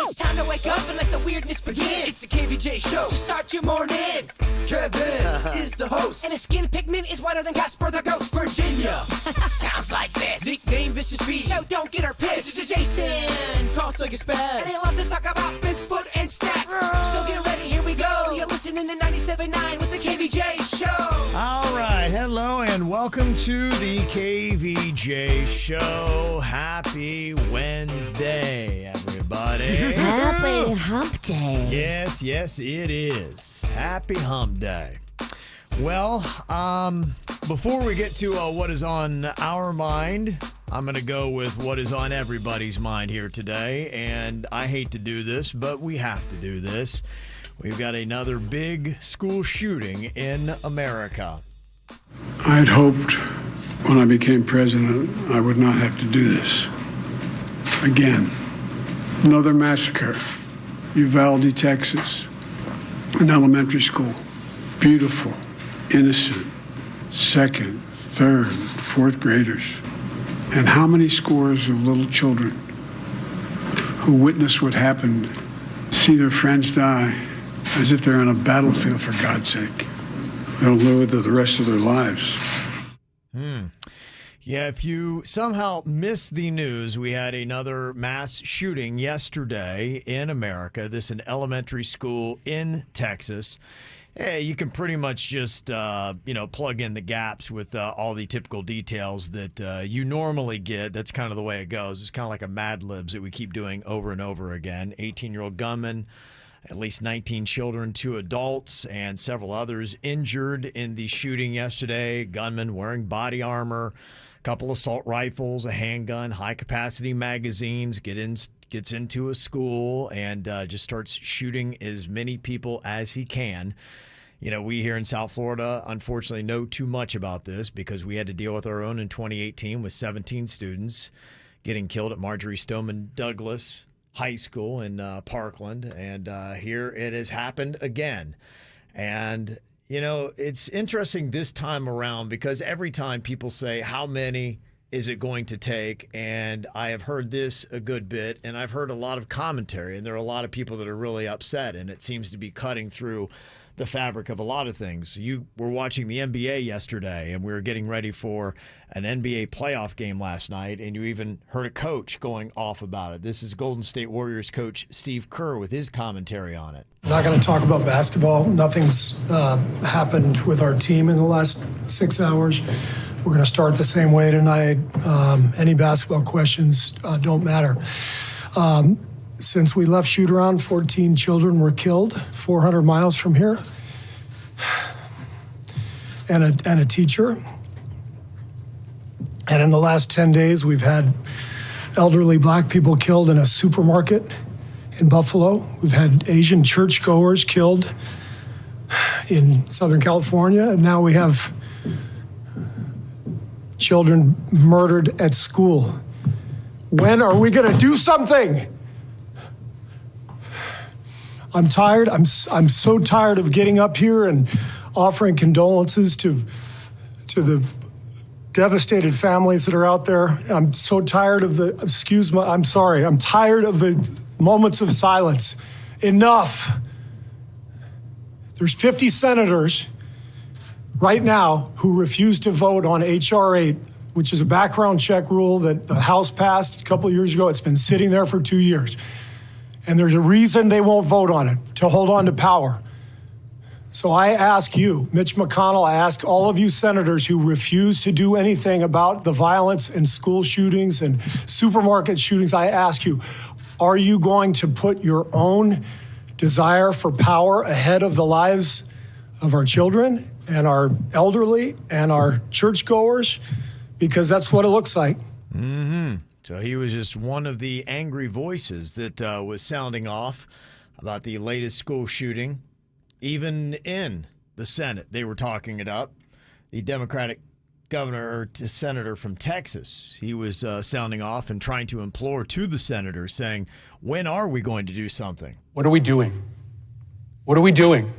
It's time to wake up and let the weirdness begin. It's the KVJ Show to start your morning. Kevin is the host. And his skin pigment is whiter than Casper the Ghost. Virginia sounds like this. Nickname Vicious Beast. So don't get her pissed. Jason talks like a spaz. And they love to talk about Bigfoot and stats. So get ready, here we go. You're listening to 97.9 with the KVJ Show. All right, hello and welcome to the KVJ Show. Happy Wednesday, everybody. Happy Hump Day. Yes, it is. Happy Hump Day. Well, before we get to what is on our mind, I'm going to go with what is on everybody's mind here today. And I hate to do this, but we have to do this. We've got another big school shooting in America. I had hoped when I became president I would not have to do this. Again, another massacre. Uvalde, Texas, an elementary school. Beautiful, innocent, second, third, fourth graders. And how many scores of little children who witnessed what happened see their friends die as if they're on a battlefield, for God's sake. They'll live with it the rest of their lives. Yeah, if you somehow missed the news, we had another mass shooting yesterday in America. This is an elementary school in Texas. Hey, you can pretty much just, plug in the gaps with all the typical details that you normally get. That's kind of the way it goes. It's kind of like a Mad Libs that we keep doing over and over again. 18-year-old gunman, at least 19 children, 2 adults, and several others injured in the shooting yesterday. Gunman wearing body armor, a couple assault rifles, a handgun, high-capacity magazines, gets into a school and just starts shooting as many people as he can. You know, we here in South Florida, unfortunately, know too much about this because we had to deal with our own in 2018 with 17 students getting killed at Marjorie Stoneman Douglas High School in Parkland. And here it has happened again. And, you know, it's interesting this time around because every time people say, how many is it going to take? And I have heard this a good bit, and I've heard a lot of commentary, and there are a lot of people that are really upset, and it seems to be cutting through the fabric of a lot of things. You were watching the NBA yesterday, and we were getting ready for an NBA playoff game last night, and you even heard a coach going off about it. This is Golden State Warriors coach Steve Kerr with his commentary on it. I'm not going to talk about basketball. Nothing's happened with our team in the last 6 hours. We're going to start the same way tonight. Any basketball questions don't matter. Since we left shoot-around, 14 children were killed 400 miles from here, and a teacher. And in the last 10 days, we've had elderly black people killed in a supermarket in Buffalo. We've had Asian churchgoers killed in Southern California, and now we have children murdered at school. When are we going to do something? I'm tired. I'm so tired of getting up here and offering condolences to the devastated families that are out there. I'm so tired of I'm tired of the moments of silence. Enough. There's 50 senators right now who refuse to vote on H.R. 8, which is a background check rule that the House passed a couple of years ago. It's been sitting there for 2 years. And there's a reason they won't vote on it, to hold on to power. So I ask you, Mitch McConnell, I ask all of you senators who refuse to do anything about the violence and school shootings and supermarket shootings, I ask you, are you going to put your own desire for power ahead of the lives of our children and our elderly and our churchgoers? Because that's what it looks like. Mm-hmm. So he was just one of the angry voices that was sounding off about the latest school shooting. Even in the Senate, they were talking it up. The Democratic governor or senator from Texas, he was sounding off and trying to implore to the senators, saying, when are we going to do something? What are we doing? What are we doing?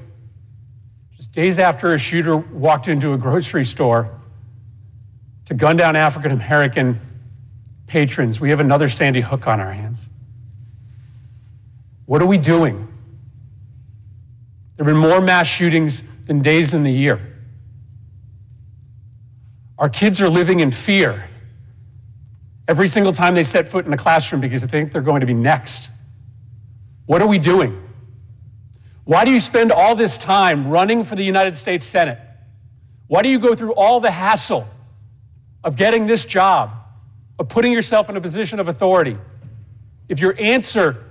Just days after a shooter walked into a grocery store to gun down African-American patrons, we have another Sandy Hook on our hands. What are we doing? There have been more mass shootings than days in the year. Our kids are living in fear every single time they set foot in a classroom because they think they're going to be next. What are we doing? Why do you spend all this time running for the United States Senate? Why do you go through all the hassle of getting this job, of putting yourself in a position of authority, if your answer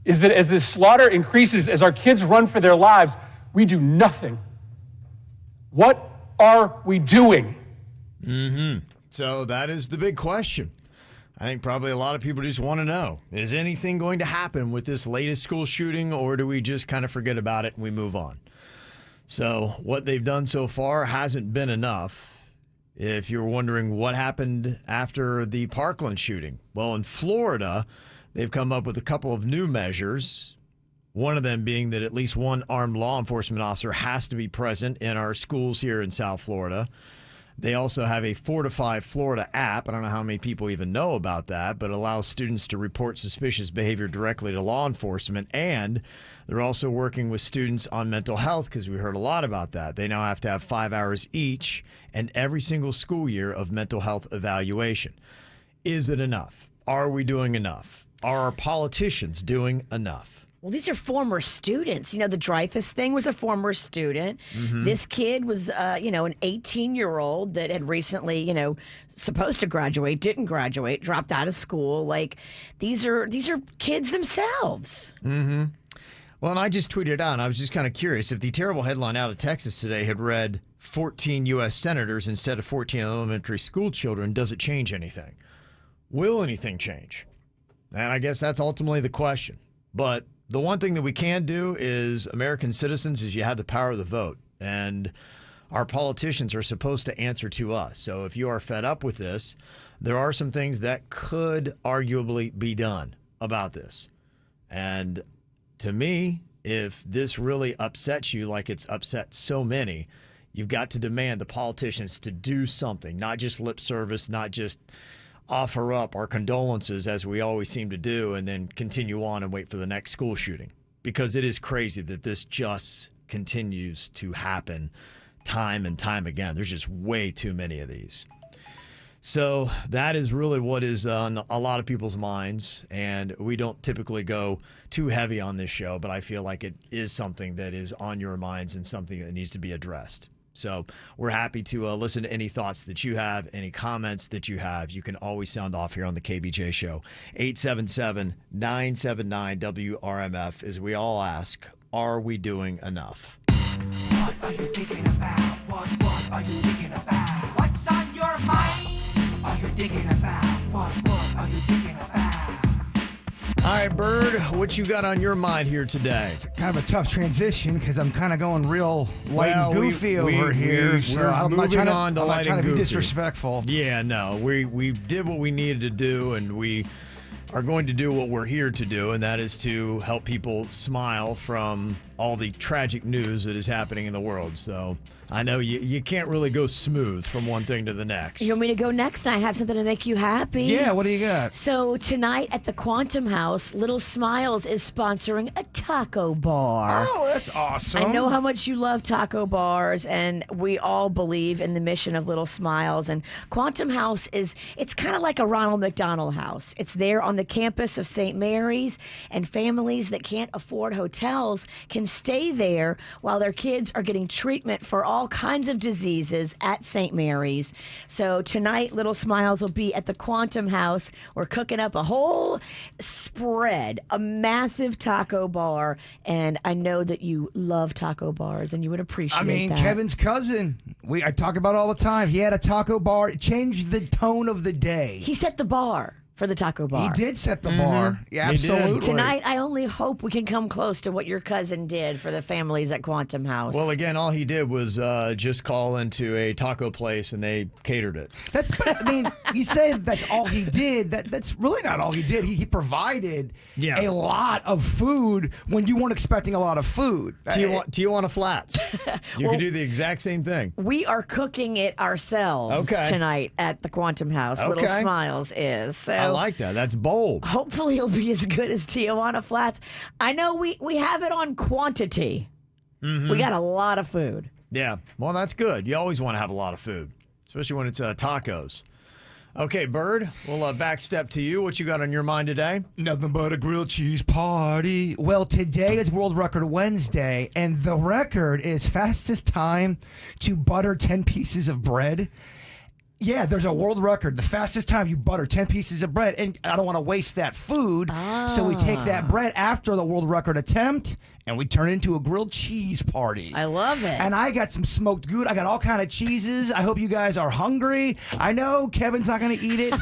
is that as this slaughter increases, as our kids run for their lives, we do nothing? What are we doing? So that is the big question. I think probably a lot of people just want to know, is anything going to happen with this latest school shooting, or do we just kind of forget about it and we move on? So what they've done so far hasn't been enough. If you're wondering what happened after the Parkland shooting, well, in Florida, they've come up with a couple of new measures, one of them being that at least one armed law enforcement officer has to be present in our schools here in South Florida. They also have a Fortify Florida app. I don't know how many people even know about that, but it allows students to report suspicious behavior directly to law enforcement. And they're also working with students on mental health, because we heard a lot about that. They now have to have 5 hours each and every single school year of mental health evaluation. Is it enough? Are we doing enough? Are our politicians doing enough? Well, these are former students. You know, the Dreyfus thing was a former student. This kid was, an 18-year-old that had recently, supposed to graduate, didn't graduate, dropped out of school. Like, these are kids themselves. Well, and I just tweeted out, and I was just kind of curious, if the terrible headline out of Texas today had read 14 U.S. senators instead of 14 elementary school children, does it change anything? Will anything change? And I guess that's ultimately the question. But the one thing that we can do is, American citizens, is you have the power of the vote. And our politicians are supposed to answer to us. So if you are fed up with this, there are some things that could arguably be done about this. And to me, if this really upsets you like it's upset so many, you've got to demand the politicians to do something, not just lip service, not just offer up our condolences as we always seem to do and then continue on and wait for the next school shooting. Because it is crazy that this just continues to happen time and time again. There's just way too many of these. So that is really what is on a lot of people's minds, and we don't typically go too heavy on this show, but I feel like it is something that is on your minds and something that needs to be addressed. So we're happy to listen to any thoughts that you have, any comments that you have. You can always sound off here on the KVJ Show. 877-979-WRMF, as we all ask, are we doing enough? What are you thinking about? What are you thinking about? What's on your mind? Are you thinking about? What are you thinking about? All right, Bird, what you got on your mind here today? It's kind of a tough transition because I'm kind of going real light and goofy over here. We're I'm not trying to be goofy. disrespectful. Yeah, no, we did what we needed to do, and we are going to do what we're here to do, and that is to help people smile from all the tragic news that is happening in the world. So I know you can't really go smooth from one thing to the next. You want me to go next? I have something to make you happy. Yeah, what do you got? So tonight at the Quantum House, Little Smiles is sponsoring a taco bar. Oh, that's awesome. I know how much you love taco bars, and we all believe in the mission of Little Smiles. And Quantum House it's kind of like a Ronald McDonald House. It's there on the campus of St. Mary's, and families that can't afford hotels can stay there while their kids are getting treatment for all kinds of diseases at St. Mary's. So tonight, Little Smiles will be at the Quantum House. We're cooking up a whole spread, a massive taco bar, and I know that you love taco bars and you would appreciate that. Kevin's cousin, I talk about it all the time. He had a taco bar. It changed the tone of the day. He set the bar for the taco bar. He did set the bar. Yeah, He did. absolutely. Tonight, I only hope we can come close to what your cousin did for the families at Quantum House. Well, again, all he did was just call into a taco place and they catered it. You say that's all he did. That's really not all he did. He provided a lot of food when you weren't expecting a lot of food. Tijuana Flats. You could do the exact same thing. We are cooking it ourselves tonight at the Quantum House. Little Smiles is. So I like that. That's bold. Hopefully it'll be as good as Tijuana Flats. I know we have it on quantity. We got a lot of food. Yeah, well, that's good. You always want to have a lot of food, especially when it's tacos. Okay, Bird, we'll backstep to you. What you got on your mind today? Nothing but a grilled cheese party. Well, today is World Record Wednesday, and the record is fastest time to butter 10 pieces of bread. Yeah, there's a world record. The fastest time you butter 10 pieces of bread. And I don't want to waste that food. So we take that bread after the world record attempt and we turn it into a grilled cheese party. I love it. And I got some smoked Gouda. I got all kind of cheeses. I hope you guys are hungry. I know Kevin's not going to eat it.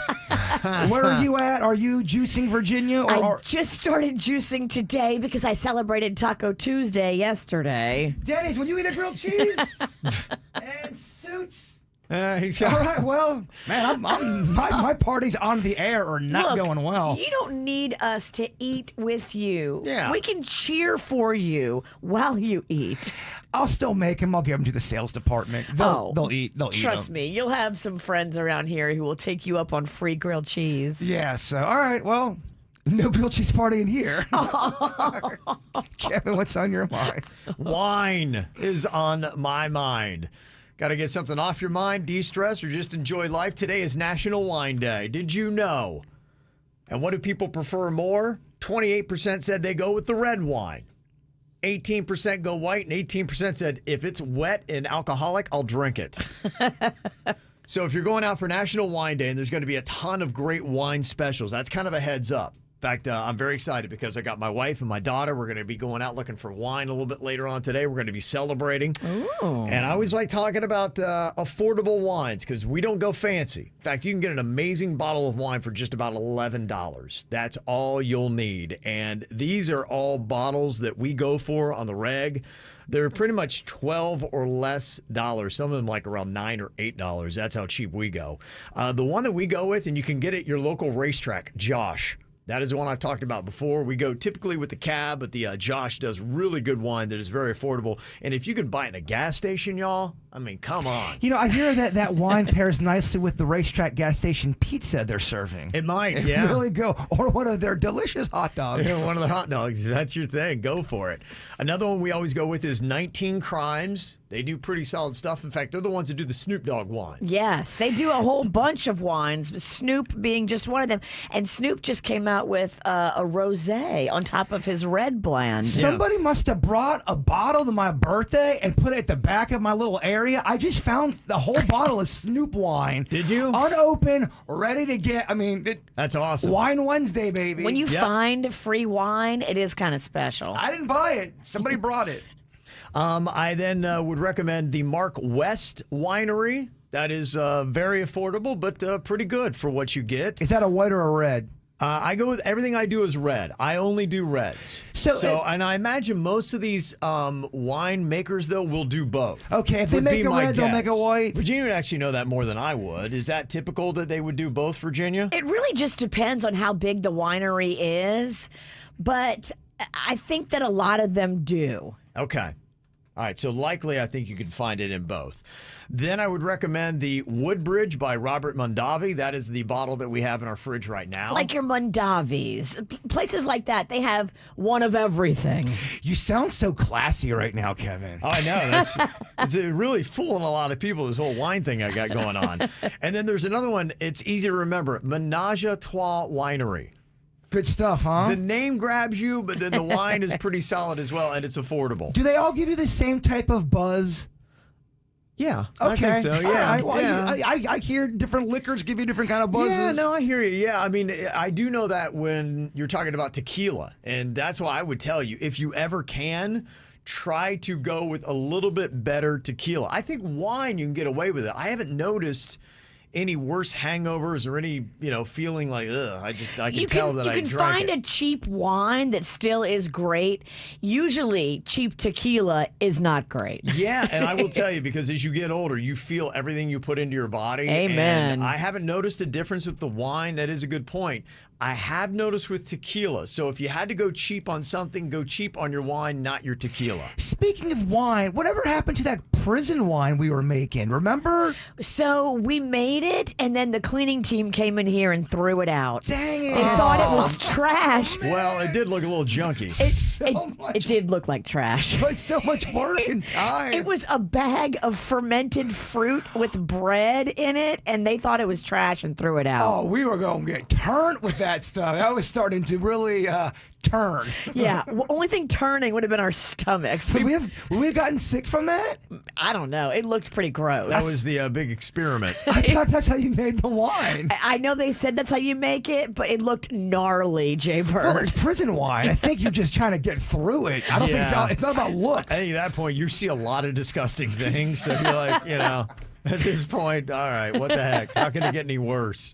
Where are you at? Are you juicing Virginia? I just started juicing today because I celebrated Taco Tuesday yesterday. Denny's, will you eat a grilled cheese? And Suits? He's got... All right, well, man, my parties on the air are not going well. You don't need us to eat with you. Yeah. We can cheer for you while you eat. I'll still make them. I'll give them to the sales department. They'll eat. They'll eat Trust them. me, you'll have some friends around here who will take you up on free grilled cheese. Yeah, so, all right, well, no grilled cheese party in here. Kevin, what's on your mind? Wine is on my mind. Got to get something off your mind, de-stress, or just enjoy life? Today is National Wine Day. Did you know? And what do people prefer more? 28% said they go with the red wine. 18% go white, and 18% said, if it's wet and alcoholic, I'll drink it. So if you're going out for National Wine Day, and there's going to be a ton of great wine specials, that's kind of a heads up. In fact, I'm very excited because I got my wife and my daughter. We're going to be going out looking for wine a little bit later on today. We're going to be celebrating. Ooh. And I always like talking about affordable wines because we don't go fancy. In fact, you can get an amazing bottle of wine for just about $11. That's all you'll need. And these are all bottles that we go for on the reg. They're pretty much $12 or less. Some of them like around $9 or $8. That's how cheap we go. The one that we go with, and you can get at your local racetrack, Josh. That is the one I've talked about before. We go typically with the cab, but the Josh does really good wine that is very affordable. And if you can buy it in a gas station, y'all, I mean, come on. You know, I hear that wine pairs nicely with the racetrack gas station pizza they're serving. It might, yeah. Really go. Or one of their delicious hot dogs. Yeah, one of the hot dogs. That's your thing. Go for it. Another one we always go with is 19 Crimes. They do pretty solid stuff. In fact, they're the ones that do the Snoop Dogg wine. Yes, they do a whole bunch of wines, Snoop being just one of them. And Snoop just came out with a rosé on top of his red blend. Somebody must have brought a bottle to my birthday and put it at the back of my little area. I just found the whole bottle of Snoop wine. Did you? Unopened, ready to get. I mean, that's awesome. Wine Wednesday, baby. When you find free wine, it is kind of special. I didn't buy it. Somebody brought it. I then would recommend the Mark West Winery. That is very affordable, but pretty good for what you get. Is that a white or a red? I go with everything I do is red. I only do reds. And I imagine most of these wine makers, though, will do both. Okay, if they make a red, they'll make a white. Virginia would actually know that more than I would. Is that typical that they would do both, Virginia? It really just depends on how big the winery is, but I think that a lot of them do. Okay. All right, so likely I think you can find it in both. Then I would recommend the Woodbridge by Robert Mondavi. That is the bottle that we have in our fridge right now. Like your Mondavis. Places like that, they have one of everything. You sound so classy right now, Kevin. Oh, I know. It's really fooling a lot of people, this whole wine thing I got going on. And then there's another one. It's easy to remember. Menage a Trois Winery. Good stuff, huh? The name grabs you, but then the wine is pretty solid as well, and it's affordable. Do they all give you the same type of buzz? Yeah. Okay. I think so. Yeah. Right. Well, yeah. I hear different liquors give you different kind of buzzes. Yeah, no, I hear you. Yeah, I mean, I do know that when you're talking about tequila, and that's why I would tell you, if you ever can, try to go with a little bit better tequila. I think wine, you can get away with it. I haven't noticed any worse hangovers or any, feeling like, ugh, I can tell that I drank it. You can find a cheap wine that still is great. Usually, cheap tequila is not great. Yeah, and I will tell you, because as you get older, you feel everything you put into your body. Amen. And I haven't noticed a difference with the wine. That is a good point. I have noticed with tequila. So if you had to go cheap on something, go cheap on your wine, not your tequila. Speaking of wine, whatever happened to that prison wine we were making? Remember? So we made it, and then the cleaning team came in here and threw it out. Dang it. They thought it was trash. Well, it did look a little junky. It did look like trash. But so much work and time. It was a bag of fermented fruit with bread in it, and they thought it was trash and threw it out. Oh, we were going to get turned with that stuff. That was starting to really turn. Yeah, only thing turning would have been our stomachs. Would we have gotten sick from that? I don't know. It looked pretty gross. That was the big experiment. I thought that's how you made the wine. I know they said that's how you make it, but it looked gnarly, Jay Bird. Well, it's prison wine. I think you're just trying to get through it. I don't think it's not about looks. I think at that point, you see a lot of disgusting things. So you're like, at this point, all right, what the heck? How can it get any worse?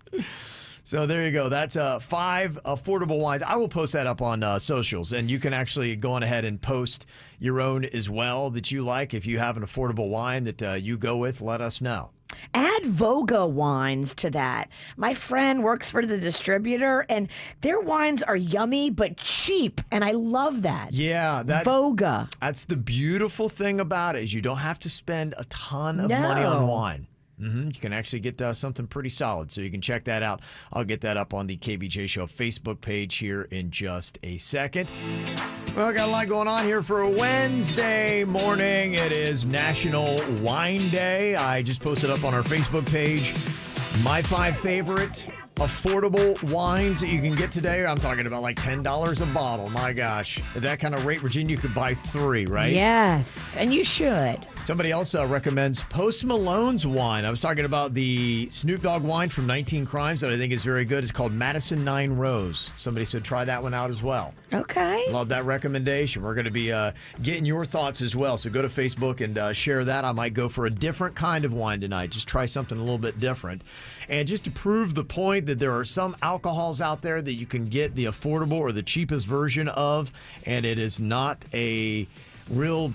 So there you go. That's 5 affordable wines. I will post that up on socials, and you can actually go on ahead and post your own as well that you like. If you have an affordable wine that you go with, let us know. Add Voga wines to that. My friend works for the distributor, and their wines are yummy but cheap, and I love that. Yeah, Voga. That's the beautiful thing about it is you don't have to spend a ton of money on wine. You can actually get something pretty solid, so you can check that out. I'll get that up on the KVJ Show Facebook page here in just a second. Well, got a lot going on here for a Wednesday morning. It is National Wine Day. I just posted up on our Facebook page my 5 favorite affordable wines that you can get today. I'm talking about like $10 a bottle. My gosh. At that kind of rate, Virginia, you could buy 3, right? Yes, and you should. Somebody else recommends Post Malone's wine. I was talking about the Snoop Dogg wine from 19 Crimes that I think is very good. It's called Madison 9 Rose. Somebody said try that one out as well. Okay. Love that recommendation. We're going to be getting your thoughts as well. So go to Facebook and share that. I might go for a different kind of wine tonight. Just try something a little bit different. And just to prove the point that there are some alcohols out there that you can get the affordable or the cheapest version of, and it is not a real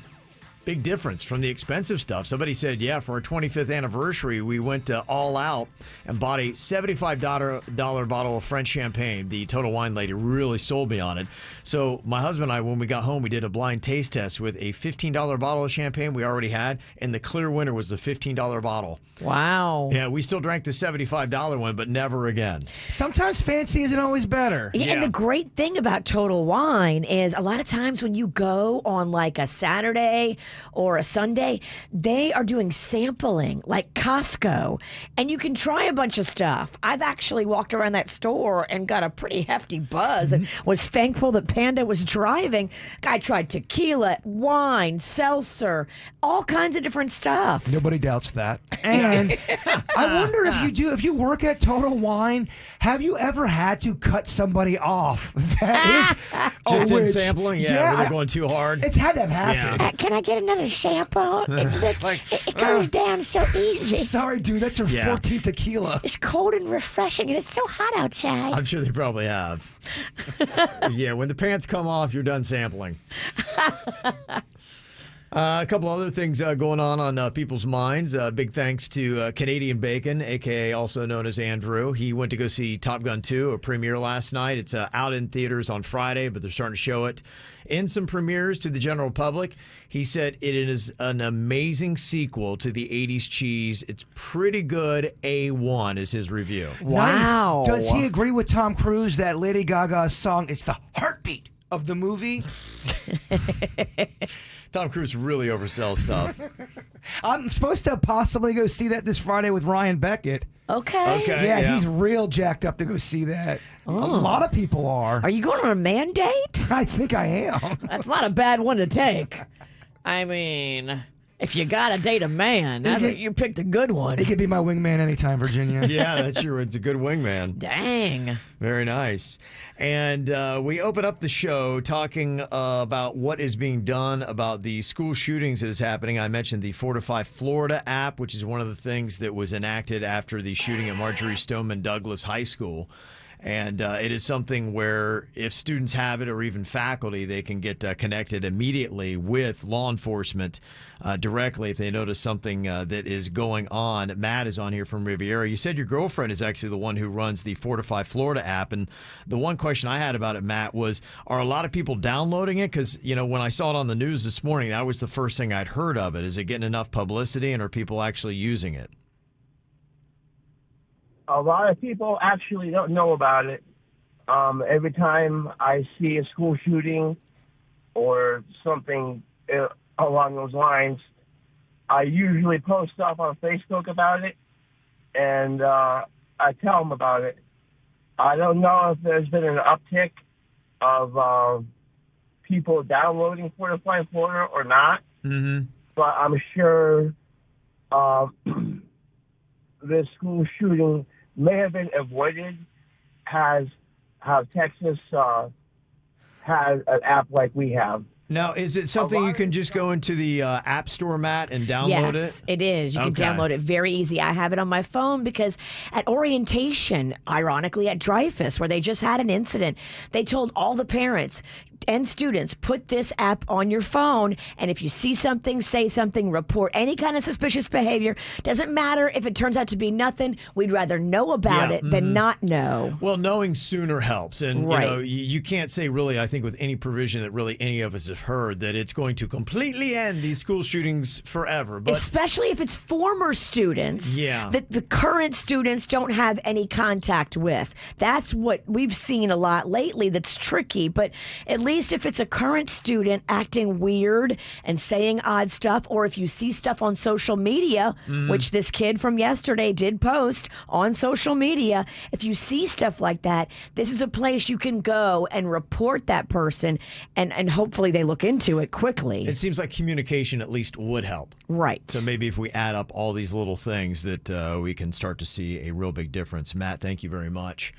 big difference from the expensive stuff. Somebody said, yeah, for our 25th anniversary, we went all out and bought a $75 bottle of French champagne. The Total Wine lady really sold me on it. So my husband and I, when we got home, we did a blind taste test with a $15 bottle of champagne we already had, and the clear winner was the $15 bottle. Wow. Yeah, we still drank the $75 one, but never again. Sometimes fancy isn't always better. Yeah, and the great thing about Total Wine is a lot of times when you go on like a Saturday or a Sunday, they are doing sampling like Costco, and you can try a bunch of stuff. I've actually walked around that store and got a pretty hefty buzz and was thankful that Panda was driving. I tried tequila, wine, seltzer, all kinds of different stuff. Nobody doubts that. And I wonder if you work at Total Wine, have you ever had to cut somebody off? That is Just in sampling? Yeah, were they going too hard? It's had to have happened. Yeah. Can I get another sample? It goes down so easy. Sorry, dude, that's your 14th tequila. It's cold and refreshing, and it's so hot outside. I'm sure they probably have. Yeah, when the pants come off, you're done sampling. A couple other things going on people's minds. Big thanks to Canadian Bacon, a.k.a. also known as Andrew. He went to go see Top Gun 2, a premiere last night. It's out in theaters on Friday, but they're starting to show it in some premieres to the general public. He said it is an amazing sequel to the 80s cheese. It's pretty good. A1 is his review. Wow. Nice. Does he agree with Tom Cruise that Lady Gaga's song, it's the heartbeat of the movie? Tom Cruise really oversells stuff. I'm supposed to possibly go see that this Friday with Ryan Beckett. Okay. Yeah, he's real jacked up to go see that. A lot of people are. Are you going on a man date? I think I am. That's not a bad one to take. I mean, if you got to date a man, you picked a good one. He could be my wingman anytime, Virginia. Yeah, that's true. It's a good wingman. Dang. Very nice. And we open up the show talking about what is being done about the school shootings that is happening. I mentioned the Fortify Florida app, which is one of the things that was enacted after the shooting at Marjorie Stoneman Douglas High School. And it is something where if students have it or even faculty, they can get connected immediately with law enforcement directly if they notice something that is going on. Matt is on here from Riviera. You said your girlfriend is actually the one who runs the Fortify Florida app. And the one question I had about it, Matt, was are a lot of people downloading it? Because, when I saw it on the news this morning, that was the first thing I'd heard of it. Is it getting enough publicity and are people actually using it? A lot of people actually don't know about it. Every time I see a school shooting or something along those lines, I usually post stuff on Facebook about it, and I tell them about it. I don't know if there's been an uptick of people downloading Fortify Florida or not, but I'm sure this school shooting may have been avoided how Texas has an app like we have. Now, is it something you can just go into the App Store, Matt, and download it? Yes, it is. You can download it very easy. I have it on my phone because at orientation, ironically, at Dreyfus, where they just had an incident, they told all the parents and students, put this app on your phone, and if you see something, say something, report any kind of suspicious behavior. Doesn't matter if it turns out to be nothing. We'd rather know about it than not know. Well, knowing sooner helps. And, you can't say really, I think, with any provision that really any of us have heard that it's going to completely end these school shootings forever. But especially if it's former students that the current students don't have any contact with. That's what we've seen a lot lately that's tricky. But at least if it's a current student acting weird and saying odd stuff, or if you see stuff on social media, which this kid from yesterday did post on social media, if you see stuff like that, this is a place you can go and report that person, and hopefully they look into it quickly. It seems like communication at least would help. Right. So maybe if we add up all these little things that we can start to see a real big difference. Matt, thank you very much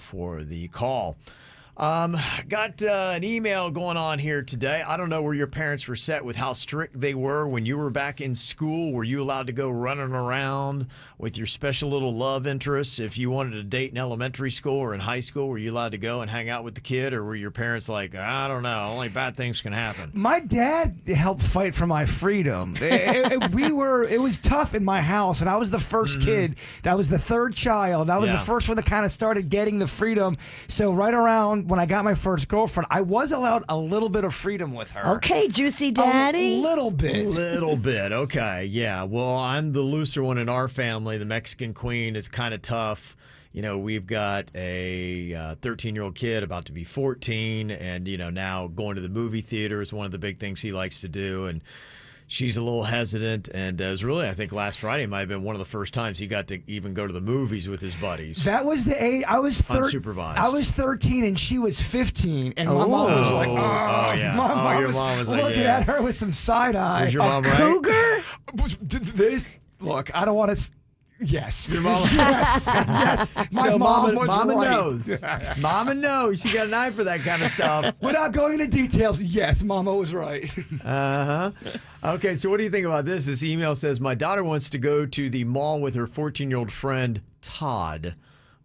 for the call. Got an email going on here today. I don't know where your parents were set with how strict they were when you were back in school. Were you allowed to go running around with your special little love interests? If you wanted to date in elementary school or in high school, were you allowed to go and hang out with the kid? Or were your parents like, I don't know, only bad things can happen? My dad helped fight for my freedom. It was tough in my house, and I was the first kid. That was the third child. I was the first one that kind of started getting the freedom. So right around when I got my first girlfriend, I was allowed a little bit of freedom with her. Okay, juicy daddy. A little bit. Little bit. Okay. Yeah. Well, I'm the looser one in our family. The Mexican queen is kind of tough. We've got a 13-year-old kid about to be 14, and, now going to the movie theater is one of the big things he likes to do. And she's a little hesitant, and it was really, I think last Friday might have been one of the first times he got to even go to the movies with his buddies. That was the age. Unsupervised. I was 13 and she was 15, and my mom was like, yeah. My mom your was mom was like, looking at her with some side eye. Was your mom right? Cougar? Look, I don't want to. Yes. Your mom. Yes. My So mom was Mama right. knows. Mama knows. She got an eye for that kind of stuff. Without going into details, yes, Mama was right. Okay, so what do you think about this? This email says, my daughter wants to go to the mall with her 14-year-old friend, Todd.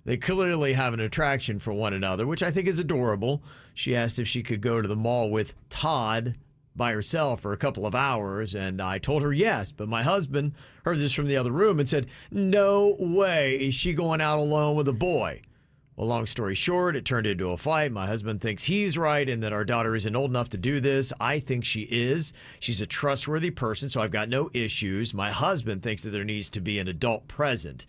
They clearly have an attraction for one another, which I think is adorable. She asked if she could go to the mall with Todd by herself for a couple of hours, and I told her yes, but my husband heard this from the other room and said, no way is she going out alone with a boy. Well, long story short, it turned into a fight. My husband thinks he's right and that our daughter isn't old enough to do this. I think she is. She's a trustworthy person, so I've got no issues. My husband thinks that there needs to be an adult present.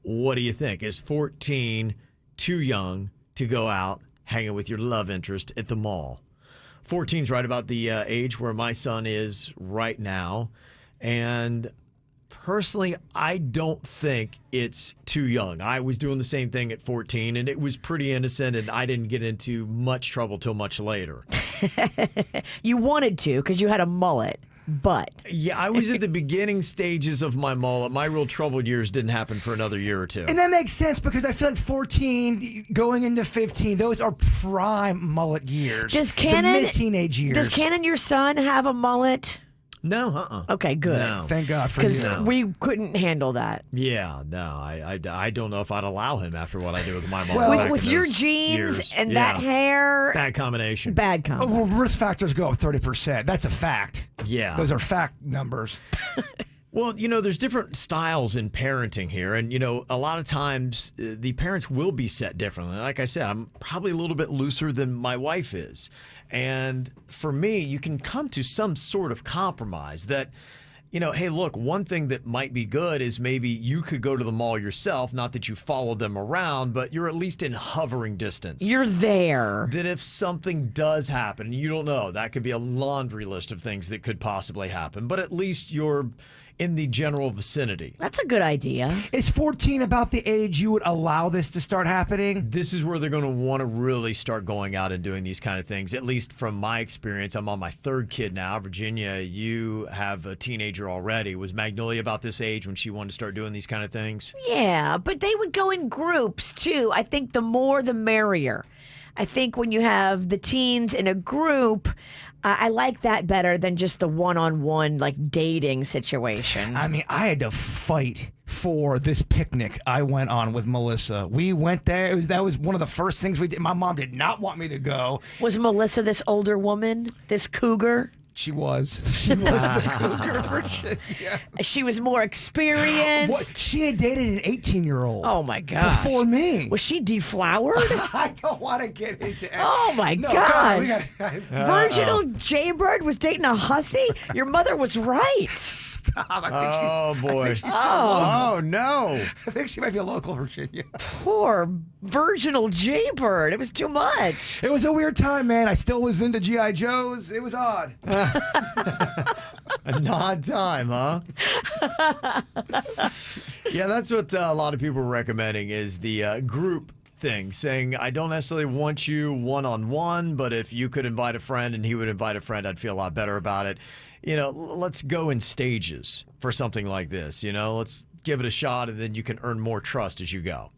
What do you think? Is 14 too young to go out hanging with your love interest at the mall? 14's right about the age where my son is right now. And personally, I don't think it's too young. I was doing the same thing at 14, and it was pretty innocent, and I didn't get into much trouble till much later. You wanted to because you had a mullet, but. Yeah, I was at the beginning stages of my mullet. My real troubled years didn't happen for another year or two. And that makes sense because I feel like 14 going into 15, those are prime mullet years. Does Cannon, the mid-teenage years. Does Cannon, your son, have a mullet? No, Okay, good. No. Thank God for you. Because we couldn't handle that. Yeah, no, I don't know if I'd allow him after what I did with my mom. back With in your those jeans years. and Yeah. that hair, Bad combination. bad combo. Well, risk factors go up 30%. That's a fact. Yeah. Those are fact numbers. Well, there's different styles in parenting here. And, a lot of times the parents will be set differently. Like I said, I'm probably a little bit looser than my wife is. And for me, you can come to some sort of compromise that, hey, look, one thing that might be good is maybe you could go to the mall yourself. Not that you follow them around, but you're at least in hovering distance. You're there. That if something does happen, and you don't know, that could be a laundry list of things that could possibly happen. But at least you're in the general vicinity. That's a good idea. Is 14 about the age you would allow this to start happening? This is where they're going to want to really start going out and doing these kind of things. At least from my experience, I'm on my third kid now. Virginia, you have a teenager already. Was Magnolia about this age when she wanted to start doing these kind of things? Yeah, but they would go in groups too. I think the more the merrier. I think when you have the teens in a group, I like that better than just the one-on-one dating situation. I mean, I had to fight for this picnic I went on with Melissa. We went there. That was one of the first things we did. My mom did not want me to go. Was Melissa this older woman, this cougar? She was. She was the cougar for sure. Yeah. She was more experienced. What? She had dated an 18-year-old. Oh my gosh! Before me. Was she deflowered? I don't want to get into it. Oh my No, God! come on, we gotta- Virginal Jaybird was dating a hussy. Your mother was right. Stop. Oh, boy. Oh, Oh, no. I think she might be a local Virginia. poor virginal Jaybird. It was too much. It was a weird time, man. I still was into G.I. Joes. It was odd. An odd time, huh? Yeah, that's what a lot of people are recommending is the group thing, saying, I don't necessarily want you one-on-one, but if you could invite a friend and he would invite a friend, I'd feel a lot better about it. Let's go in stages for something like this. Let's give it a shot, and then you can earn more trust as you go.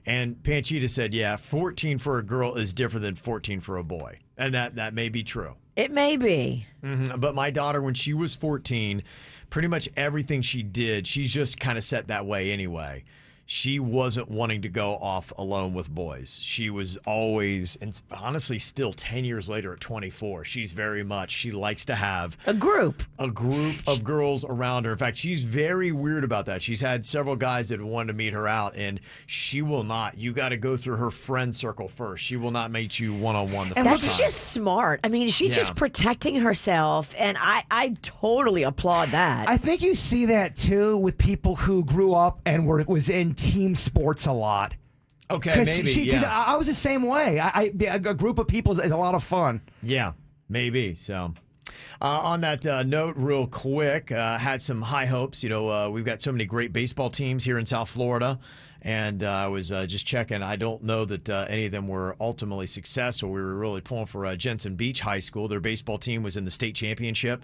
And Panchita said, yeah, 14 for a girl is different than 14 for a boy. And that may be true. It may be. Mm-hmm. But my daughter, when she was 14, pretty much everything she did, she's just kind of set that way anyway. She wasn't wanting to go off alone with boys. She was always, and honestly still 10 years later at 24, she likes to have A group. of girls around her. In fact, she's very weird about that. She's had several guys that wanted to meet her out, and she will not. You got to go through her friend circle first. She will not meet you one-on-one the first That's time. just smart. I mean, she's just protecting herself, and I totally applaud that. I think you see that too with people who grew up and was in team sports a lot. Okay, maybe. 'Cause I was the same way. A group of people is a lot of fun. Yeah, maybe. So, on that note, real quick, had some high hopes. We've got so many great baseball teams here in South Florida. And I was just checking. I don't know that any of them were ultimately successful. We were really pulling for Jensen Beach High School. Their baseball team was in the state championship.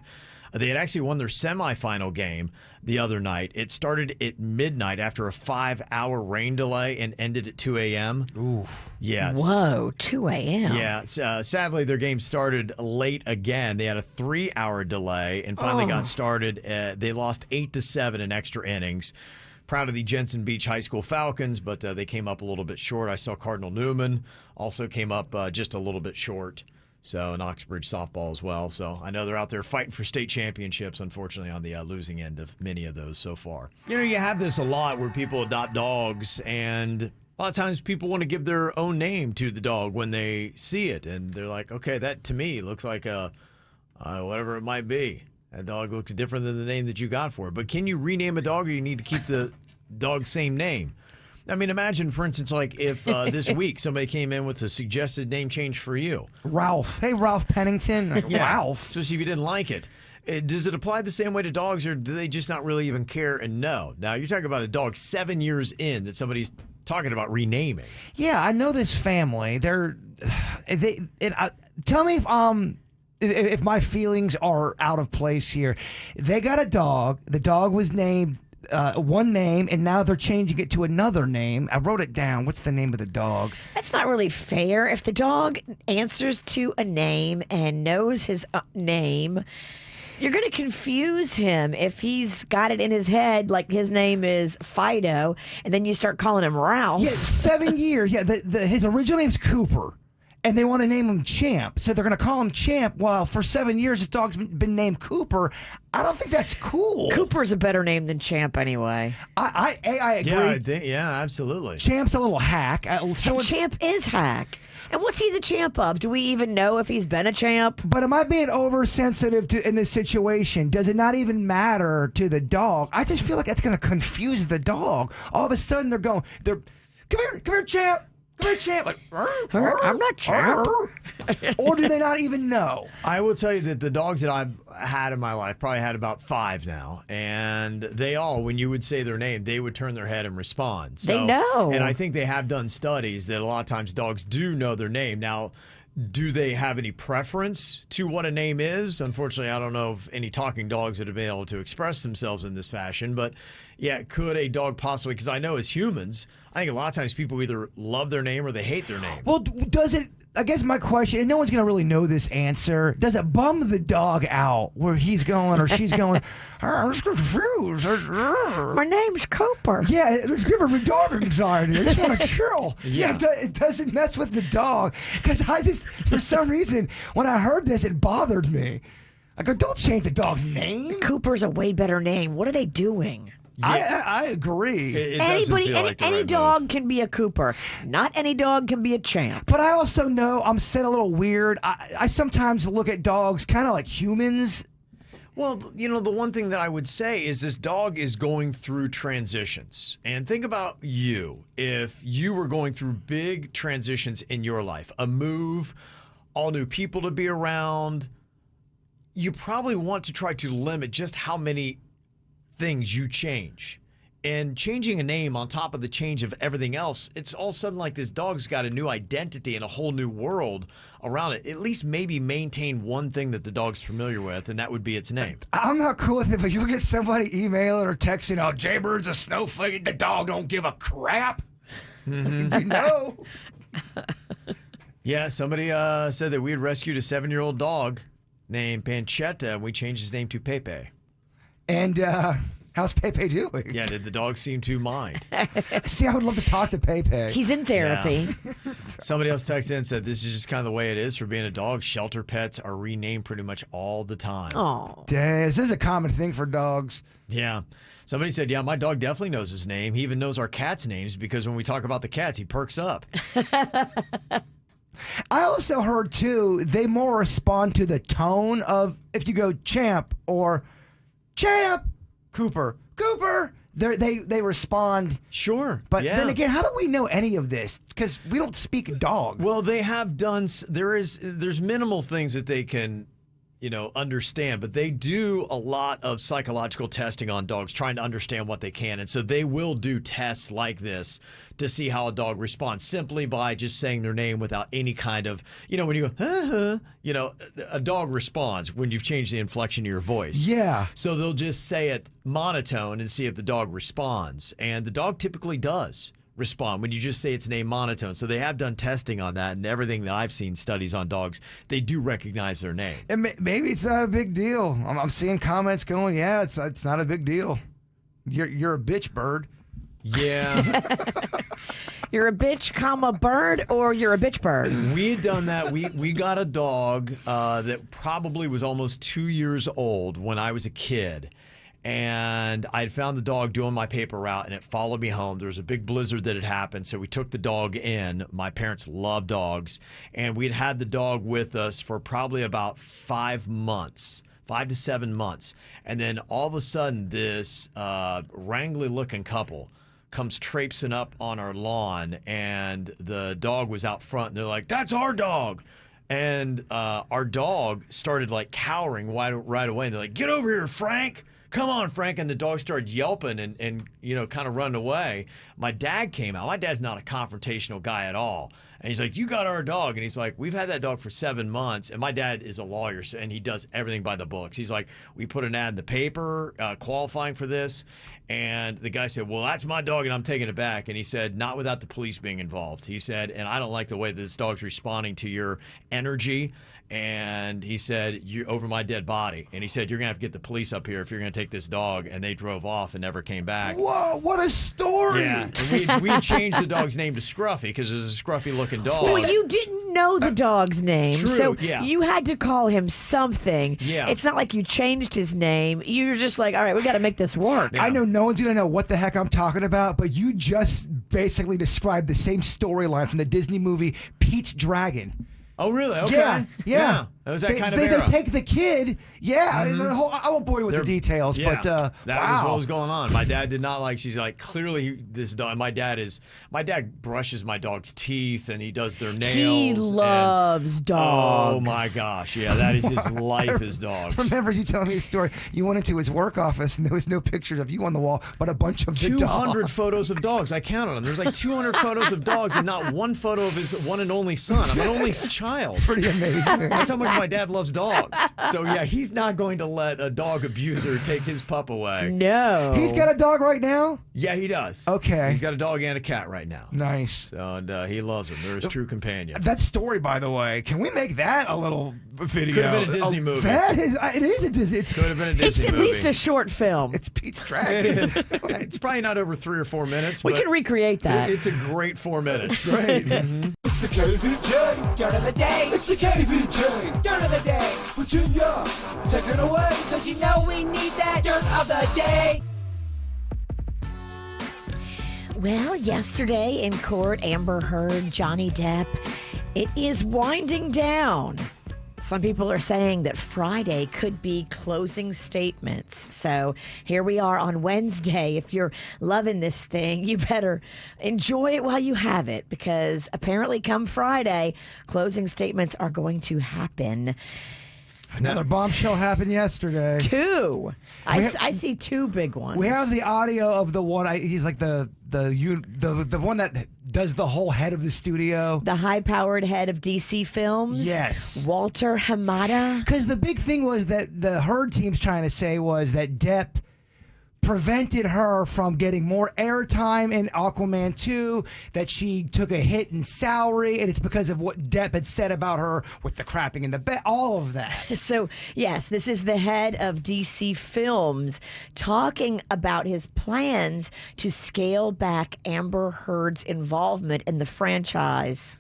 They had actually won their semifinal game the other night. It started at midnight after a 5-hour rain delay and ended at 2 a.m. Ooh. Yes. Whoa, 2 a.m. Yeah. Sadly, their game started late again. They had a 3-hour delay and finally got started. They lost 8-7 in extra innings. Proud of the Jensen Beach High School Falcons, but they came up a little bit short. I saw Cardinal Newman also came up just a little bit short. So, and Oxbridge softball as well. So, I know they're out there fighting for state championships, unfortunately, on the losing end of many of those so far. You have this a lot where people adopt dogs, and a lot of times people want to give their own name to the dog when they see it. And they're like, okay, that to me looks like whatever it might be. That dog looks different than the name that you got for it. But can you rename a dog, or you need to keep the dog's same name? I mean, imagine, for instance, like if this week somebody came in with a suggested name change for you. Ralph. Hey, Ralph Pennington. Ralph. Especially if you didn't like it. Does it apply the same way to dogs, or do they just not really even care and know? Now, you're talking about a dog 7 years in that somebody's talking about renaming. Yeah, I know this family. Tell me if my feelings are out of place here. They got a dog. The dog was named one name, and now they're changing it to another name. I wrote it down. What's the name of the dog? That's not really fair. If the dog answers to a name and knows his name, You're going to confuse him if he's got it in his head like his name is Fido, and then you start calling him Ralph. Yeah, 7 years. Yeah, his original name's Cooper, and they want to name him Champ. So they're going to call him Champ. While for 7 years his dog's been named Cooper. I don't think that's cool. Cooper's a better name than Champ anyway. I agree. Yeah, absolutely. Champ's a little hack. Champ is hack. And what's he the champ of? Do we even know if he's been a champ? But am I being oversensitive in this situation? Does it not even matter to the dog? I just feel like that's going to confuse the dog. All of a sudden they're come here, Champ. Come here, Champ. Like, I'm not Champ. Or do they not even know? I will tell you that the dogs that I've had in my life, probably had about 5 now, and they all, when you would say their name, they would turn their head and respond. So, they know. And I think they have done studies that a lot of times dogs do know their name. Now, do they have any preference to what a name is? Unfortunately, I don't know of any talking dogs that have been able to express themselves in this fashion. But yeah, could a dog possibly, because I know as humans, I think a lot of times people either love their name or they hate their name. Well, does it, I guess my question, and no one's going to really know this answer, does it bum the dog out where he's going or she's going, I'm just confused. My name's Cooper. Yeah, it's giving me dog anxiety. I just want to chill. Yeah, it doesn't mess with the dog. Because I just, for some reason, when I heard this, it bothered me. I go, don't change the dog's name. Cooper's a way better name. What are they doing? Yeah. I agree. Any dog can be a Cooper. Not any dog can be a Champ. But I also know I'm said a little weird. I sometimes look at dogs kind of like humans. Well, you know, the one thing that I would say is this dog is going through transitions. And think about you. If you were going through big transitions in your life, a move, all new people to be around, you probably want to try to limit just how many things you change. And changing a name on top of the change of everything else, it's all of a sudden like this dog's got a new identity and a whole new world around it. At least maybe maintain one thing that the dog's familiar with, and that would be its name. I'm not cool with it, but you'll get somebody emailing or texting, oh, Jaybird's a snowflake, the dog don't give a crap. You know? Yeah, somebody said that we had rescued a 7-year-old dog named Pancetta, and we changed his name to Pepe. And how's Pepe doing? Yeah, did the dog seem to mind? See, I would love to talk to Pepe. He's in therapy. Yeah. Somebody else texted in and said, this is just kind of the way it is for being a dog. Shelter pets are renamed pretty much all the time. Oh, Dang, this is a common thing for dogs. Yeah. Somebody said, yeah, my dog definitely knows his name. He even knows our cats' names because when we talk about the cats, he perks up. I also heard, too, they more respond to the tone of if you go Champ or Champ, Cooper, they respond. Sure. But yeah. then again, how do we know any of this? Because we don't speak dog. Well, they have done, there's minimal things that they can, understand, but they do a lot of psychological testing on dogs, trying to understand what they can. And so they will do tests like this to see how a dog responds simply by just saying their name without any kind of, when you go, a dog responds when you've changed the inflection of your voice. Yeah. So they'll just say it monotone and see if the dog responds. And the dog typically does respond when you just say its name monotone. So they have done testing on that, and everything that I've seen studies on dogs, they do recognize their name. And maybe it's not a big deal. I'm seeing comments going, yeah, it's not a big deal. You're a bitch bird. Yeah. You're a bitch, bird, or you're a bitch bird. We had done that. We got a dog that probably was almost 2 years old when I was a kid. And I'd found the dog doing my paper route, and it followed me home. There was a big blizzard that had happened, so we took the dog in. My parents love dogs, and we'd had the dog with us for probably about 5 to 7 months. And then all of a sudden, this wrangly-looking couple comes traipsing up on our lawn, and the dog was out front, and they're like, "That's our dog." And our dog started like cowering right away. And they're like, "Get over here, Frank. Come on, Frank." And the dog started yelping and kind of running away. My dad came out. My dad's not a confrontational guy at all. And he's like, you got our dog. And he's like, we've had that dog for 7 months. And my dad is a lawyer, and he does everything by the books. He's like, we put an ad in the paper qualifying for this. And the guy said, well, that's my dog, and I'm taking it back. And he said, not without the police being involved. He said, and I don't like the way that this dog's responding to your energy. And he said, you're over my dead body. And he said, you're going to have to get the police up here if you're going to take this dog. And they drove off and never came back. Whoa, what a story. Yeah. And we changed the dog's name to Scruffy because it was a scruffy-looking dog. Well, you didn't know the dog's name, True, so yeah. you had to call him something. Yeah. It's not like you changed his name. You're just like, all right, we got to make this work. Yeah. I know no one's going to know what the heck I'm talking about, but you just basically described the same storyline from the Disney movie Pete's Dragon. Oh, really? Okay. Yeah. That was that kind of they era. take the kid. Yeah. I mean, I won't bore you with the details, Yeah, but that was wow. what was going on. My dad did not like. She's like, clearly this dog. My dad brushes my dog's teeth and he does their nails. He loves dogs. Oh my gosh, yeah, that is his life. Is dogs. Remember you telling me a story? You went into his work office and there was no pictures of you on the wall, but a bunch of the 200 dogs. photos of dogs. I counted them. There's like 200 photos of dogs and not one photo of his one and only son. I'm an only child. Pretty amazing. That's how much my dad loves dogs. So yeah, he's not going to let a dog abuser take his pup away. No. He's got a dog right now? Yeah, he does. Okay. He's got a dog and a cat right now. Nice. And he loves them. They're his true companion. That story, by the way, can we make that a little video? Could have been a Disney movie. It is a Disney. Could have been a It's Disney at movie. least a short film. It's Pete's It Dragon. is. It's probably not over 3 or 4 minutes. We but can recreate that. It's a great 4 minutes. Great. It's the KVJ dirt of the day. It's the KVJ dirt of the day. Virginia, take it away, cause you know we need that dirt of the day. Well, yesterday in court, Amber Heard, Johnny Depp, it is winding down. Some people are saying that Friday could be closing statements. So here we are on Wednesday. If you're loving this thing, you better enjoy it while you have it, because apparently come Friday, closing statements are going to happen. Another bombshell happened yesterday. Two. I see two big ones. We have the audio of the one. He's like the one that does the whole head of the studio. The high-powered head of DC Films. Yes. Walter Hamada. Because the big thing was that the Heard team's trying to say was that Depp prevented her from getting more airtime in Aquaman 2, that she took a hit in salary, and it's because of what Depp had said about her with the crapping in the bed, all of that. So, yes, this is the head of DC Films talking about his plans to scale back Amber Heard's involvement in the franchise.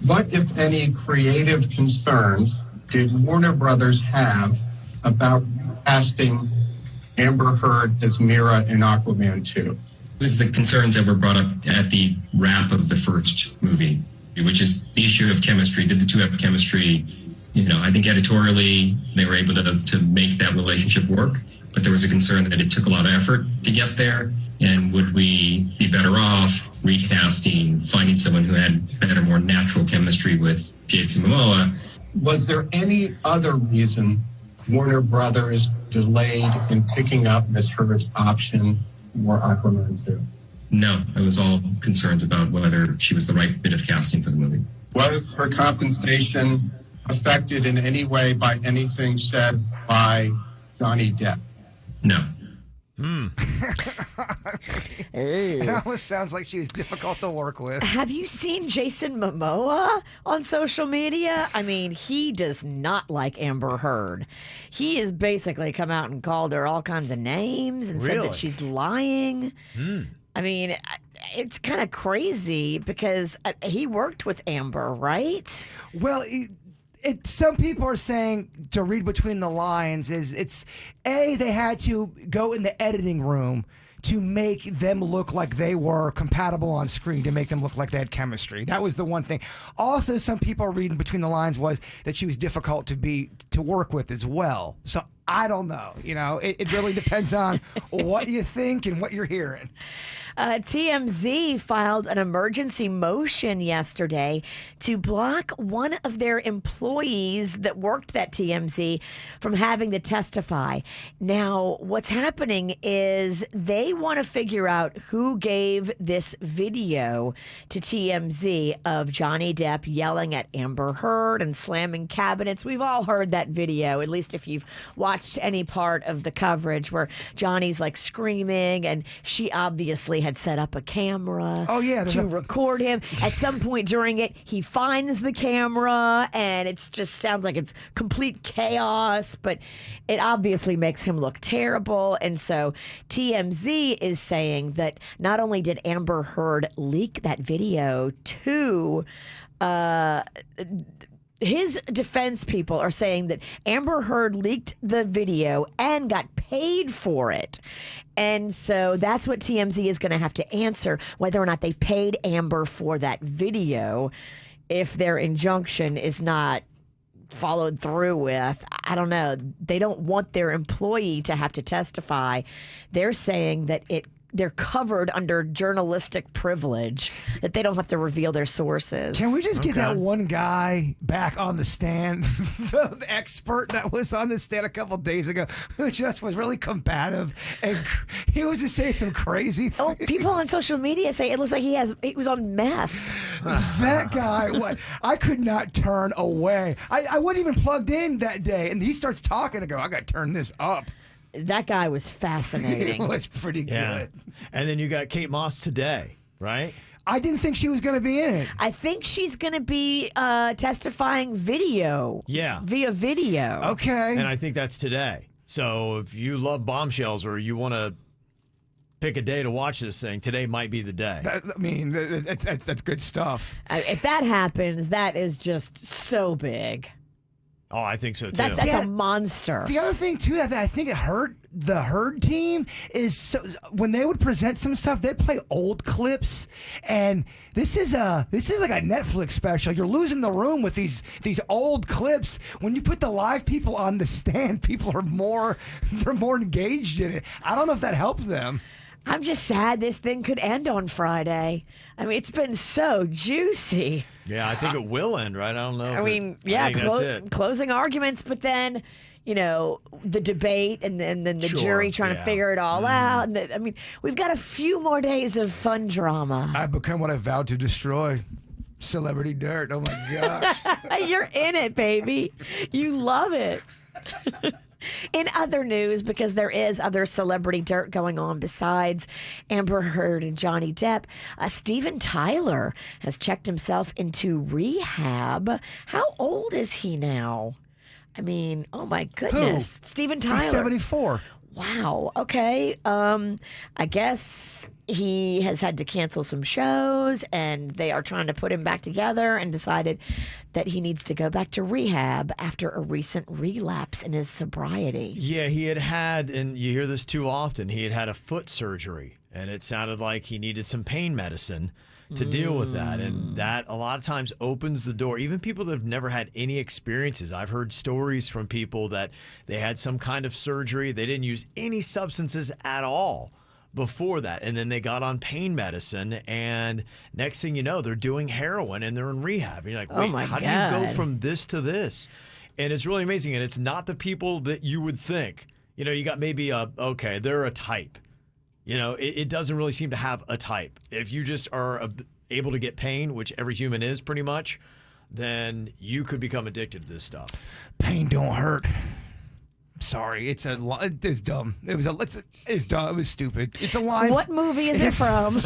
What, if any, creative concerns did Warner Brothers have about casting Amber Heard as Mira in Aquaman 2? It was the concerns that were brought up at the wrap of the first movie, which is the issue of chemistry. Did the two have chemistry? You know, I think editorially they were able to make that relationship work, but there was a concern that it took a lot of effort to get there. And would we be better off recasting, finding someone who had better, more natural chemistry with Jason Momoa? Was there any other reason Warner Brothers delayed in picking up Ms. Heard's option for Aquaman 2? No, it was all concerns about whether she was the right bit of casting for the movie. Was her compensation affected in any way by anything said by Johnny Depp? No. It almost sounds like she was difficult to work with. Have you seen Jason Momoa on social media? I mean, he does not like Amber Heard. He has basically come out and called her all kinds of names and said Really? that she's lying. I mean, it's kind of crazy because he worked with Amber, right? Well, some people are saying, to read between the lines, is they had to go in the editing room to make them look like they were compatible on screen, to make them look like they had chemistry. That was the one thing. Also, some people are reading between the lines was that she was difficult to work with as well. So I don't know. It really depends on what you think and what you're hearing. TMZ filed an emergency motion yesterday to block one of their employees that worked at TMZ from having to testify. Now, what's happening is they want to figure out who gave this video to TMZ of Johnny Depp yelling at Amber Heard and slamming cabinets. We've all heard that video, at least if you've watched any part of the coverage where Johnny's like screaming and she obviously had set up a camera to record him. At some point during it, he finds the camera and it just sounds like it's complete chaos, but it obviously makes him look terrible. And so TMZ is saying that not only did Amber Heard leak that video to his defense people are saying that Amber Heard leaked the video and got paid for it. And so that's what TMZ is going to have to answer, whether or not they paid Amber for that video if their injunction is not followed through with. I don't know. They don't want their employee to have to testify. They're saying that they're covered under journalistic privilege, that they don't have to reveal their sources. Can we just get that one guy back on the stand, the expert that was on the stand a couple days ago, who just was really combative and he was just saying some crazy things. Oh, people on social media say it looks like he was on meth. That guy, I could not turn away. I wasn't even plugged in that day, and he starts talking. I go, I got to turn this up. That guy was fascinating. It was pretty good. And then you got Kate Moss today, right? I didn't think she was going to be in it. I think she's going to be testifying video. Yeah. Via video. Okay. And I think that's today. So if you love bombshells or you want to pick a day to watch this thing, today might be the day. That's good stuff. If that happens, that is just so big. Oh, I think so, too. That's a monster. The other thing, too, that I think it hurt the Heard team is when they would present some stuff, they'd play old clips. And this is like a Netflix special. You're losing the room with these old clips. When you put the live people on the stand, people are more engaged in it. I don't know if that helped them. I'm just sad this thing could end on Friday. I mean, it's been so juicy. Yeah, I think it will end, right? I don't know. I think that's it. Closing arguments, but then, the debate and then the jury trying to figure it all out. And we've got a few more days of fun drama. I've become what I vowed to destroy. Celebrity dirt. Oh, my gosh. You're in it, baby. You love it. In other news, because there is other celebrity dirt going on besides Amber Heard and Johnny Depp, Steven Tyler has checked himself into rehab. How old is he now? I mean, oh my goodness. Who? Steven Tyler. He's 74. Wow. Okay. I guess he has had to cancel some shows and they are trying to put him back together and decided that he needs to go back to rehab after a recent relapse in his sobriety. Yeah, he had, and you hear this too often, he had a foot surgery and it sounded like he needed some pain medicine to deal with that. And that a lot of times opens the door. Even people that have never had any experiences. I've heard stories from people that they had some kind of surgery. They didn't use any substances at all before that. And then they got on pain medicine. And next thing you know, they're doing heroin and they're in rehab. And you're like, wait, how do you go from this to this? And it's really amazing. And it's not the people that you would think. You got maybe they're a type. It doesn't really seem to have a type. If you just are able to get pain, which every human is pretty much, then you could become addicted to this stuff. Pain don't hurt. Sorry, it's dumb. It's dumb. It was stupid. It's a line. What movie is it from?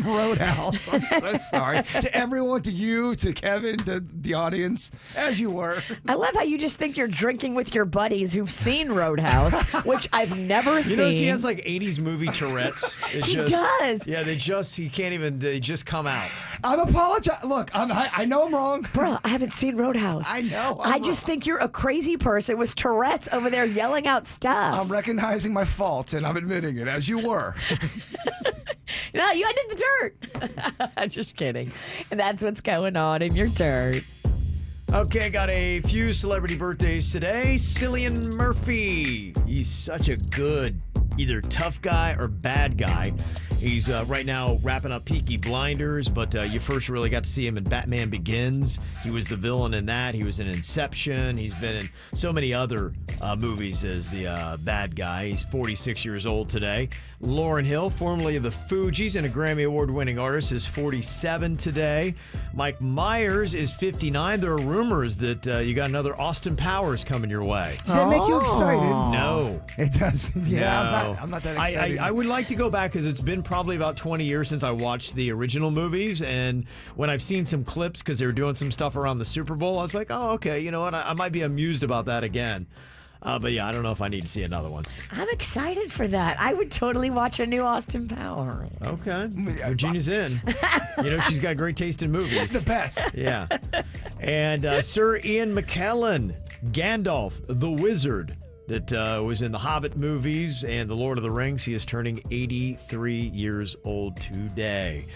Roadhouse. I'm so sorry to everyone, to you, to Kevin, to the audience, as you were. I love how you just think you're drinking with your buddies who've seen Roadhouse, which I've never seen. He has like 80s movie Tourette's. He does. Yeah, they just come out. I'm apologizing. Look, I know I'm wrong. Bro, I haven't seen Roadhouse. I know. I just think you're a crazy person with Tourette's over there yelling out stuff. I'm recognizing my faults and I'm admitting it, as you were. No, you did the dirt. Just kidding. And that's what's going on in your dirt. Okay, got a few celebrity birthdays today. Cillian Murphy. He's such a good either tough guy or bad guy. He's right now wrapping up Peaky Blinders, but you first really got to see him in Batman Begins. He was the villain in that. He was in Inception. He's been in so many other movies as the bad guy. He's 46 years old today. Lauryn Hill, formerly of the Fugees and a Grammy Award-winning artist, is 47 today. Mike Myers is 59. There are rumors that you got another Austin Powers coming your way. Does that make you excited? No. It does. Yeah, No. I'm not that excited. I would like to go back because it's been probably about 20 years since I watched the original movies. And when I've seen some clips because they were doing some stuff around the Super Bowl, I was like, oh, okay, you know what? I might be amused about that again. But yeah, I don't know if I need to see another one. I'm excited for that. I would totally watch a new Austin Powers. Okay. Virginia's in. You know, she's got great taste in movies. It's the best. Yeah. And Sir Ian McKellen, Gandalf, the Wizard, that was in the Hobbit movies and the Lord of the Rings. He is turning 83 years old today.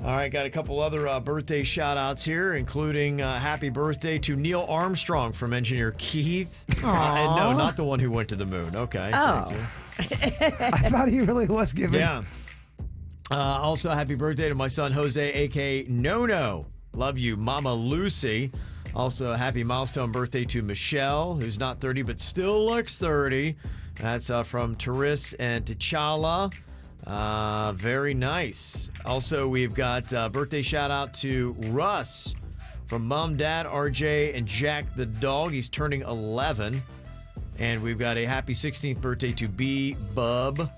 All right, got a couple other birthday shout-outs here, including happy birthday to Neil Armstrong from engineer Keith. And no, not the one who went to the moon. Okay. Oh. I thought he really was giving. Yeah. Also, happy birthday to my son, Jose, a.k.a. No-No. Love you, Mama Lucy. Also, happy milestone birthday to Michelle, who's not 30 but still looks 30. That's from Taris and T'Challa. Very nice. Also, we've got birthday shout out to Russ from Mom, Dad, RJ, and Jack the dog. He's turning 11. And we've got a happy 16th birthday to B Bub.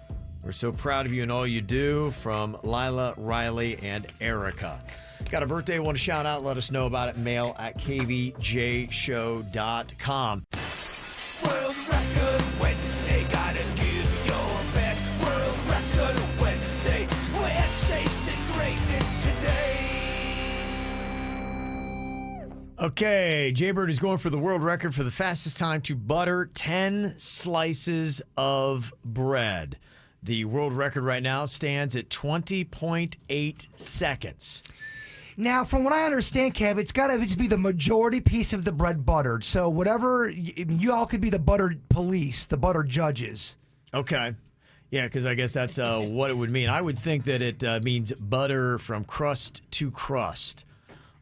We're so proud of you and all you do, from Lila, Riley, and Erica. Got a birthday want to shout out? Let us know about it. Mail at kvjshow.com. World Record Wednesday, gotta give your best. World Record Wednesday, we're chasing greatness today. Okay, Jaybird is going for the world record for the fastest time to butter 10 slices of bread. The world record right now stands at 20.8 seconds. Now, from what I understand, Kev, it's got to just be the majority piece of the bread buttered. So whatever, you all could be the butter police, the butter judges. Okay. Yeah, because I guess that's what it would mean. I would think that it means butter from crust to crust.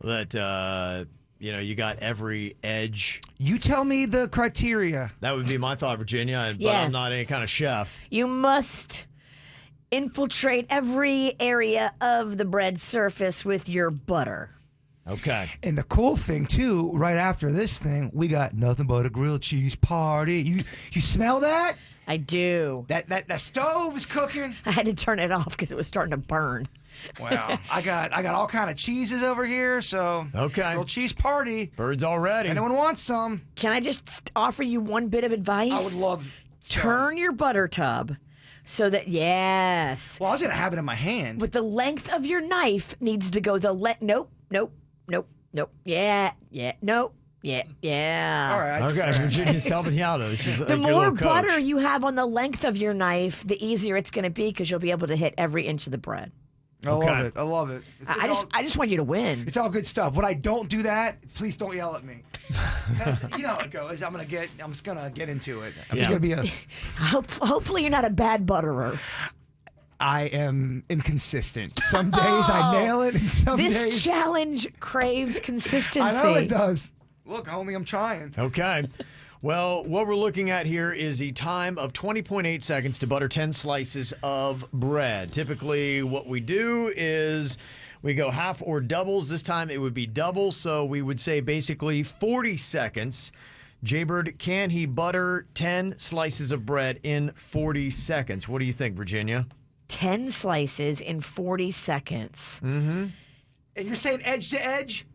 That, you got every edge. You tell me the criteria. That would be my thought, Virginia, but Yes. I'm not any kind of chef. You must infiltrate every area of the bread surface with your butter. Okay. And the cool thing, too, right after this thing, we got nothing but a grilled cheese party. You smell that? I do. That stove is cooking. I had to turn it off because it was starting to burn. Wow. I got all kind of cheeses over here, so Okay. grilled cheese party. Birds already. If anyone wants some, Can I just offer you one bit of advice? I would love some. Turn your butter tub so that, yes. Well, I was going to have it in my hand. But the length of your knife needs to go nope. Yeah, nope. Yeah. All right. Okay, Virginia's helping you out. She's The more butter you have on the length of your knife, the easier it's going to be because you'll be able to hit every inch of the bread. I love it. I love it. I just want you to win. It's all good stuff. When I don't do that, please don't yell at me. 'Cause you know how it goes. I'm just gonna get into it. I'm just gonna be Hopefully you're not a bad butterer. I am inconsistent. Some days I nail it, and some This days challenge craves consistency. I know it does. Look, homie, I'm trying. Okay. Well, what we're looking at here is the time of 20.8 seconds to butter 10 slices of bread. Typically, what we do is we go half or doubles. This time it would be double, so we would say basically 40 seconds. Jaybird, can he butter 10 slices of bread in 40 seconds? What do you think, Virginia? 10 slices in 40 seconds. Mm-hmm. And you're saying edge to edge?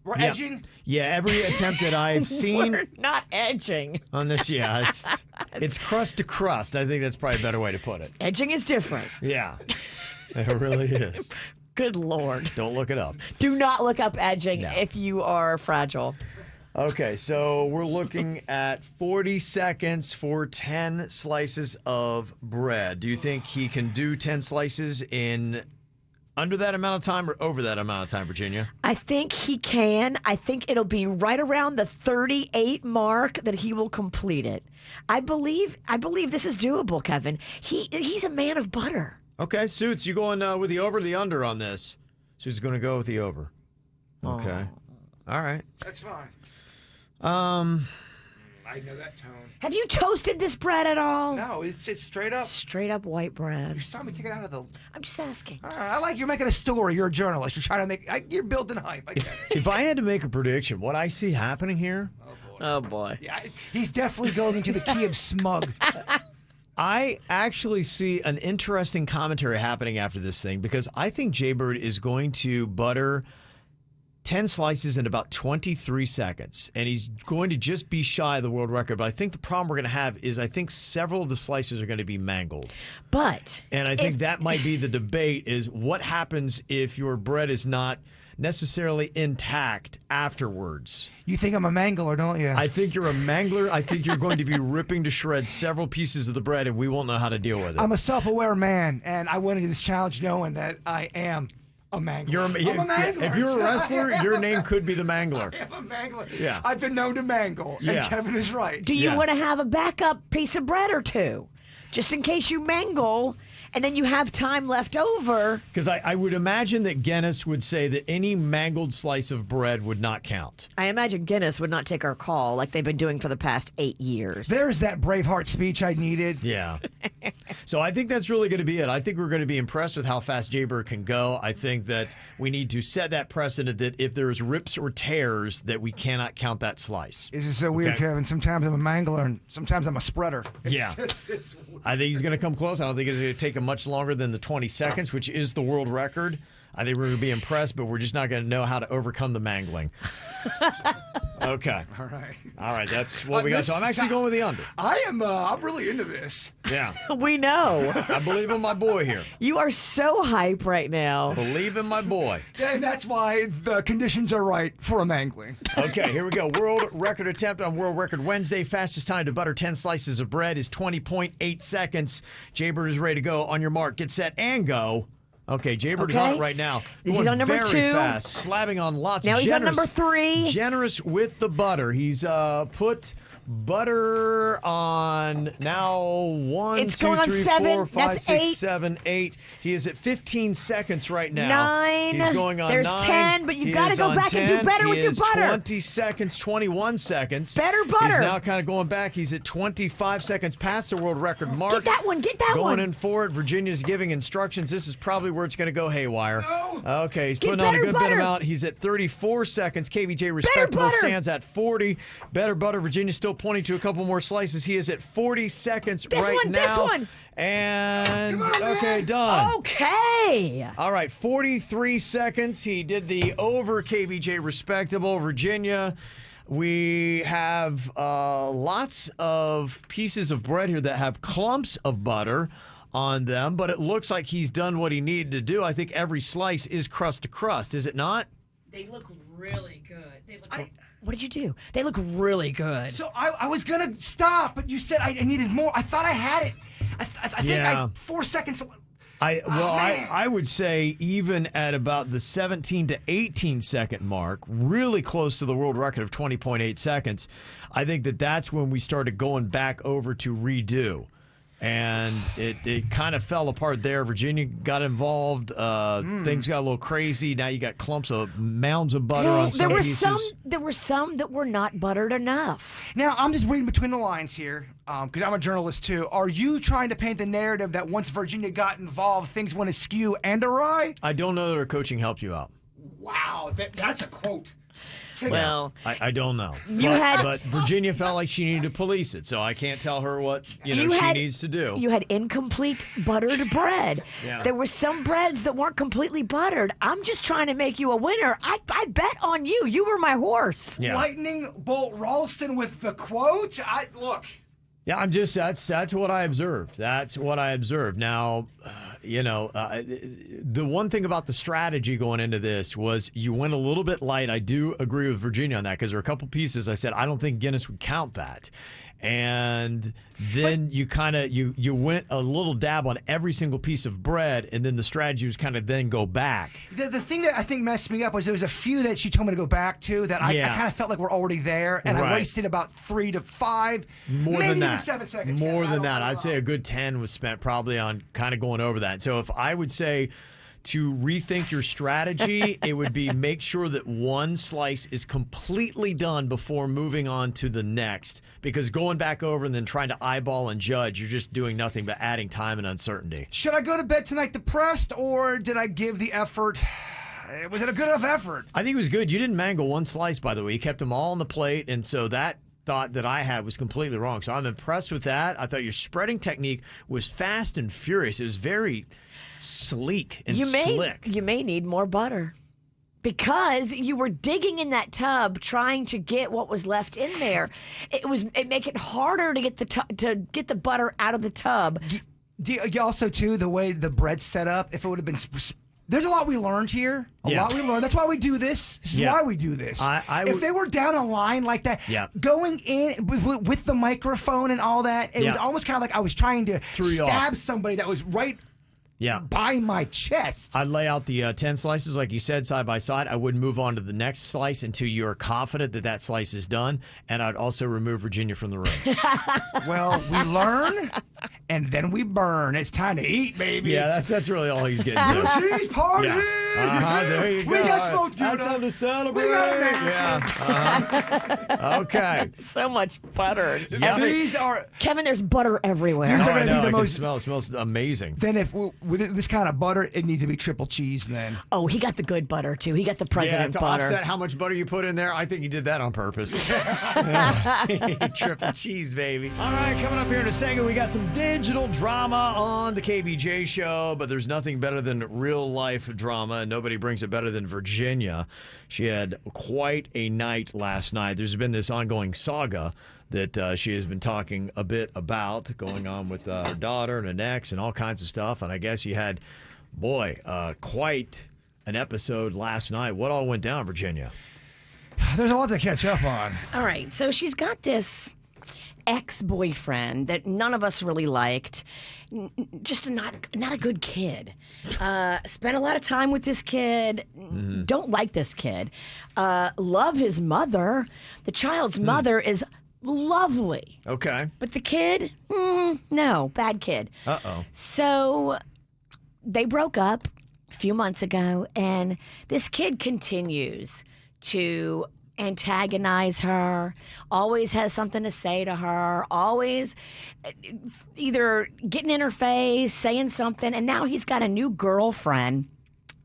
We're Yeah. edging? Yeah, every attempt that I've seen We're not edging. on this, yeah, it's crust to crust. I think that's probably a better way to put it. Edging is different. Yeah, it really is. Good Lord. Don't look it up. Do not look up edging No. if you are fragile. Okay, so we're looking at 40 seconds for 10 slices of bread. Do you think he can do 10 slices in under that amount of time or over that amount of time, Virginia? I think he can. I think it'll be right around the 38 mark that he will complete it. I believe this is doable, Kevin. He's a man of butter. Okay, Suits, you going with the over or the under on this? Suits going to go with the over. Okay. All right. That's fine. I know that tone. Have you toasted this bread at all? No, it's straight up. Straight up white bread. You're starting to take it out of the... I'm just asking. All right, I like you're making a story. You're a journalist. You're trying to make... you're building hype. I get it. If I had to make a prediction, what I see happening here... Oh, boy. Yeah, he's definitely going into the key of smug. I actually see an interesting commentary happening after this thing because I think Jaybird is going to butter 10 slices in about 23 seconds, and he's going to just be shy of the world record. But I think the problem we're going to have is I think several of the slices are going to be mangled. And I think that might be the debate is what happens if your bread is not necessarily intact afterwards. You think I'm a mangler, don't you? I think you're a mangler. I think you're going to be ripping to shreds several pieces of the bread, and we won't know how to deal with it. I'm a self-aware man, and I went into this challenge knowing that I am a mangler. I'm a mangler. If you're a wrestler, your name could be the mangler. I am a mangler. Yeah. I've been known to mangle, and Kevin is right. Do you want to have a backup piece of bread or two? Just in case you mangle and then you have time left over. Because I would imagine that Guinness would say that any mangled slice of bread would not count. I imagine Guinness would not take our call like they've been doing for the past 8 years. There's that Braveheart speech I needed. Yeah. So I think that's really going to be it. I think we're going to be impressed with how fast Jaybird can go. I think that we need to set that precedent that if there's rips or tears, that we cannot count that slice. This is so weird, Kevin. Sometimes I'm a mangler and sometimes I'm a spreader. It's I think he's going to come close. I don't think it's going to take him much longer than the 20 seconds, which is the world record. I think we're going to be impressed, but we're just not going to know how to overcome the mangling. Okay. All right. That's what we got. So I'm actually going with the under. I'm really into this. Yeah. We know. I believe in my boy here. You are so hype right now. Believe in my boy. And that's why the conditions are right for a mangling. Okay, here we go. World record attempt on World Record Wednesday. Fastest time to butter 10 slices of bread is 20.8 seconds. Jaybird is ready to go. On your mark, get set, and go. Okay, Jaybird is on it right now. He's on number very 2. Fast, slapping on lots. Now he's on number 3. Generous with the butter. He's put butter on now 1, It's 2, going on 3, 7. 4, 5, That's 6, 8. 7, 8. He is at 15 seconds right now. 9. He's going on There's 9. 10, but you He got to is go on back and 10. do better with He your is butter. 20 seconds, 21 seconds. Better butter. He's now kind of going back. He's at 25 seconds past the world record mark. Get that one. Get that going one. in for it. Virginia's giving instructions. This is probably where it's going to go haywire. No. Okay, he's Get putting on a better good bit butter. amount. He's at 34 seconds. KVJ Respectable butter. stands at 40. Better butter. Virginia's still pointing to a couple more slices. He is at 40 seconds This right one, this now. one. And Come on, okay, man. done. Okay. All right, 43 seconds. He did the over. KVJ Respectable. Virginia, we have lots of pieces of bread here that have clumps of butter on them, but it looks like he's done what he needed to do. I think every slice is crust to crust, is it not? They look really good. What did you do? They look really good. So I was going to stop, but you said I needed more. I thought I had it. I think 4 seconds. I would say even at about the 17 to 18 second mark, really close to the world record of 20.8 seconds, I think that's when we started going back over to redo. And it kind of fell apart there. Virginia got involved. Things got a little crazy. Now you got mounds of butter on some pieces. There were some that were not buttered enough. Now, I'm just reading between the lines here, because I'm a journalist too. Are you trying to paint the narrative that once Virginia got involved, things went askew and awry? I don't know that her coaching helped you out. Wow, that's a quote. Well, I don't know. But Virginia felt like she needed to police it, so I can't tell her what she needs to do. You had incomplete buttered bread. Yeah. There were some breads that weren't completely buttered. I'm just trying to make you a winner. I bet on you. You were my horse. Yeah. Lightning Bolt Ralston with the quote. Look. Yeah, I'm just that's what I observed. That's what I observed. Now, The one thing about the strategy going into this was you went a little bit light. I do agree with Virginia on that because there are a couple pieces I said I don't think Guinness would count that. And then you went a little dab on every single piece of bread, and then the strategy was kind of then go back. The thing that I think messed me up was there was a few that she told me to go back to that I kind of felt like we're already there, and I wasted about 3 to 5, more maybe than that. even 7 seconds. More than that. I'd say a good 10 was spent probably on kind of going over that. So if I would say to rethink your strategy, it would be make sure that one slice is completely done before moving on to the next. Because going back over and then trying to eyeball and judge, you're just doing nothing but adding time and uncertainty. Should I go to bed tonight depressed, or did I give the effort? Was it a good enough effort? I think it was good. You didn't mangle one slice, by the way. You kept them all on the plate, and so that thought that I had was completely wrong. So I'm impressed with that. I thought your spreading technique was fast and furious. It was very sleek and slick. You may need more butter because you were digging in that tub trying to get what was left in there. It make it harder to get the butter out of the tub. Also, too, the way the bread's set up, if it would have been... There's a lot we learned here. A lot we learned. That's why we do this. This is why we do this. If they were down a line like that, going in with the microphone and all that, it was almost kind of like I was trying to stab somebody that was right by my chest. I'd lay out the 10 slices, like you said, side by side. I wouldn't move on to the next slice until you're confident that that slice is done. And I'd also remove Virginia from the room. Well, we learn, and then we burn. It's time to eat, baby. Yeah, that's really all he's getting to. Cheese party! Yeah. There you go. We got smoked tuna. That's something to celebrate. We got it, man. Okay. So much butter. These are... Kevin, there's butter everywhere. These are I going to be the can most... smell. It smells amazing. Then if with this kind of butter, it needs to be triple cheese then. Oh, he got the good butter, too. He got the president to butter. offset how much butter you put in there, I think you did that on purpose. Triple cheese, baby. All right, coming up here in a second, we got some digital drama on the KVJ Show, but there's nothing better than real-life drama, and nobody brings it better than Virginia. She had quite a night last night. There's been this ongoing saga that she has been talking a bit about, going on with her daughter and an ex and all kinds of stuff. And I guess you had, quite an episode last night. What all went down, Virginia? There's a lot to catch up on. All right, so she's got this ex-boyfriend that none of us really liked. Just not a good kid. Spent a lot of time with this kid. Don't like this kid. Love his mother. The child's mother is lovely. Okay. But the kid, no, bad kid. Uh-oh. So they broke up a few months ago, and this kid continues to antagonize her, always has something to say to her, always either getting in her face, saying something, and now he's got a new girlfriend.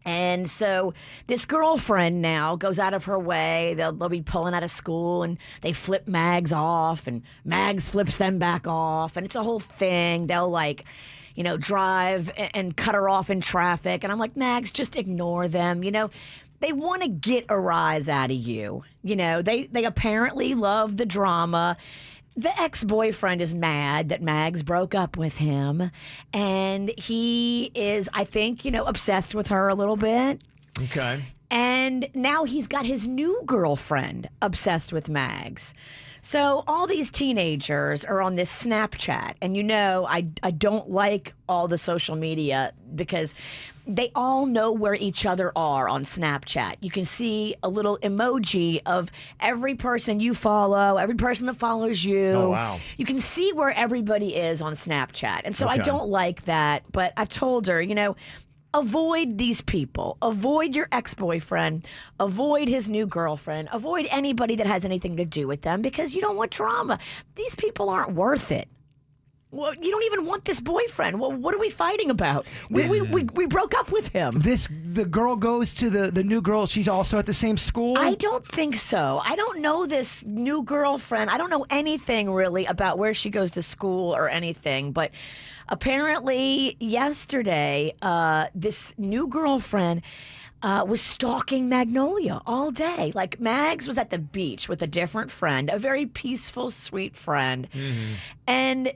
And so this girlfriend now goes out of her way. They'll be pulling out of school, and they flip Mags off, and Mags flips them back off, and it's a whole thing. They'll drive and cut her off in traffic, and I'm like, Mags, just ignore them. They want to get a rise out of you. They apparently love the drama. The ex-boyfriend is mad that Mags broke up with him, and he is, I think, obsessed with her a little bit. Okay. And now he's got his new girlfriend obsessed with Mags. So all these teenagers are on this Snapchat, and I don't like all the social media because they all know where each other are on Snapchat. You can see a little emoji of every person you follow, every person that follows you. Oh, wow. You can see where everybody is on Snapchat. And so I Okay. don't like that, but I've told her, avoid these people. Avoid your ex-boyfriend. Avoid his new girlfriend. Avoid anybody that has anything to do with them because you don't want drama. These people aren't worth it. Well, you don't even want this boyfriend. Well, what are we fighting about? We broke up with him. The girl goes to the new girl. She's also at the same school? I don't think so. I don't know this new girlfriend. I don't know anything really about where she goes to school or anything. But apparently yesterday, this new girlfriend was stalking Magnolia all day. Like, Mags was at the beach with a different friend, a very peaceful, sweet friend. And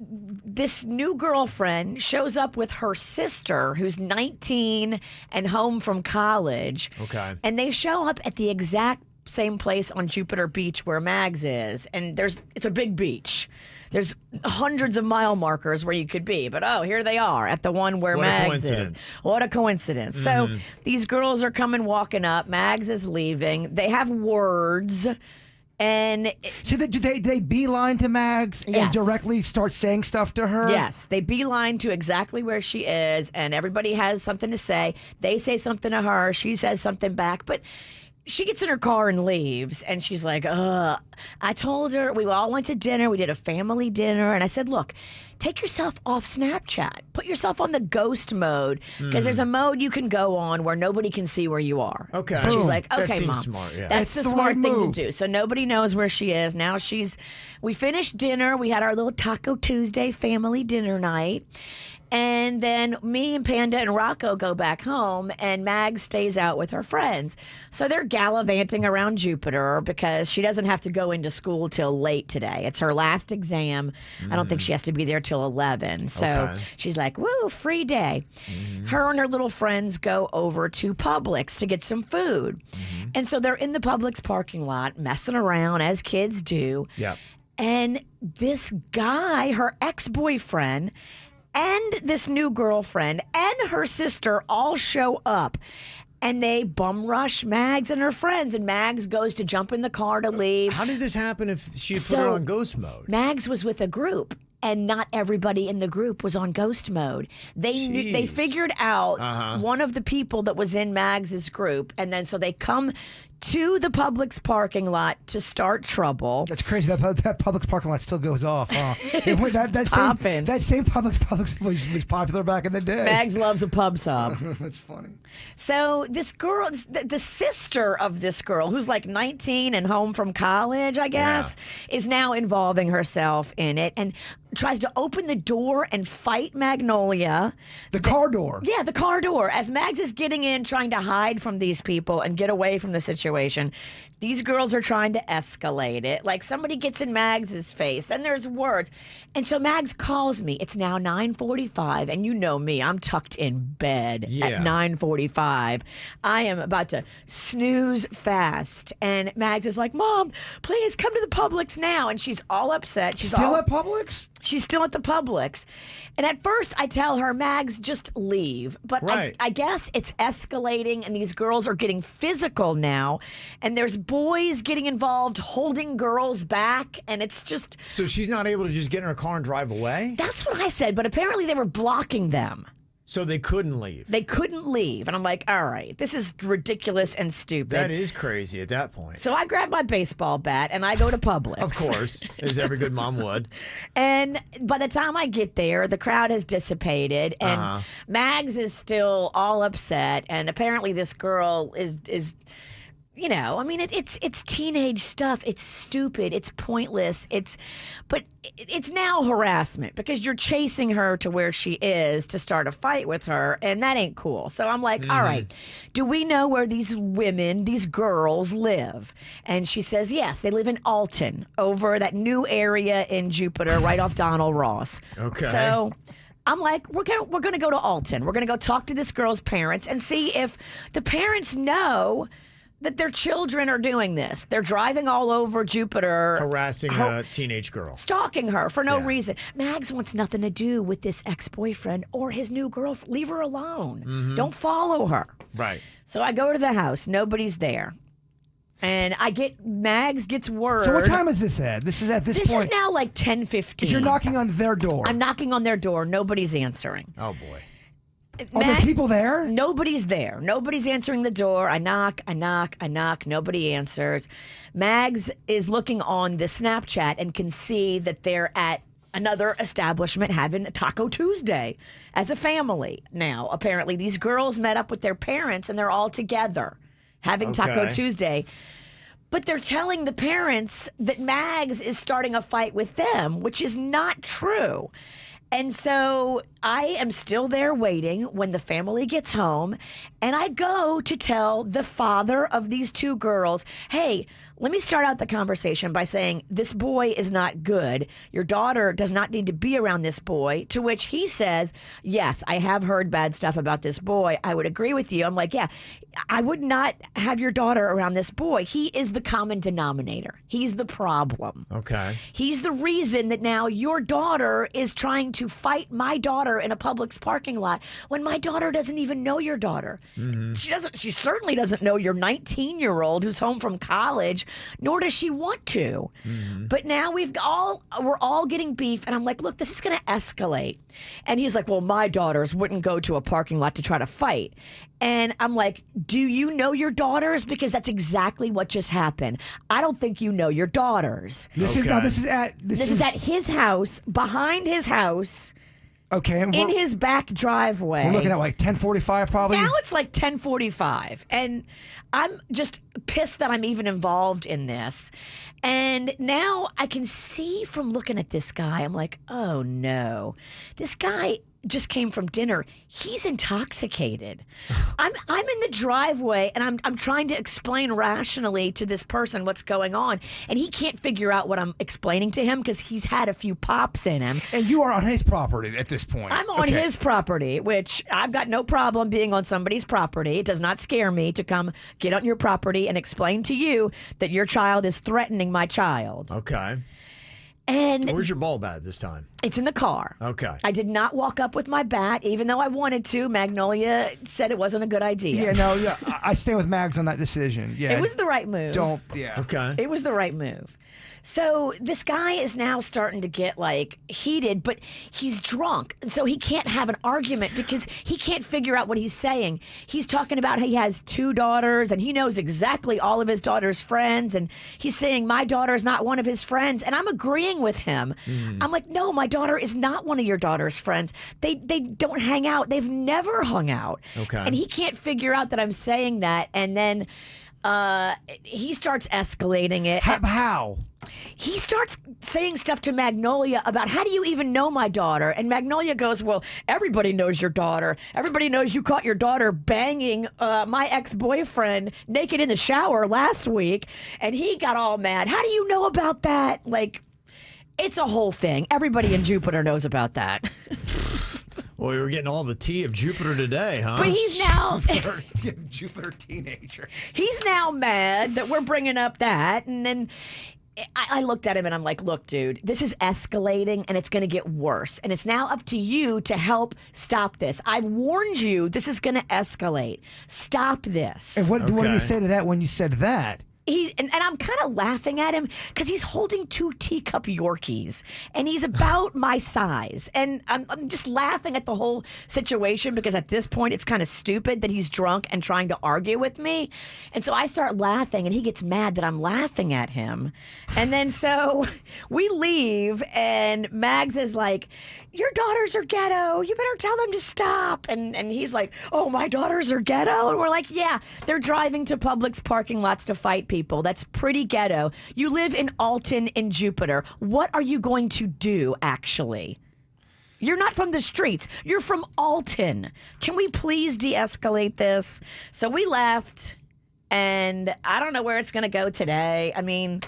this new girlfriend shows up with her sister, who's 19 and home from college. Okay. And they show up at the exact same place on Jupiter Beach where Mags is. And it's a big beach. There's hundreds of mile markers where you could be, but here they are at the one where Mags is. What a coincidence. So these girls are walking up. Mags is leaving. They have words. And so do they beeline to Mags and directly start saying stuff to her? Yes, they beeline to exactly where she is, and everybody has something to say. They say something to her. She says something back, but she gets in her car and leaves, and she's like, I told her, we all went to dinner. We did a family dinner, and I said, look, take yourself off Snapchat. Put yourself on the ghost mode, because there's a mode you can go on where nobody can see where you are. Okay. And she's like, okay, that seems Mom. smart, yeah. That's the smart thing to do. So nobody knows where she is. Now we finished dinner. We had our little Taco Tuesday family dinner night. And then me and Panda and Rocco go back home, and Mag stays out with her friends. So they're gallivanting around Jupiter because she doesn't have to go into school till late today. It's her last exam. I don't think she has to be there till 11. So she's like, woo, free day. Her and her little friends go over to Publix to get some food. And so they're in the Publix parking lot messing around as kids do. Yep. And this guy, her ex-boyfriend, and this new girlfriend and her sister all show up, and they bum rush Mags and her friends, and Mags goes to jump in the car to leave. How did this happen if she put her on ghost mode? Mags was with a group, and not everybody in the group was on ghost mode. They figured out one of the people that was in Mags's group, and then so they come to the Publix parking lot to start trouble. That's crazy. That Publix parking lot still goes off. Huh? that same Publix was popular back in the day. Mags loves a pub sub. That's funny. So this girl, the sister of this girl, who's like 19 and home from college, I guess, is now involving herself in it and tries to open the door and fight Magnolia. The car door. Yeah, the car door. As Mags is getting in, trying to hide from these people and get away from the situation, these girls are trying to escalate it. Like somebody gets in Mags's face, then there's words. And so Mags calls me. It's now 9:45, and you know me, I'm tucked in bed at 9:45. I am about to snooze fast. And Mags is like, Mom, please come to the Publix now. And she's all upset. She's still at Publix? She's still at the Publix. And at first I tell her, Mags, just leave. But I guess it's escalating, and these girls are getting physical now. And there's boys getting involved, holding girls back. And it's just... So she's not able to just get in her car and drive away? That's what I said. But apparently they were blocking them. So they couldn't leave. They couldn't leave. And I'm like, all right, this is ridiculous and stupid. That is crazy at that point. So I grab my baseball bat and I go to Publix. Of course, as every good mom would. And by the time I get there, the crowd has dissipated, and Mags is still all upset. And apparently this girl is you know, I mean, it's teenage stuff. It's stupid. It's pointless. But it's now harassment because you're chasing her to where she is to start a fight with her, and that ain't cool. So I'm like, all right, do we know where these women, these girls live? And she says, yes, they live in Alton, over that new area in Jupiter, right off Donald Ross. Okay. So I'm like, we're gonna go to Alton. We're gonna go talk to this girl's parents and see if the parents know that their children are doing this. They're driving all over Jupiter. Harassing a teenage girl. Stalking her for no reason. Mags wants nothing to do with this ex-boyfriend or his new girlfriend. Leave her alone. Don't follow her. Right. So I go to the house. Nobody's there. And Mags gets word. So what time is this at? This is at this point. This is now like 10:15. You're knocking on their door. I'm knocking on their door. Nobody's answering. Oh, boy. Are there people there? Nobody's there. Nobody's answering the door. I knock. Nobody answers. Mags is looking on the Snapchat and can see that they're at another establishment having a Taco Tuesday as a family. Now, apparently, these girls met up with their parents and they're all together having Taco Tuesday. But they're telling the parents that Mags is starting a fight with them, which is not true. And so I am still there waiting when the family gets home, and I go to tell the father of these two girls, hey, Let me start out the conversation by saying this boy is not good. Your daughter does not need to be around this boy, to which he says, yes, I have heard bad stuff about this boy. I would agree with you. I'm like, yeah, I would not have your daughter around this boy. He is the common denominator. He's the problem. Okay. He's the reason that now your daughter is trying to fight my daughter in a Publix parking lot when my daughter doesn't even know your daughter. She certainly doesn't know your 19-year-old who's home from college, nor does she want to. But now we're all getting beef, and I'm like, look, this is going to escalate. And he's like, well, my daughters wouldn't go to a parking lot to try to fight. And I'm like, do you know your daughters? Because that's exactly what just happened. I don't think you know your daughters. This is at his house, behind his house. Okay, and in his back driveway. We're looking at like 10:45 probably. Now it's like 10:45, and I'm just pissed that I'm even involved in this. And now I can see from looking at this guy, I'm like, oh no, this guy just came from dinner. He's intoxicated. I'm in the driveway and I'm trying to explain rationally to this person what's going on, and he can't figure out what I'm explaining to him because he's had a few pops in him. And you are on his property at this point. I'm on his property, which I've got no problem being on somebody's property. It does not scare me to come get on your property and explain to you that your child is threatening my child. Okay. And where's your ball bat this time? It's in the car. Okay. I did not walk up with my bat, even though I wanted to. Magnolia said it wasn't a good idea. Yeah, no, yeah, I stand with Mags on that decision. Yeah, it was the right move. Okay. It was the right move. So this guy is now starting to get like heated, but he's drunk. So he can't have an argument because he can't figure out what he's saying. He's talking about how he has 2 daughters and he knows exactly all of his daughter's friends. And he's saying my daughter is not one of his friends. And I'm agreeing with him. I'm like, no, my daughter is not one of your daughter's friends. They don't hang out. They've never hung out. Okay. And he can't figure out that I'm saying that. And then he starts escalating it. How? He starts saying stuff to Magnolia about how do you even know my daughter? And Magnolia goes, well, everybody knows your daughter. Everybody knows you caught your daughter banging my ex-boyfriend naked in the shower last week. And he got all mad. How do you know about that? Like, it's a whole thing. Everybody in Jupiter knows about that. Well, we were getting all the tea of Jupiter today, huh? But he's now Jupiter teenager. He's now mad that we're bringing up that, and then I looked at him and I'm like, look, dude, this is escalating and it's going to get worse, and it's now up to you to help stop this. I've warned you, this is going to escalate. Stop this. And what did he say to that when you said that? And I'm kind of laughing at him because he's holding 2 teacup Yorkies and he's about my size. And I'm just laughing at the whole situation because at this point it's kind of stupid that he's drunk and trying to argue with me. And so I start laughing and he gets mad that I'm laughing at him. And then so we leave and Mags is like, your daughters are ghetto. You better tell them to stop. And he's like, oh, my daughters are ghetto? And we're like, yeah, they're driving to Publix parking lots to fight people. That's pretty ghetto. You live in Alton in Jupiter. What are you going to do, actually? You're not from the streets. You're from Alton. Can we please de-escalate this? So we left, and I don't know where it's going to go today. I mean...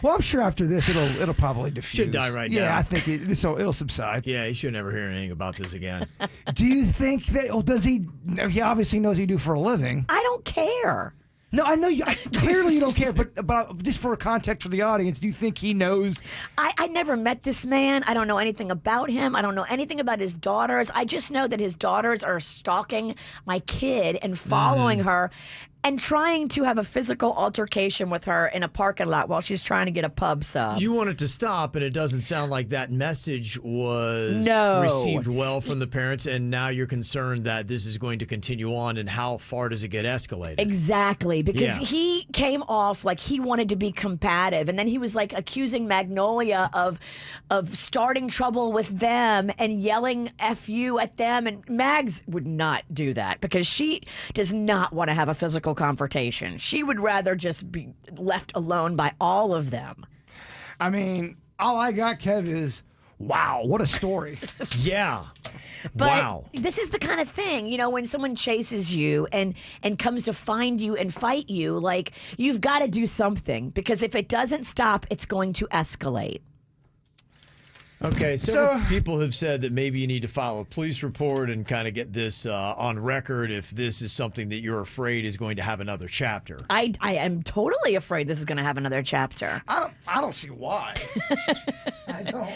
Well, I'm sure after this it'll probably diffuse. Should die right now. Yeah, I think it'll subside. Yeah, he should never hear anything about this again. Do you think that? Well, does he? He obviously knows what you do for a living. I don't care. No, I know you. Clearly, you don't care. But just for context for the audience, do you think he knows? I never met this man. I don't know anything about him. I don't know anything about his daughters. I just know that his daughters are stalking my kid and following her and trying to have a physical altercation with her in a parking lot while she's trying to get a pub sub. You want it to stop, and it doesn't sound like that message was received well from the parents, and now you're concerned that this is going to continue on, and how far does it get escalated? Exactly, because he came off like he wanted to be combative, and then he was like accusing Magnolia of starting trouble with them and yelling F you at them, and Mags would not do that because she does not want to have a physical confrontation. She would rather just be left alone by all of them. I mean, all I got, Kev, is wow, what a story. Yeah. But Wow. this is the kind of thing, when someone chases you and comes to find you and fight you, like, you've got to do something, because if it doesn't stop, it's going to escalate. Okay, so people have said that maybe you need to file a police report and kind of get this on record if this is something that you're afraid is going to have another chapter. I am totally afraid this is going to have another chapter. I don't see why. I don't.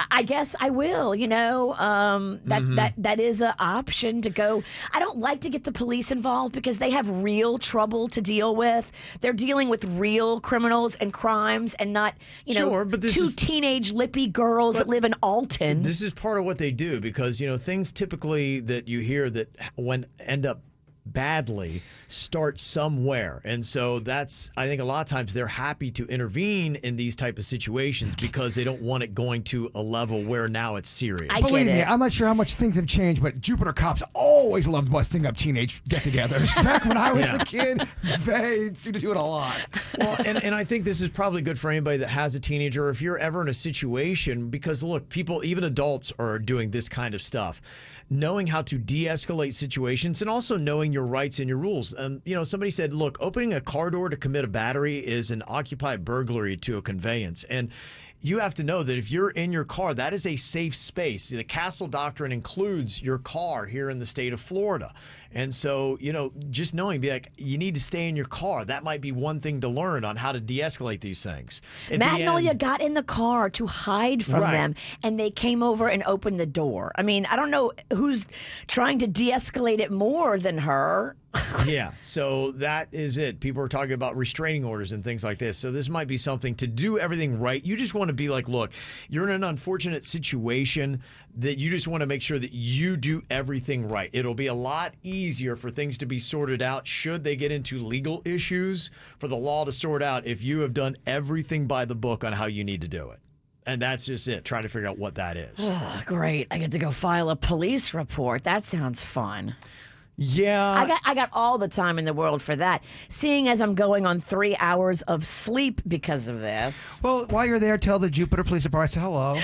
I guess I will, that is an option to go. I don't like to get the police involved because they have real trouble to deal with. They're dealing with real criminals and crimes and not, Sure, but this two is- teenage lippy girls that live in Alton. This is part of what they do because, things typically that you hear that when end up badly start somewhere. And so that's, I think a lot of times they're happy to intervene in these type of situations because they don't want it going to a level where now it's serious. I Believe get me, it. I'm not sure how much things have changed, but Jupiter cops always loved busting up teenage get-togethers. Back when I was a kid, they seemed to do it a lot. Well, and I think this is probably good for anybody that has a teenager. If you're ever in a situation, because look, people, even adults are doing this kind of stuff. Knowing how to de-escalate situations and also knowing your rights and your rules. Somebody said, look, opening a car door to commit a battery is an occupied burglary to a conveyance. And you have to know that if you're in your car, that is a safe space. The Castle Doctrine includes your car here in the state of Florida. And so, just knowing, be like, you need to stay in your car. That might be one thing to learn on how to de-escalate these things. At the Magnolia end- got in the car to hide from Right. them, and they came over and opened the door. I mean, I don't know who's trying to de-escalate it more than her. Yeah, so that is it. People are talking about restraining orders and things like this. So this might be something to do everything right. You just want to be like, look, you're in an unfortunate situation that you just want to make sure that you do everything right. It'll be a lot easier for things to be sorted out should they get into legal issues for the law to sort out if you have done everything by the book on how you need to do it. And that's just it. Try to figure out what that is. Oh, great. I get to go file a police report. That sounds fun. Yeah. I got all the time in the world for that. Seeing as I'm going on 3 hours of sleep because of this. Well, while you're there, tell the Jupiter Police Department, say hello.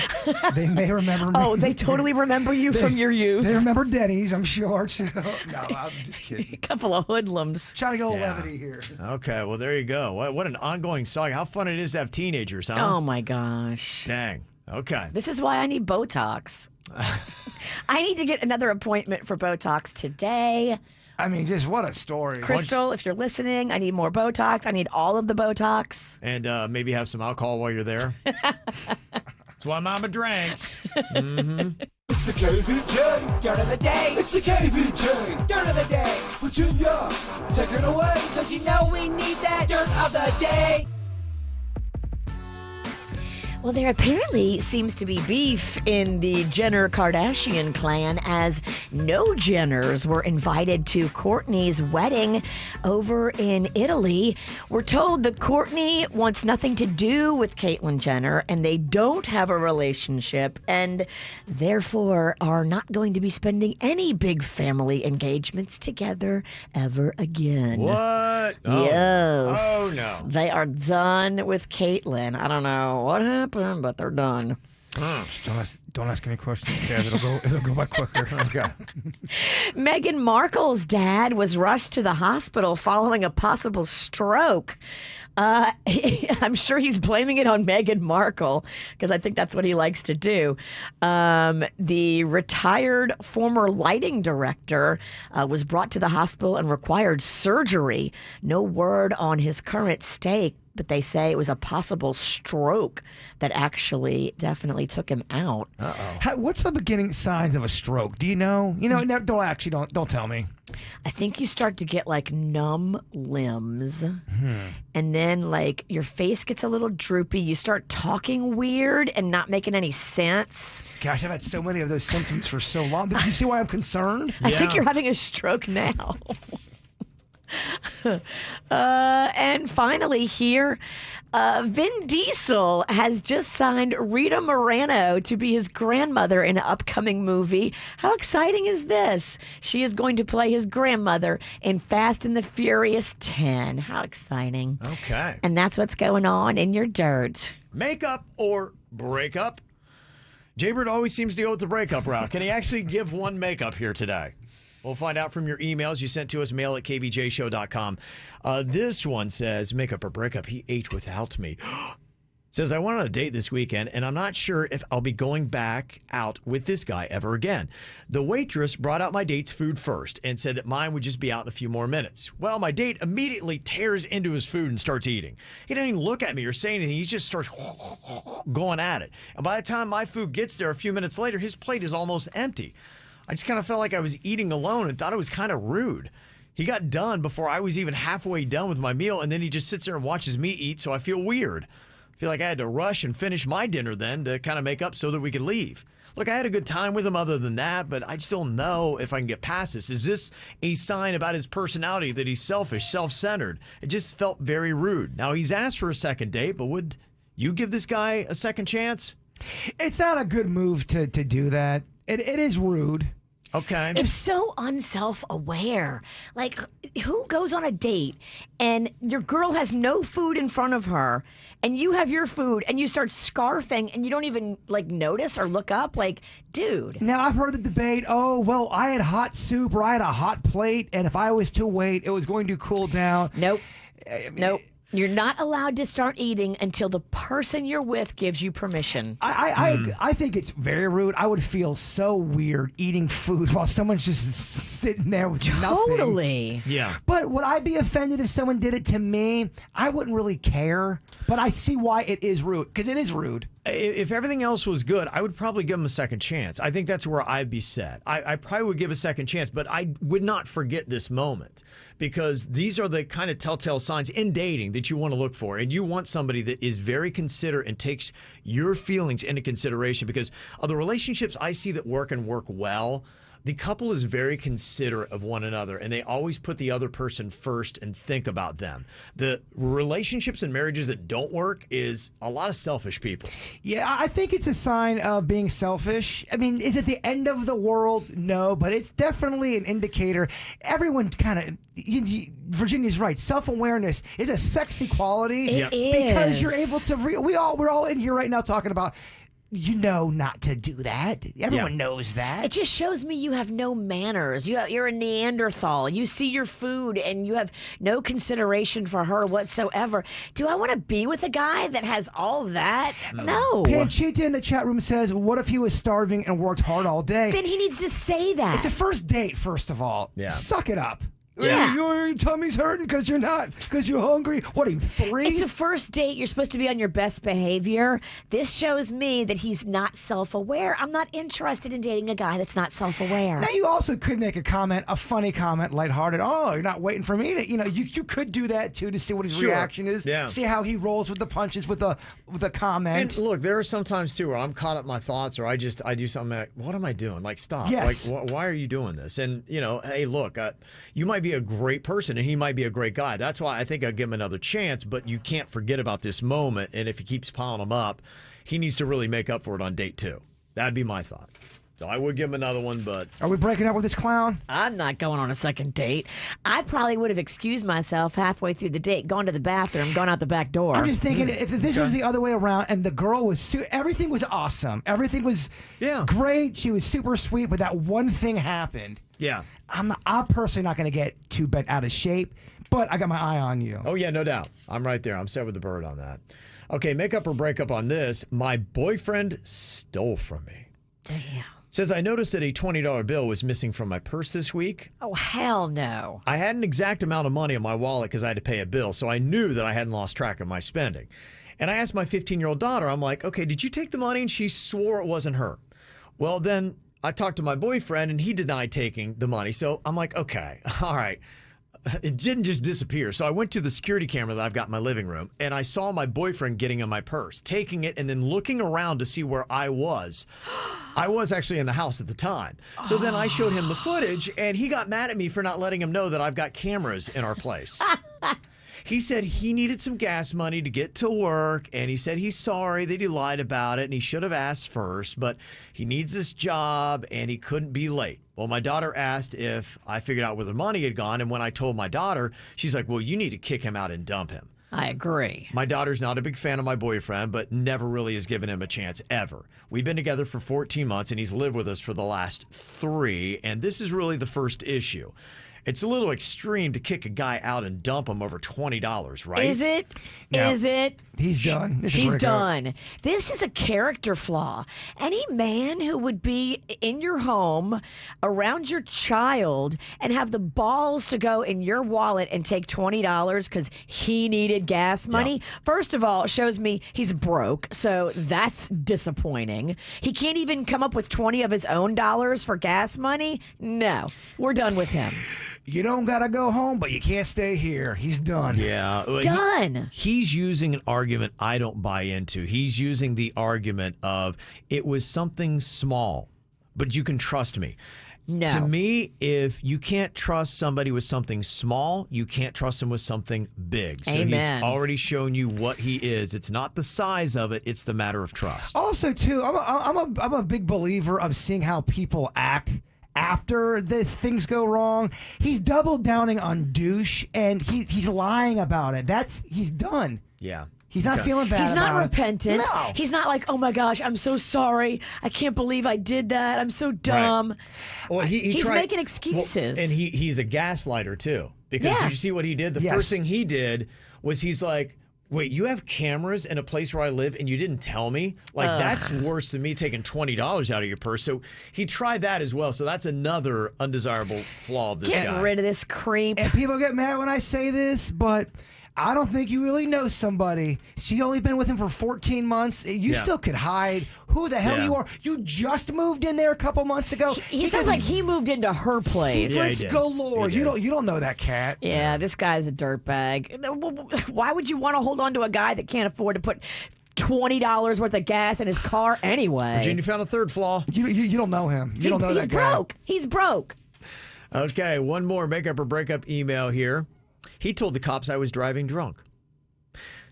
They may remember me. Oh, they totally remember you from your youth. They remember Denny's, I'm sure. Too. No, I'm just kidding. A couple of hoodlums. Trying to go Yeah. levity here. Okay, well, there you go. What an ongoing saga. How fun it is to have teenagers, huh? Oh, my gosh. Dang. Okay. This is why I need Botox. I need to get another appointment for Botox today. I mean, just what a story. Crystal, if you're listening, I need more Botox. I need all of the Botox. And maybe have some alcohol while you're there. That's why Mama drinks. It's the KVJ dirt of the day. It's the KVJ dirt of the day. Virginia, take it away, cause you know we need that dirt of the day. Well, there apparently seems to be beef in the Jenner-Kardashian clan as no Jenners were invited to Kourtney's wedding over in Italy. We're told that Kourtney wants nothing to do with Caitlyn Jenner and they don't have a relationship and therefore are not going to be spending any big family engagements together ever again. What? Oh. Yes. Oh, no. They are done with Caitlyn. I don't know what happened, but they're done. Just don't ask any questions, Kaz. It'll go by quicker. Okay. Meghan Markle's dad was rushed to the hospital following a possible stroke. I'm sure he's blaming it on Meghan Markle because I think that's what he likes to do. The retired former lighting director was brought to the hospital and required surgery. No word on his current state, but they say it was a possible stroke that actually definitely took him out. What's the beginning signs of a stroke? Do you know? No, don't tell me. I think you start to get like numb limbs and then like your face gets a little droopy. You start talking weird and not making any sense. Gosh, I've had so many of those symptoms for so long. Do you see why I'm concerned? I think you're having a stroke now. And finally here, Vin Diesel has just signed Rita Moreno to be his grandmother in an upcoming movie. How exciting is this? She is going to play his grandmother in Fast and the Furious 10. How exciting. Okay. And that's what's going on in your dirt. Makeup or breakup? Jaybird always seems to go with the breakup route. Can he actually give one makeup here today? We'll find out from your emails you sent to us, mail at kvjshow.com. This one says, makeup or breakup, he ate without me. Says, I went on a date this weekend, and I'm not sure if I'll be going back out with this guy ever again. The waitress brought out my date's food first and said that mine would just be out in a few more minutes. Well, my date immediately tears into his food and starts eating. He doesn't even look at me or say anything. He just starts going at it. And by the time my food gets there a few minutes later, his plate is almost empty. I just kind of felt like I was eating alone and thought it was kind of rude. He got done before I was even halfway done with my meal, and then he just sits there and watches me eat, so I feel weird. I feel like I had to rush and finish my dinner then to kind of make up so that we could leave. Look, I had a good time with him other than that, but I just don't know if I can get past this. Is this a sign about his personality that he's selfish, self-centered? It just felt very rude. Now, he's asked for a second date, but would you give this guy a second chance? It's not a good move to do that. It is rude. Okay. It's so unself-aware. Like, who goes on a date and your girl has no food in front of her and you have your food and you start scarfing and you don't even, like, notice or look up? Like, dude. Now, I've heard the debate, oh, well, I had hot soup or I had a hot plate, and if I was to wait, it was going to cool down. Nope. Nope. You're not allowed to start eating until the person you're with gives you permission. I think it's very rude. I would feel so weird eating food while someone's just sitting there with nothing. Totally. Yeah. But would I be offended if someone did it to me? I wouldn't really care. But I see why it is rude, because it is rude. If everything else was good, I would probably give him a second chance. I think that's where I'd be set. I probably would give a second chance, but I would not forget this moment, because these are the kind of telltale signs in dating that you want to look for. And you want somebody that is very considerate and takes your feelings into consideration, because of the relationships I see that work and work well, the couple is very considerate of one another, and they always put the other person first and think about them. The relationships and marriages that don't work is a lot of selfish people. Yeah, I think it's a sign of being selfish. I mean, is it the end of the world? No, but it's definitely an indicator. Everyone kind of, Virginia's right. Self-awareness is a sexy quality. It is. Because you're able to, we're all in here right now talking about, you know not to do that. Everyone knows that. It just shows me you have no manners. You're a Neanderthal. You see your food and you have no consideration for her whatsoever. Do I want to be with a guy that has all that? No. Panchita in the chat room says, what if he was starving and worked hard all day? Then he needs to say that. It's a first date, first of all. Yeah. Suck it up. Yeah. Your tummy's hurting because you're hungry. What are you, 3? It's a first date. You're supposed to be on your best behavior. This shows me that he's not self-aware. I'm not interested in dating a guy that's not self-aware. Now, you also could make a funny comment, lighthearted. Oh, you're not waiting for me to, you could do that too, to see what his reaction is. Yeah. See how he rolls with the punches with a comment. And look, there are some times too where I'm caught up in my thoughts, or I do something like, what am I doing? Like, stop. Yes. Like, why are you doing this? And, hey, look, you might be a great person and he might be a great guy. That's why I think I'd give him another chance, but you can't forget about this moment. And if he keeps piling them up, he needs to really make up for it on date 2. That'd be my thought. So I would give him another one, but... Are we breaking up with this clown? I'm not going on a second date. I probably would have excused myself halfway through the date, gone to the bathroom, gone out the back door. I'm just thinking, if this was the other way around and the girl was... everything was awesome. Everything was great. She was super sweet, but that one thing happened. Yeah. I'm personally not going to get too bent out of shape, but I got my eye on you. Oh, yeah, no doubt. I'm right there. I'm set with the bird on that. Okay, make up or break up on this. My boyfriend stole from me. Damn. Says, I noticed that a $20 bill was missing from my purse this week. Oh, hell no. I had an exact amount of money in my wallet because I had to pay a bill, so I knew that I hadn't lost track of my spending. And I asked my 15-year-old daughter, I'm like, okay, did you take the money? And she swore it wasn't her. Well, then I talked to my boyfriend, and he denied taking the money. So I'm like, okay, all right. It didn't just disappear. So I went to the security camera that I've got in my living room, and I saw my boyfriend getting in my purse, taking it, and then looking around to see where I was. I was actually in the house at the time. So then I showed him the footage, and he got mad at me for not letting him know that I've got cameras in our place. He said he needed some gas money to get to work, and he said he's sorry that he lied about it, and he should have asked first, but he needs this job, and he couldn't be late. Well, my daughter asked if I figured out where the money had gone, and when I told my daughter, she's like, well, you need to kick him out and dump him. I agree. My daughter's not a big fan of my boyfriend, but never really has given him a chance ever. We've been together for 14 months, and he's lived with us for the last 3, and this is really the first issue. It's a little extreme to kick a guy out and dump him over $20, right? Is it? No. Is it? He's done. It's a He's breakup. done. This is a character flaw. Any man who would be in your home around your child and have the balls to go in your wallet and take $20 because he needed gas money, first of all, shows me he's broke. So that's disappointing. He can't even come up with 20 of his own dollars for gas money. No, we're done with him. You don't got to go home, but you can't stay here. He's done. Yeah. Well, Done. He's using an argument I don't buy into. He's using the argument of it was something small, but you can trust me. No. To me, if you can't trust somebody with something small, you can't trust them with something big. So Amen. he's already shown you what he is. It's not the size of it, it's the matter of trust. Also, too, I'm a big believer of seeing how people act after the things go wrong. He's double downing on douche, and he's lying about it. He's done. Yeah. He's not feeling bad He's not about repentant. No. He's not like, oh my gosh, I'm so sorry. I can't believe I did that. I'm so dumb. Well, He's tried- making excuses. Well, and he's a gaslighter, too. Because Yeah. did you see what he did? The Yes. first thing he did was he's like, wait, you have cameras in a place where I live and you didn't tell me? Like, that's worse than me taking $20 out of your purse. So he tried that as well. So that's another undesirable flaw of this Get guy. rid of this creep. And people get mad when I say this, but I don't think you really know somebody. She only been with him for 14 months. You Yeah. still could hide who the hell Yeah. you are. You just moved in there a couple months ago. He sounds like he moved into her place. Yeah, he Secrets did. galore. He You did. don't know that cat. Yeah, this guy's a dirtbag. Why would you want to hold on to a guy that can't afford to put $20 worth of gas in his car anyway? Virginia found a third flaw. You don't know him. You don't know He's that guy. broke. He's broke. Okay, one more makeup or breakup email here. He told the cops I was driving drunk.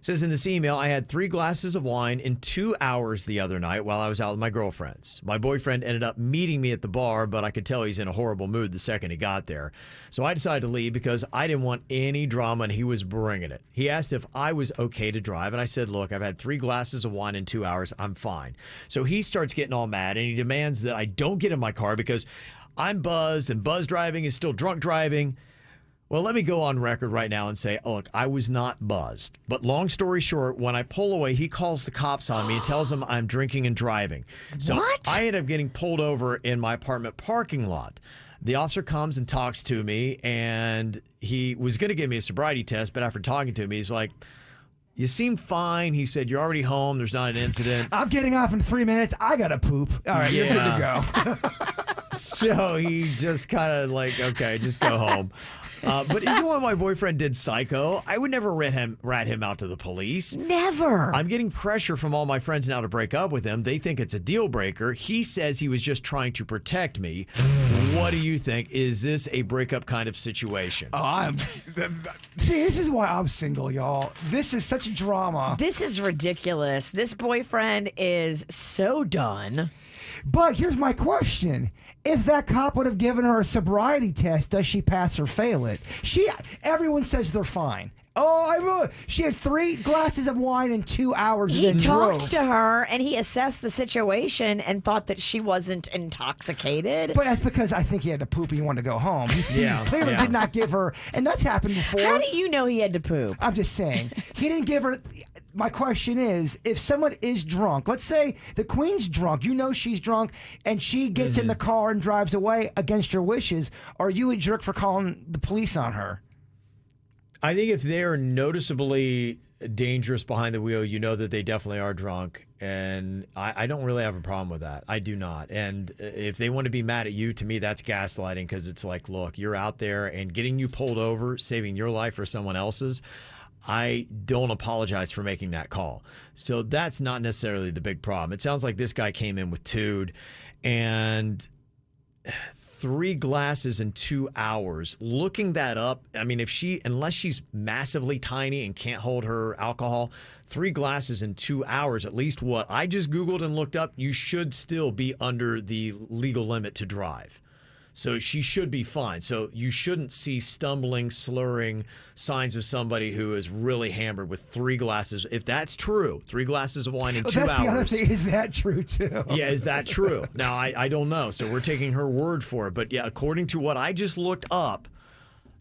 Says in this email, I had 3 glasses of wine in 2 hours the other night while I was out with my girlfriends. My boyfriend ended up meeting me at the bar, but I could tell he's in a horrible mood the second he got there. So I decided to leave because I didn't want any drama and he was bringing it. He asked if I was okay to drive, and I said, look, I've had 3 glasses of wine in 2 hours. I'm fine. So he starts getting all mad and he demands that I don't get in my car because I'm buzzed and buzz driving is still drunk driving. Well, let me go on record right now and say, look, I was not buzzed. But long story short, when I pull away, he calls the cops on me and tells them I'm drinking and driving. So What? I end up getting pulled over in my apartment parking lot. The officer comes and talks to me, and he was going to give me a sobriety test, but after talking to me, he's like, you seem fine. He said, you're already home. There's not an incident. I'm getting off in 3 minutes. I got to poop. All right, you're good to Yeah. go. So he just kind of like, okay, just go home. But isn't what my boyfriend did psycho? I would never rat him out to the police. Never. I'm getting pressure from all my friends now to break up with him. They think it's a deal breaker. He says he was just trying to protect me. What do you think? Is this a breakup kind of situation? See, this is why I'm single, y'all. This is such drama. This is ridiculous. This boyfriend is so done. But here's my question. If that cop would have given her a sobriety test, does she pass or fail it? Everyone says they're fine. She had 3 glasses of wine in 2 hours He and then talked drove. to her and he assessed the situation and thought that she wasn't intoxicated. But that's because I think he had to poop and he wanted to go home. He clearly yeah. did not give her, and that's happened before. How do you know he had to poop? I'm just saying. He didn't give her. My question is, if someone is drunk, let's say the queen's drunk, you know she's drunk, and she gets in the car and drives away against your wishes, are you a jerk for calling the police on her? I think if they're noticeably dangerous behind the wheel, you know that they definitely are drunk. And I don't really have a problem with that. I do not. And if they want to be mad at you, to me, that's gaslighting because it's like, look, you're out there and getting you pulled over, saving your life or someone else's. I don't apologize for making that call. So that's not necessarily the big problem. It sounds like this guy came in with Tude and 3 glasses in 2 hours. Looking that up, I mean, unless she's massively tiny and can't hold her alcohol, 3 glasses in 2 hours, at least what I just Googled and looked up, you should still be under the legal limit to drive. So she should be fine. So you shouldn't see stumbling, slurring signs of somebody who is really hammered with 3 glasses. If that's true, 3 glasses of wine in 2 hours. That's the other thing. Is that true, too? Yeah, is that true? Now, I don't know. So we're taking her word for it. But yeah, according to what I just looked up,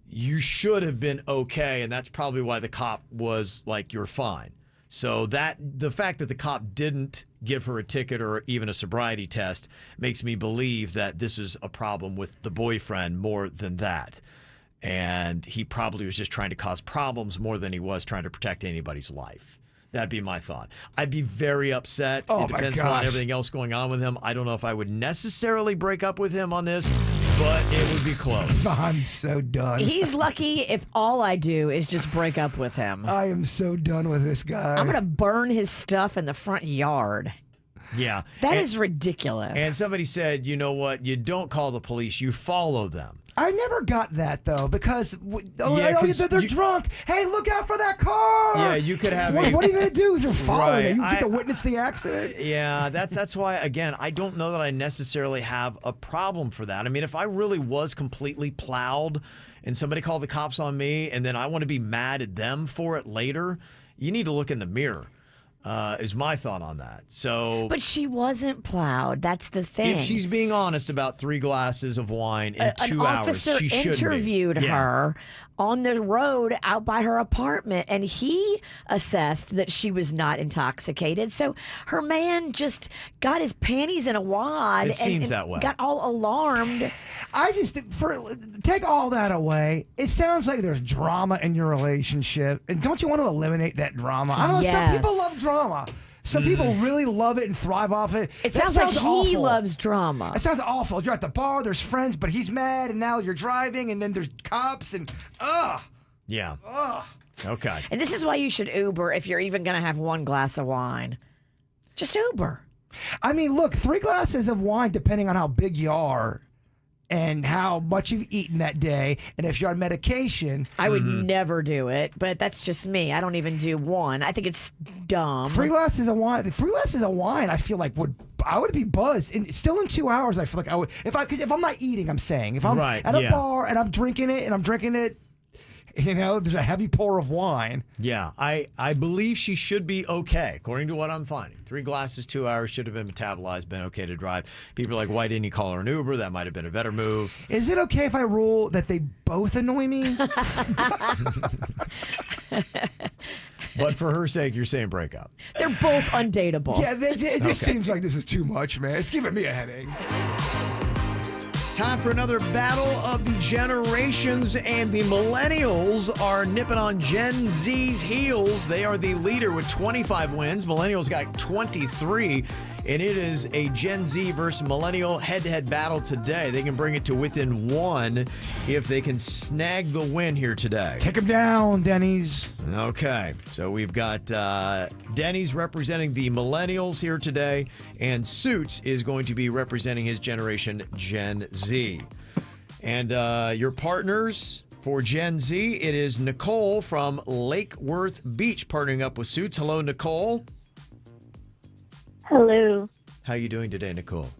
you should have been okay. And that's probably why the cop was like, you're fine. So the fact that the cop didn't give her a ticket or even a sobriety test makes me believe that this is a problem with the boyfriend more than that. And he probably was just trying to cause problems more than he was trying to protect anybody's life. That'd be my thought. I'd be very upset. Oh, it depends on everything else going on with him. I don't know if I would necessarily break up with him on this, but it would be close. I'm so done. He's lucky if all I do is just break up with him. I am so done with this guy. I'm going to burn his stuff in the front yard. Yeah. That is ridiculous. And somebody said, you know what? You don't call the police. You follow them. I never got that, though, because they're you- drunk. Hey, look out for that car. Yeah, you could have What, a- what are you going to do if you're following it? You Right, get to witness the accident? Yeah, that's why, again, I don't know that I necessarily have a problem for that. I mean, if I really was completely plowed and somebody called the cops on me and then I want to be mad at them for it later, you need to look in the mirror. Is my thought on that. So, But she wasn't plowed. That's the thing. if she's being honest about 3 glasses of wine in 2 An hours, officer she should interviewed be. Yeah. her on the road out by her apartment, and he assessed that she was not intoxicated. So her man just got his panties in a wad It seems and that way. got all alarmed. I just take all that away. It sounds like there's drama in your relationship, and don't you want to eliminate that drama? I know some Yes. people love drama. Some people really love it and thrive off it. It That sounds like he awful. loves drama. It sounds awful. You're at the bar, there's friends, but he's mad, and now you're driving, and then there's cops, and Yeah. Okay. And this is why you should Uber if you're even going to have 1 glass of wine. Just Uber. I mean, look, 3 glasses of wine, depending on how big you are and how much you've eaten that day, and if you're on medication. I would never do it, but that's just me. I don't even do 1. I think it's dumb. 3 glasses of wine. 3 glasses of wine. I feel like I would be buzzed. And still in 2 hours, I feel like I would. If I'm not eating, I'm saying if I'm Right, at a yeah. bar and I'm drinking it, there's a heavy pour of wine. Yeah, I believe she should be okay, according to what I'm finding. 3 glasses, 2 hours, should have been metabolized, been okay to drive. People are like, why didn't you call her an Uber? That might have been a better move. Is it okay if I rule that they both annoy me? But for her sake, you're saying break up. They're both undateable. Yeah, it just seems like this is too much, man. It's giving me a headache. Time for another battle of the generations, and the millennials are nipping on Gen Z's heels. They are the leader with 25 wins. Millennials got 23, and it is a Gen Z versus millennial head-to-head battle today. They can bring it to within 1 if they can snag the win here today. Take him down, Denny's. Okay, so we've got Denny's representing the millennials here today, and Suits is going to be representing his generation, Gen Z. And your partners for Gen Z, it is Nicole from Lake Worth Beach partnering up with Suits. Hello, Nicole. Hello. How you doing today, Nicole?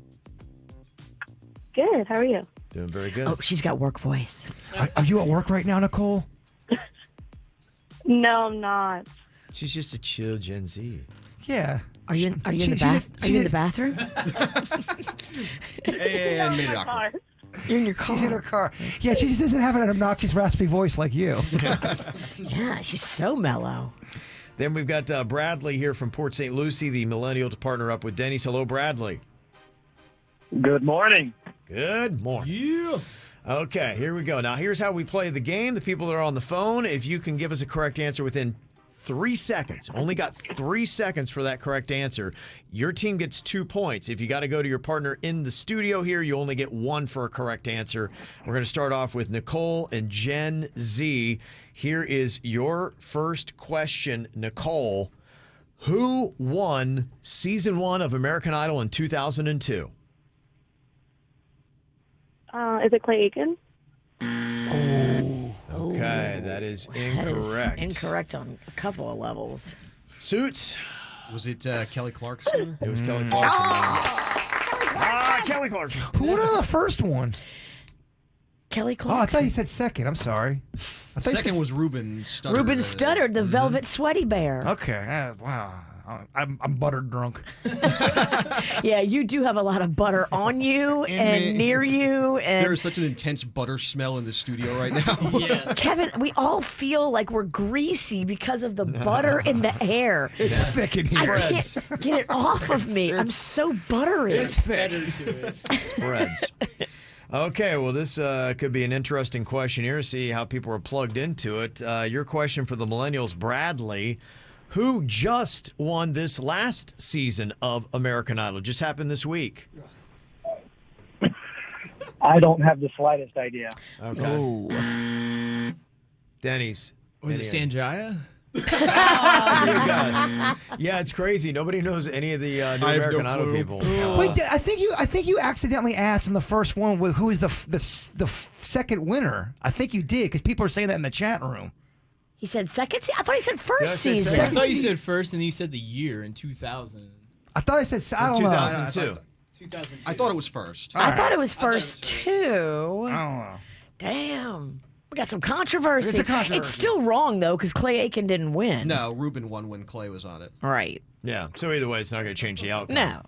Good. How are you? Doing very good. Oh, she's got work voice. Are you at work right now, Nicole? No, I'm not. She's just a chill Gen Z. Yeah. Are you in the bathroom? I'm in my car. You're in your car. She's in her car. Yeah, she just doesn't have an obnoxious, raspy voice like you. Yeah, she's so mellow. Then we've got Bradley here from Port St. Lucie, the millennial, to partner up with Denny's. Hello, Bradley. Good morning. Good morning. Yeah. Okay, here we go. Now, here's how we play the game. The people that are on the phone, if you can give us a correct answer within 3 seconds, only got 3 seconds for that correct answer, your team gets 2 points. If you got to go to your partner in the studio here, you only get 1 for a correct answer. We're going to start off with Nicole and Gen Z. Here is your first question, Nicole. Who won season 1 of American Idol in 2002? Is it Clay Aiken? Okay, that is incorrect. That is incorrect on a couple of levels. Suits. Was it Kelly Clarkson? It was Kelly Clarkson. Yes. Kelly Clarkson. Who won on the first one? Kelly Oh, Clarkson. I thought you said second. I'm sorry. I thought you Second said- was Ruben Studdard. Ruben Studdard, the Velvet Sweaty Bear. Okay. Wow. I'm buttered drunk. Yeah, you do have a lot of butter on you and near you. And There is such an intense butter smell in the studio right now. Kevin, we all feel like we're greasy because of the butter in the air. It's thick in I here. can't get it off of me. I'm so buttery. It's thick. Spreads. Okay, well, this could be an interesting question here. See how people are plugged into it. Your question for the millennials, Bradley, who just won this last season of American Idol. Just happened this week. I don't have the slightest idea. Okay. Denny's. Was it Sanjaya? Yeah, it's crazy. Nobody knows any of the new I have American no Idol clue. people. Wait, I think you accidentally asked in the first one who is the second winner. I think you did because people are saying that in the chat room. He said second season? I thought he said first Did I say season. second? I thought you said first, and then you said the year in 2000. I thought I said I don't know. 2002. 2002. I thought it was first. I thought it was first too. I don't know. Damn. We got some controversy. It's a controversy. It's still wrong though because Clay Aiken didn't win. No, Ruben won when Clay was on it. Right. Yeah, so either way, it's not going to change the outcome. No.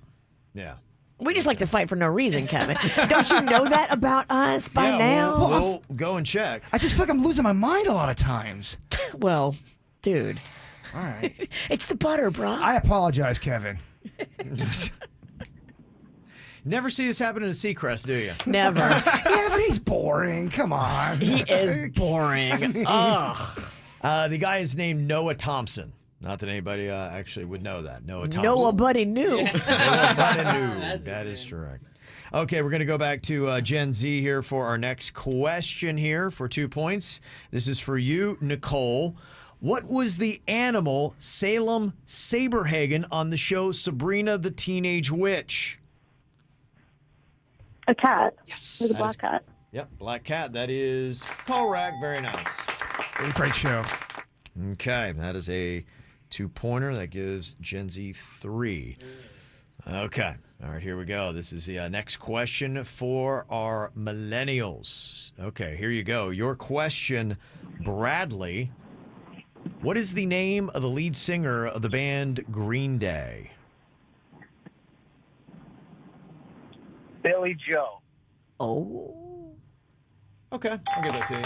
Yeah. We just like to fight for no reason, Kevin. Don't you know that about us by Yeah, now? We'll go and check. I just feel like I'm losing my mind a lot of times. Well, dude. All right. It's the butter, bro. I apologize, Kevin. Never see this happen in a Seacrest, do you? Never. Yeah, but he's boring. Come on. He is boring. Ugh. The guy is named Noah Thompson. Not that anybody actually would know that. Noah Thompson. Noah Buddy knew. Noah Buddy knew. That is correct. Okay, we're going to go back to Gen Z here for our next question here for 2 points. This is for you, Nicole. What was the animal Salem Saberhagen on the show Sabrina the Teenage Witch? A cat. Yes. It was a black cat. Yep, black cat. That is correct. Very nice. Great show. Okay, that is a 2-pointer. That gives Gen Z 3. Okay. All right, here we go. This is the next question for our millennials. Okay, here you go. Your question, Bradley. What is the name of the lead singer of the band Green Day? Billy Joe. Oh. Okay, I'll give that to you.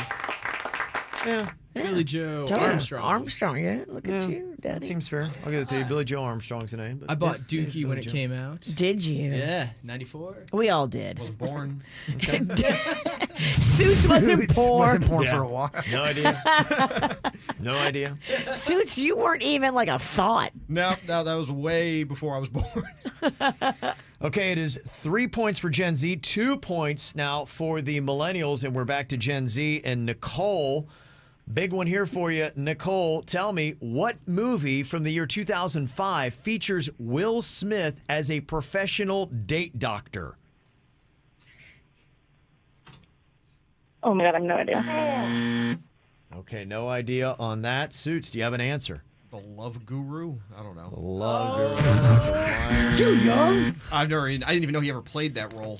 Yeah. Billy Joe Joe Armstrong. Armstrong, yeah. Look at you, That Daddy. seems fair. I'll give it to you. Billy Joe Armstrong's the name. But I bought yes, Dookie when Billy it Joe. came out. Did you? Yeah, 94. We all did. Was born. Suits wasn't poor. Wasn't born Yeah. for a while. No idea. No idea. Suits, you weren't even like a thought. No, that was way before I was born. Okay, it is 3 points for Gen Z, 2 points now for the millennials, and we're back to Gen Z. And Nicole, big one here for you. Nicole, tell me, what movie from the year 2005 features Will Smith as a professional date doctor? Oh my God, I have no idea. Okay, no idea on that. Suits, do you have an answer? The Love Guru? I don't know. Love You young? I didn't even know he ever played that role.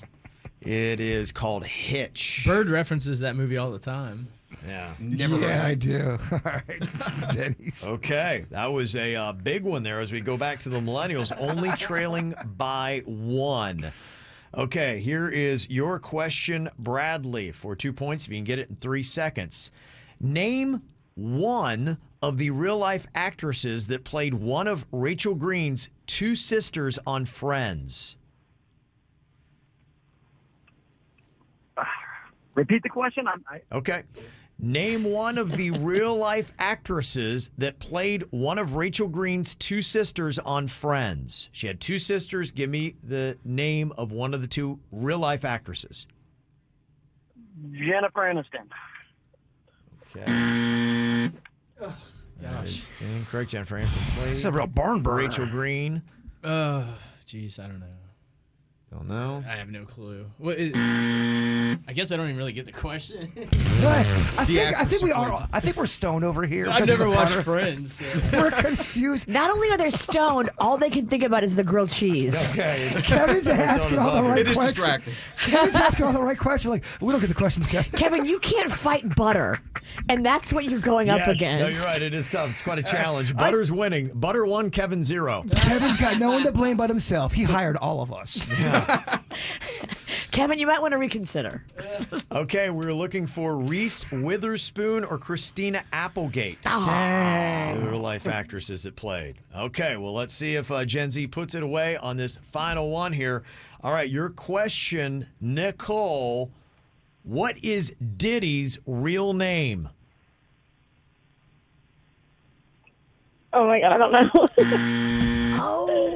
It is called Hitch. Bird references that movie all the time. Yeah. Never Yeah, heard I of it. do. All right. Denny's. Okay, that was a big one there as we go back to the millennials, only trailing by 1. Okay, here is your question, Bradley, for 2 points. If you can get it in 3 seconds. Name one of the real-life actresses that played one of Rachel Green's 2 sisters on Friends. Repeat the question. Okay. Name one of the real-life actresses that played one of Rachel Green's 2 sisters on Friends. She had 2 sisters. Give me the name of one of the 2 real-life actresses. Jennifer Aniston. Okay. That is incorrect. Jennifer Aniston played It's a real barn burner. Rachel Green. Jeez, I don't know. Don't know. I have no clue. I guess I don't even really get the question. I think we're stoned over here. I've because of never the watched butter. Friends. So. We're confused. Not only are they stoned, all they can think about is the grilled cheese. Okay. Kevin's asking all the right It is questions. distracting. Kevin's asking all the right questions. Like, we don't get the questions, Kevin. Kevin, you can't fight butter, and that's what you're going up Yes. against. No, you're right. It is tough. It's quite a challenge. Butter's winning. Butter 1, Kevin 0. Kevin's got no one to blame but himself. He hired all of us. Kevin, you might want to reconsider. Okay, we're looking for Reese Witherspoon or Christina Applegate. Dang. Real life actresses that played. Okay, well, let's see if Gen Z puts it away on this final one here. All right, your question, Nicole. What is Diddy's real name? Oh my God, I don't know. Oh.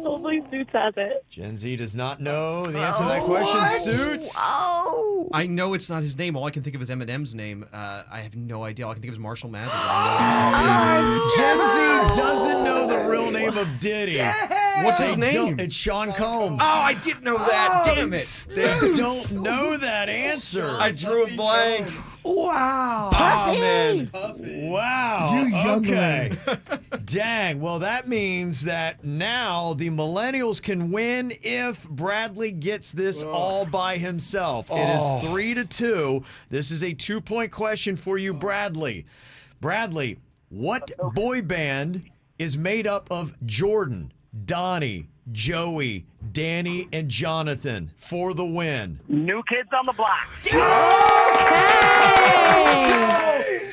Hopefully Suits has it. Gen Z does not know the answer to that question. Suits. Oh. I know it's not his name. All I can think of is Eminem's name. I have no idea. All I can think of is Marshall Mathers. Gen Z doesn't know the real name of Diddy. What's his name? It's Sean Combs. Oh, I did know that. Damn it. They don't know that answer. I drew a blank. Wow. Oh, man. Wow. You young okay. Dang. Well, that means that now the millennials can win if Bradley gets this all by himself. It is 3-2. This is a 2-point question for you, Bradley. Bradley, what boy band is made up of Jordan, Donnie, Joey, Danny, and Jonathan for the win? New Kids on the Block.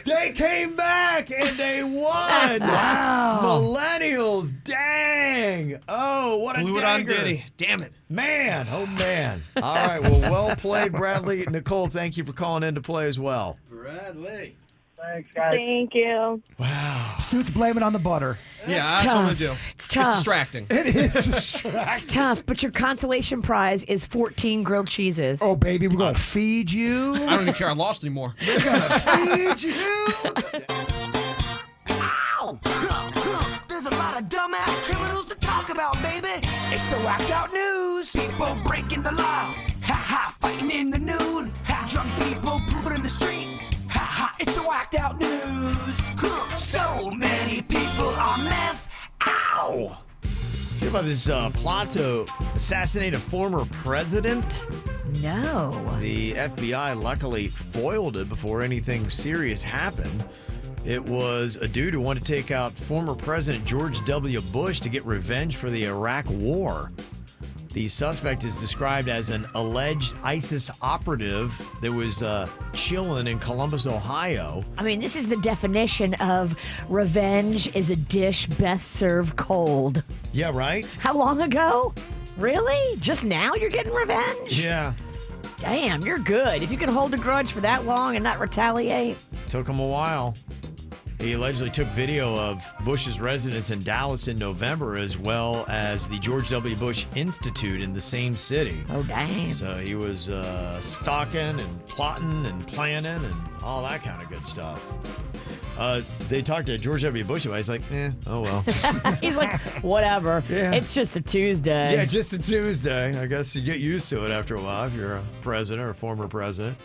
They came back and they won. Wow. Millennials, dang. Oh, what a Blew it on dagger. Diddy. Damn it. Man, oh man. All right, well played, Bradley. Nicole, thank you for calling in to play as well. Bradley. Thanks, guys. Thank you. Wow. Suits blame it on the butter. Yeah, It's that's what I'm tough. going to do. It's tough. It's distracting. It is distracting. It's tough, but your consolation prize is 14 grilled cheeses. Oh, baby, we're going to feed you. I don't even care. I lost anymore. We're going to feed you. Ow! There's a lot of dumbass criminals to talk about, baby. It's the whacked out news. People breaking the law. Ha ha, fighting in the nude. Ha, drunk people pooping in the street. Ha ha, it's the whacked out news. Huh. So many people on meth. Ow! Hear about this plot to assassinate a former president? No. The FBI luckily foiled it before anything serious happened. It was a dude who wanted to take out former President George W. Bush to get revenge for the Iraq War. The suspect is described as an alleged ISIS operative that was chilling in Columbus, Ohio. I mean, this is the definition of revenge is a dish best served cold. Yeah, right? How long ago? Really? Just now you're getting revenge? Yeah. Damn, you're good. If you can hold a grudge for that long and not retaliate. Took him a while. He allegedly took video of Bush's residence in Dallas in November, as well as the George W. Bush Institute in the same city. Oh, dang. So he was stalking and plotting and planning and all that kind of good stuff. They talked to George W. Bush about it. He's like, oh well. He's like, whatever. Yeah. It's just a Tuesday. Yeah, just a Tuesday. I guess you get used to it after a while if you're a president or a former president.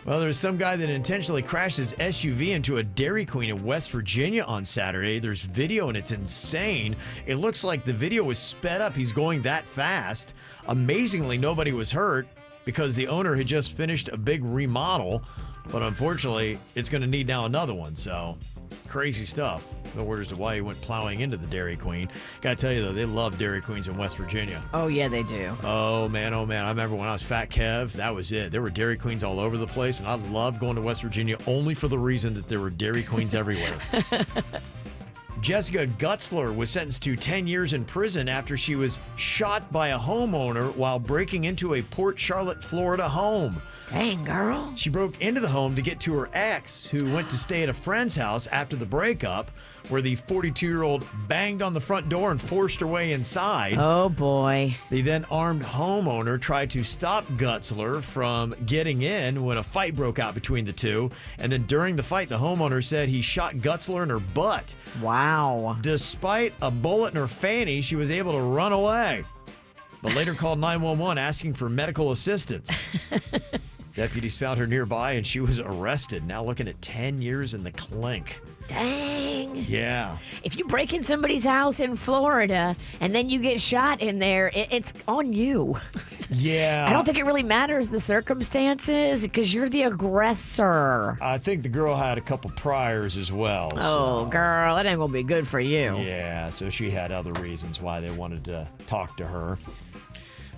Well, there's some guy that intentionally crashed his SUV into a Dairy Queen in West Virginia on Saturday. There's video, and it's insane. It looks like the video was sped up. He's going that fast. Amazingly, nobody was hurt because the owner had just finished a big remodel. But unfortunately, it's going to need now another one. So, crazy stuff. No word as to why he went plowing into the Dairy Queen. Got to tell you, though, they love Dairy Queens in West Virginia. Oh, yeah, they do. Oh, man. I remember when I was Fat Kev, that was it. There were Dairy Queens all over the place, and I loved going to West Virginia only for the reason that there were Dairy Queens everywhere. Jessica Gutzler was sentenced to 10 years in prison after she was shot by a homeowner while breaking into a Port Charlotte, Florida home. Dang, girl. She broke into the home to get to her ex, who went to stay at a friend's house after the breakup, where the 42-year-old banged on the front door and forced her way inside. Oh, boy. The then armed homeowner tried to stop Gutzler from getting in when a fight broke out between the two. And then during the fight, the homeowner said he shot Gutzler in her butt. Wow. Despite a bullet in her fanny, she was able to run away. but later called 911 asking for medical assistance. Deputies found her nearby, and she was arrested. Now looking at 10 years in the clink. Dang. Yeah. If you break in somebody's house in Florida and then you get shot in there, it's on you. Yeah. I don't think it really matters the circumstances because you're the aggressor. I think the girl had a couple priors as well. Oh, so. girl, that ain't going to be good for you. Yeah, so she had other reasons why they wanted to talk to her.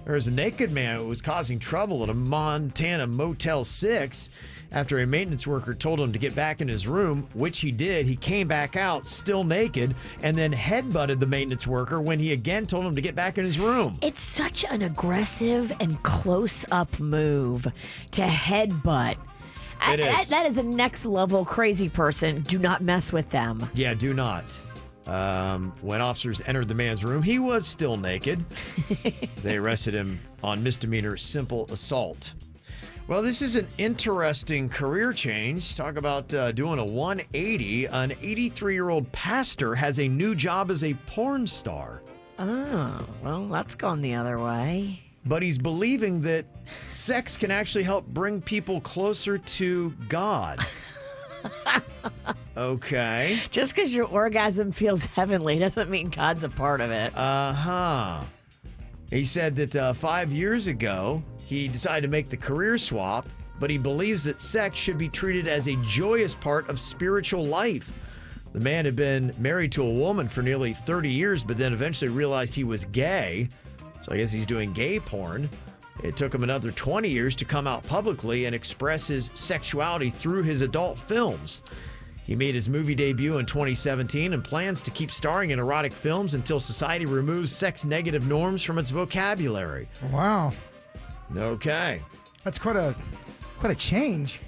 There was a naked man who was causing trouble at a Montana Motel 6 after a maintenance worker told him to get back in his room, which he did. He came back out still naked and then headbutted the maintenance worker when he again told him to get back in his room. It's such an aggressive and close-up move to headbutt. It is. That is a next-level crazy person. Do not mess with them. Yeah, do not. When officers entered the man's room, he was still naked. They arrested him on misdemeanor simple assault. Well, this is an interesting career change. Talk about doing a 180. An 83-year-old pastor has a new job as a porn star. Oh, well, that's gone the other way. But he's believing that sex can actually help bring people closer to God. Okay. Just because your orgasm feels heavenly doesn't mean God's a part of it. He said that 5 years ago, he decided to make the career swap, but he believes that sex should be treated as a joyous part of spiritual life. The man had been married to a woman for nearly 30 years, but then eventually realized he was gay. So I guess he's doing gay porn. It took him another 20 years to come out publicly and express his sexuality through his adult films. He made his movie debut in 2017 and plans to keep starring in erotic films until society removes sex-negative norms from its vocabulary. Wow. Okay. That's quite a change.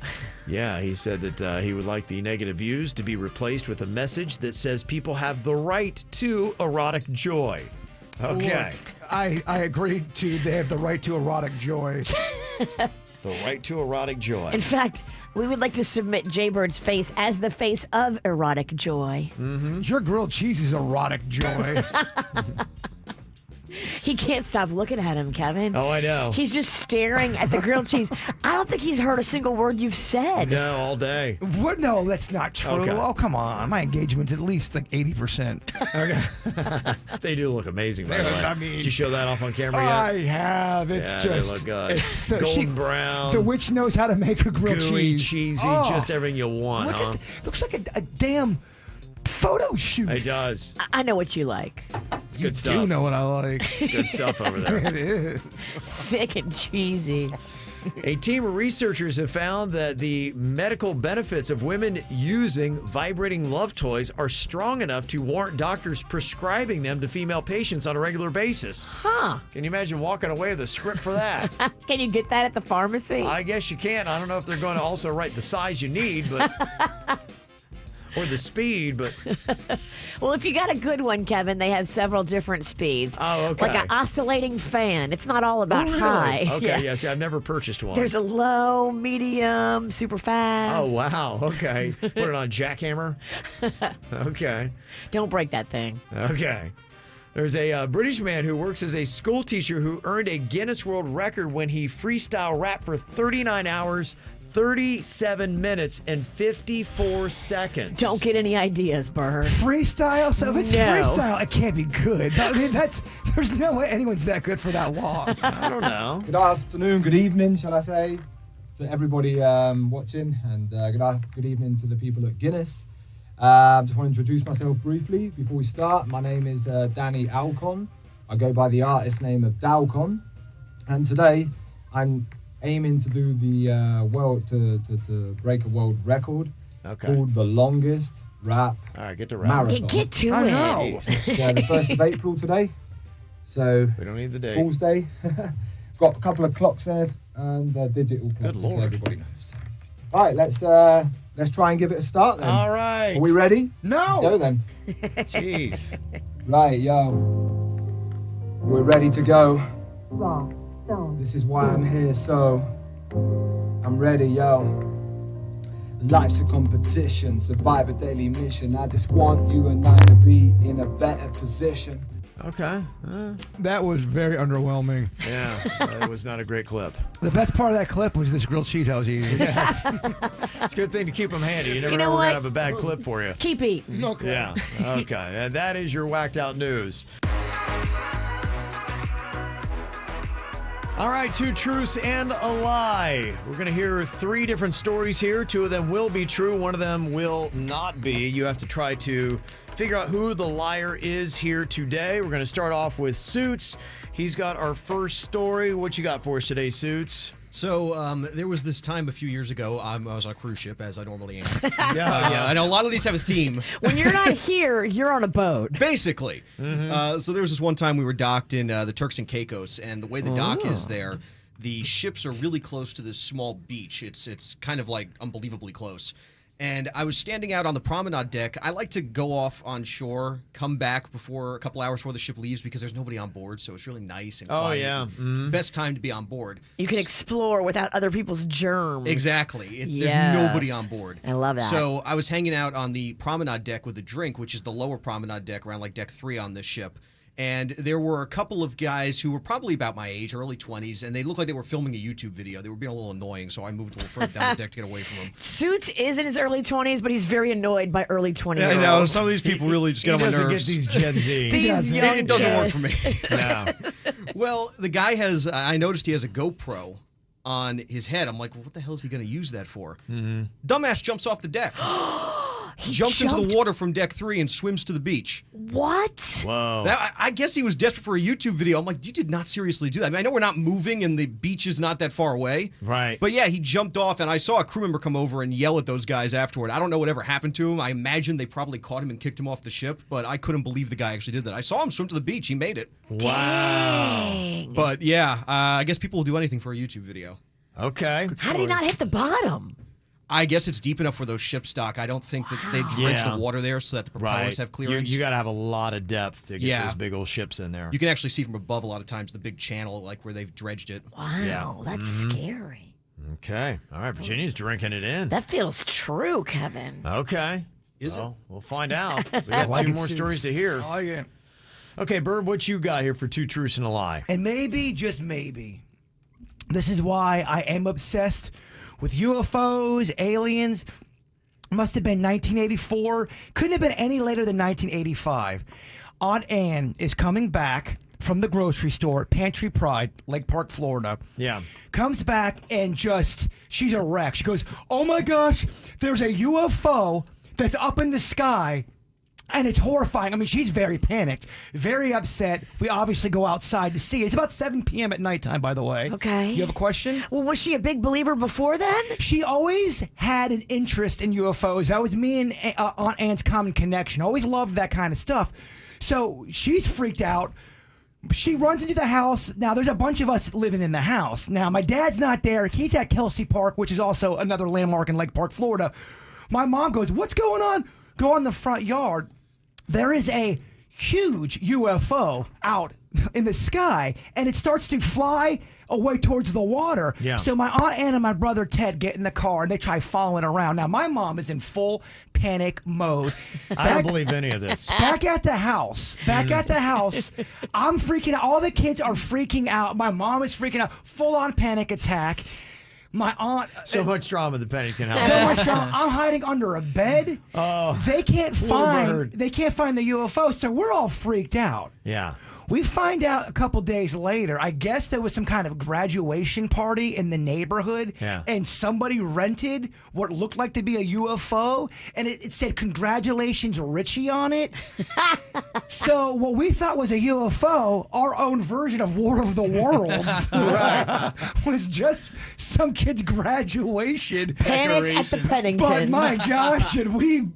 Yeah, he said that he would like the negative views to be replaced with a message that says people have the right to erotic joy. Okay. Look, I agreed to they have the right to erotic joy. The right to erotic joy. In fact, we would like to submit Jaybird's face as the face of erotic joy. Mm-hmm. Your grilled cheese is erotic joy. He can't stop looking at him, Kevin. Oh, I know. He's just staring at the grilled cheese. I don't think he's heard a single word you've said. No, all day. What? No, that's not true. Okay. Oh, come on. My engagement's at least like 80%. Okay. They do look amazing, by the way. I mean, did you show that off on camera yet? I have. It's just. They look good. It's so, golden brown. The witch knows how to make a grilled gooey, cheese. cheesy, just everything you want, look huh? Looks like a damn photo shoot. It does. I know what you like. It's good stuff. You do know what I like. It's good stuff over there. It is. Thick and cheesy. A team of researchers have found that the medical benefits of women using vibrating love toys are strong enough to warrant doctors prescribing them to female patients on a regular basis. Huh. Can you imagine walking away with a script for that? Can you get that at the pharmacy? I guess you can. I don't know if they're going to also write the size you need, but or the speed, but Well, if you got a good one, Kevin, they have several different speeds. Oh, okay. Like an oscillating fan. It's not all about really? high. Okay, yeah. See, I've never purchased one. There's a low, medium, super fast. Oh, wow. Okay. Put it on jackhammer. Okay. Don't break that thing. Okay. There's a British man who works as a school teacher who earned a Guinness World Record when he freestyle rapped for 39 hours, 37 minutes, and 54 seconds. Don't get any ideas, Bird. Freestyle? So if it's No. freestyle, it can't be good. I mean, there's no way anyone's that good for that long. I don't know. Good afternoon, good evening, shall I say, to everybody watching, and good evening to the people at Guinness. Just want to introduce myself briefly before we start. My name is Danny Alcon. I go by the artist name of Dalcon, and today I'm aiming to do the to break a world record called the longest rap marathon. Get to I it. know. It's the 1st of April today, so We don't need the date. Fool's Day. Got a couple of clocks there and digital clocks, Lord. so everybody knows. All right, let's try and give it a start then. All right. Are we ready? No. Let's go then. Jeez. Right, yo. We're ready to go. Raw, stone. This is why I'm here, so I'm ready, yo. Life's a competition, survive a daily mission. I just want you and I to be in a better position. Okay. That was very underwhelming. Yeah, that was not a great clip. The best part of that clip was this grilled cheese I was eating. Yes. It's a good thing to keep them handy. You never know we're going to have a bad clip for you. Keep eating. Okay. Yeah. Okay. And that is your whacked out news. All right, 2 truths and a lie. We're going to hear 3 different stories here. 2 of them will be true. 1 of them will not be. You have to try to figure out who the liar is here today. We're going to start off with Suits. He's got our first story. What you got for us today, Suits? So there was this time a few years ago. I was on a cruise ship, as I normally am. Yeah. I know a lot of these have a theme. When you're not here, you're on a boat. Basically. So there was this one time we were docked in the Turks and Caicos, and the way the dock is there, the ships are really close to this small beach. It's kind of like unbelievably close. And I was standing out on the promenade deck. I like to go off on shore, come back a couple hours before the ship leaves because there's nobody on board, so it's really nice and quiet. Oh, yeah. Best time to be on board. You can explore without other people's germs. Exactly. Yes. There's nobody on board. I love that. So I was hanging out on the promenade deck with a drink, which is the lower promenade deck, around like deck 3 on this ship. And there were a couple of guys who were probably about my age, early 20s, and they looked like they were filming a YouTube video. They were being a little annoying, so I moved a little further down the deck to get away from them. Suits is in his early 20s, but he's very annoyed by early 20s. Yeah, I know. Some of these people really just get on my nerves. He doesn't get these Gen Z. It doesn't work for me. No. Well, the guy has, I noticed he has a GoPro on his head. I'm like, well, what the hell is he going to use that for? Dumbass jumps off the deck. He jumps into the water from deck 3 and swims to the beach. What? Whoa. I guess he was desperate for a YouTube video. I'm like, you did not seriously do that. I mean, I know we're not moving and the beach is not that far away. Right. But yeah, he jumped off, and I saw a crew member come over and yell at those guys afterward. I don't know whatever happened to him. I imagine they probably caught him and kicked him off the ship, but I couldn't believe the guy actually did that. I saw him swim to the beach. He made it. Wow. Dang. But yeah, I guess people will do anything for a YouTube video. Okay. How did he not hit the bottom? I guess it's deep enough for those ship stock. I don't think that they dredge the water there so that the propellers have clearance. You got to have a lot of depth to get those big old ships in there. You can actually see from above a lot of times the big channel, like where they've dredged it. Wow, that's scary. Okay. All right, Virginia's drinking it in. That feels true, Kevin. Okay. Is it? We'll find out. We got 2 more stories to hear. Oh, yeah. Okay, Bird, what you got here for 2 truths and a lie? And maybe, just maybe, this is why I am obsessed with UFOs, aliens. Must have been 1984. Couldn't have been any later than 1985. Aunt Ann is coming back from the grocery store, Pantry Pride, Lake Park, Florida. Yeah. Comes back and she's a wreck. She goes, oh my gosh, there's a UFO that's up in the sky. And it's horrifying. I mean, she's very panicked, very upset. We obviously go outside to see it. It's about 7 p.m. at nighttime, by the way. Okay. You have a question? Well, was she a big believer before then? She always had an interest in UFOs. That was me and Aunt Ann's common connection. Always loved that kind of stuff. So she's freaked out. She runs into the house. Now, there's a bunch of us living in the house. Now, my dad's not there. He's at Kelsey Park, which is also another landmark in Lake Park, Florida. My mom goes, what's going on? Go in the front yard. There is a huge UFO out in the sky, and it starts to fly away towards the water. Yeah. So my Aunt Ann and my brother Ted get in the car, and they try following it around. Now, my mom is in full panic mode. I don't believe any of this. Back at the house, I'm freaking out. All the kids are freaking out. My mom is freaking out. Full-on panic attack. My aunt. So much drama at the Pennington house. So much drama. I'm hiding under a bed. Oh, they can't find bird. the UFO, so we're all freaked out. Yeah. We find out a couple days later, I guess there was some kind of graduation party in the neighborhood, and somebody rented what looked like to be a UFO, and it said, "Congratulations, Richie," on it. So what we thought was a UFO, our own version of War of the Worlds, was just some kid's graduation. Panic at the Penningtons. But my gosh, and we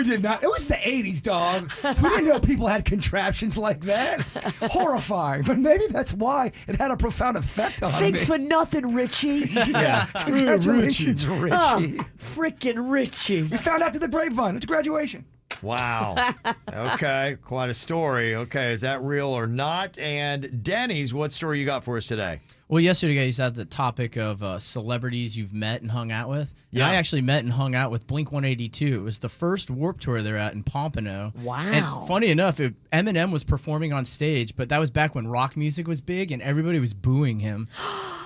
did not. It was the 80s, dog. We didn't know people had contraptions like that. Horrifying. But maybe that's why it had a profound effect on me. Thanks for nothing, Richie. Yeah. Congratulations, Richie. Oh, freaking Richie. We found out to the grapevine. It's graduation. Wow. Okay. Quite a story. Okay. Is that real or not? And Denny's, what story you got for us today? Well, yesterday, guys, had the topic of celebrities you've met and hung out with. Yeah. And I actually met and hung out with Blink-182. It was the first Warped Tour they're at in Pompano. Wow. And funny enough, Eminem was performing on stage, but that was back when rock music was big and everybody was booing him.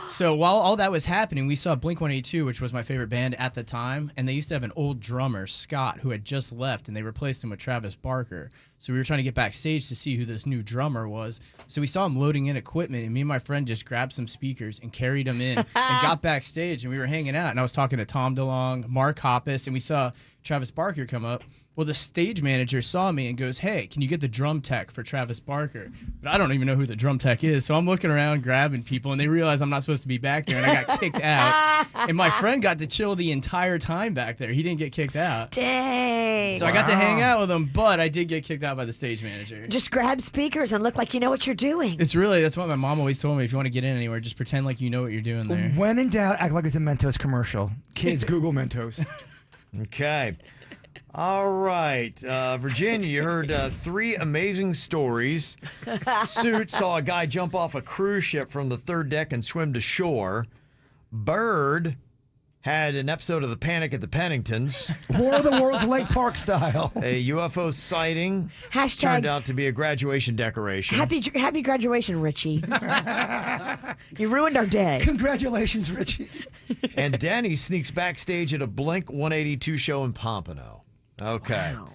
So while all that was happening, we saw Blink-182, which was my favorite band at the time, and they used to have an old drummer, Scott, who had just left, and they replaced him with Travis Barker. So we were trying to get backstage to see who this new drummer was. So we saw him loading in equipment, and me and my friend just grabbed some speakers and carried them in and got backstage, and we were hanging out. And I was talking to Tom DeLonge, Mark Hoppus, and we saw Travis Barker come up. Well, the stage manager saw me and goes, "Hey, can you get the drum tech for Travis Barker?" But I don't even know who the drum tech is. So I'm looking around grabbing people, and they realize I'm not supposed to be back there, and I got kicked out. And my friend got to chill the entire time back there. He didn't get kicked out. Dang. So I got to hang out with him, but I did get kicked out by the stage manager. Just grab speakers and look like you know what you're doing. That's what my mom always told me. If you want to get in anywhere, just pretend like you know what you're doing there. When in doubt, act like it's a Mentos commercial. Kids, Google Mentos. Okay. All right. Virginia, you heard 3 amazing stories. Suits saw a guy jump off a cruise ship from the 3rd deck and swim to shore. Bird had an episode of the Panic at the Penningtons. War of the Worlds Lake Park style. A UFO sighting Hashtag turned out to be a graduation decoration. happy graduation, Richie. You ruined our day. Congratulations, Richie. And Danny sneaks backstage at a Blink-182 show in Pompano. Okay. Wow.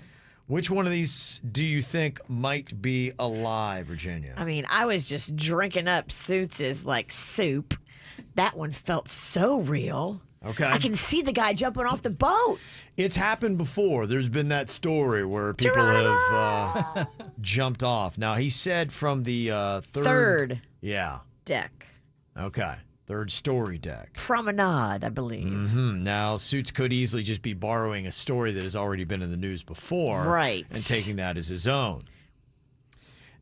Which one of these do you think might be a lie, Virginia? I mean, I was just drinking up Suits' like soup. That one felt so real. Okay. I can see the guy jumping off the boat. It's happened before. There's been that story where people have jumped off. Now, he said from the third. Yeah. Deck. Okay. 3rd story deck. Promenade, I believe. Now, Suits could easily just be borrowing a story that has already been in the news before. Right. And taking that as his own.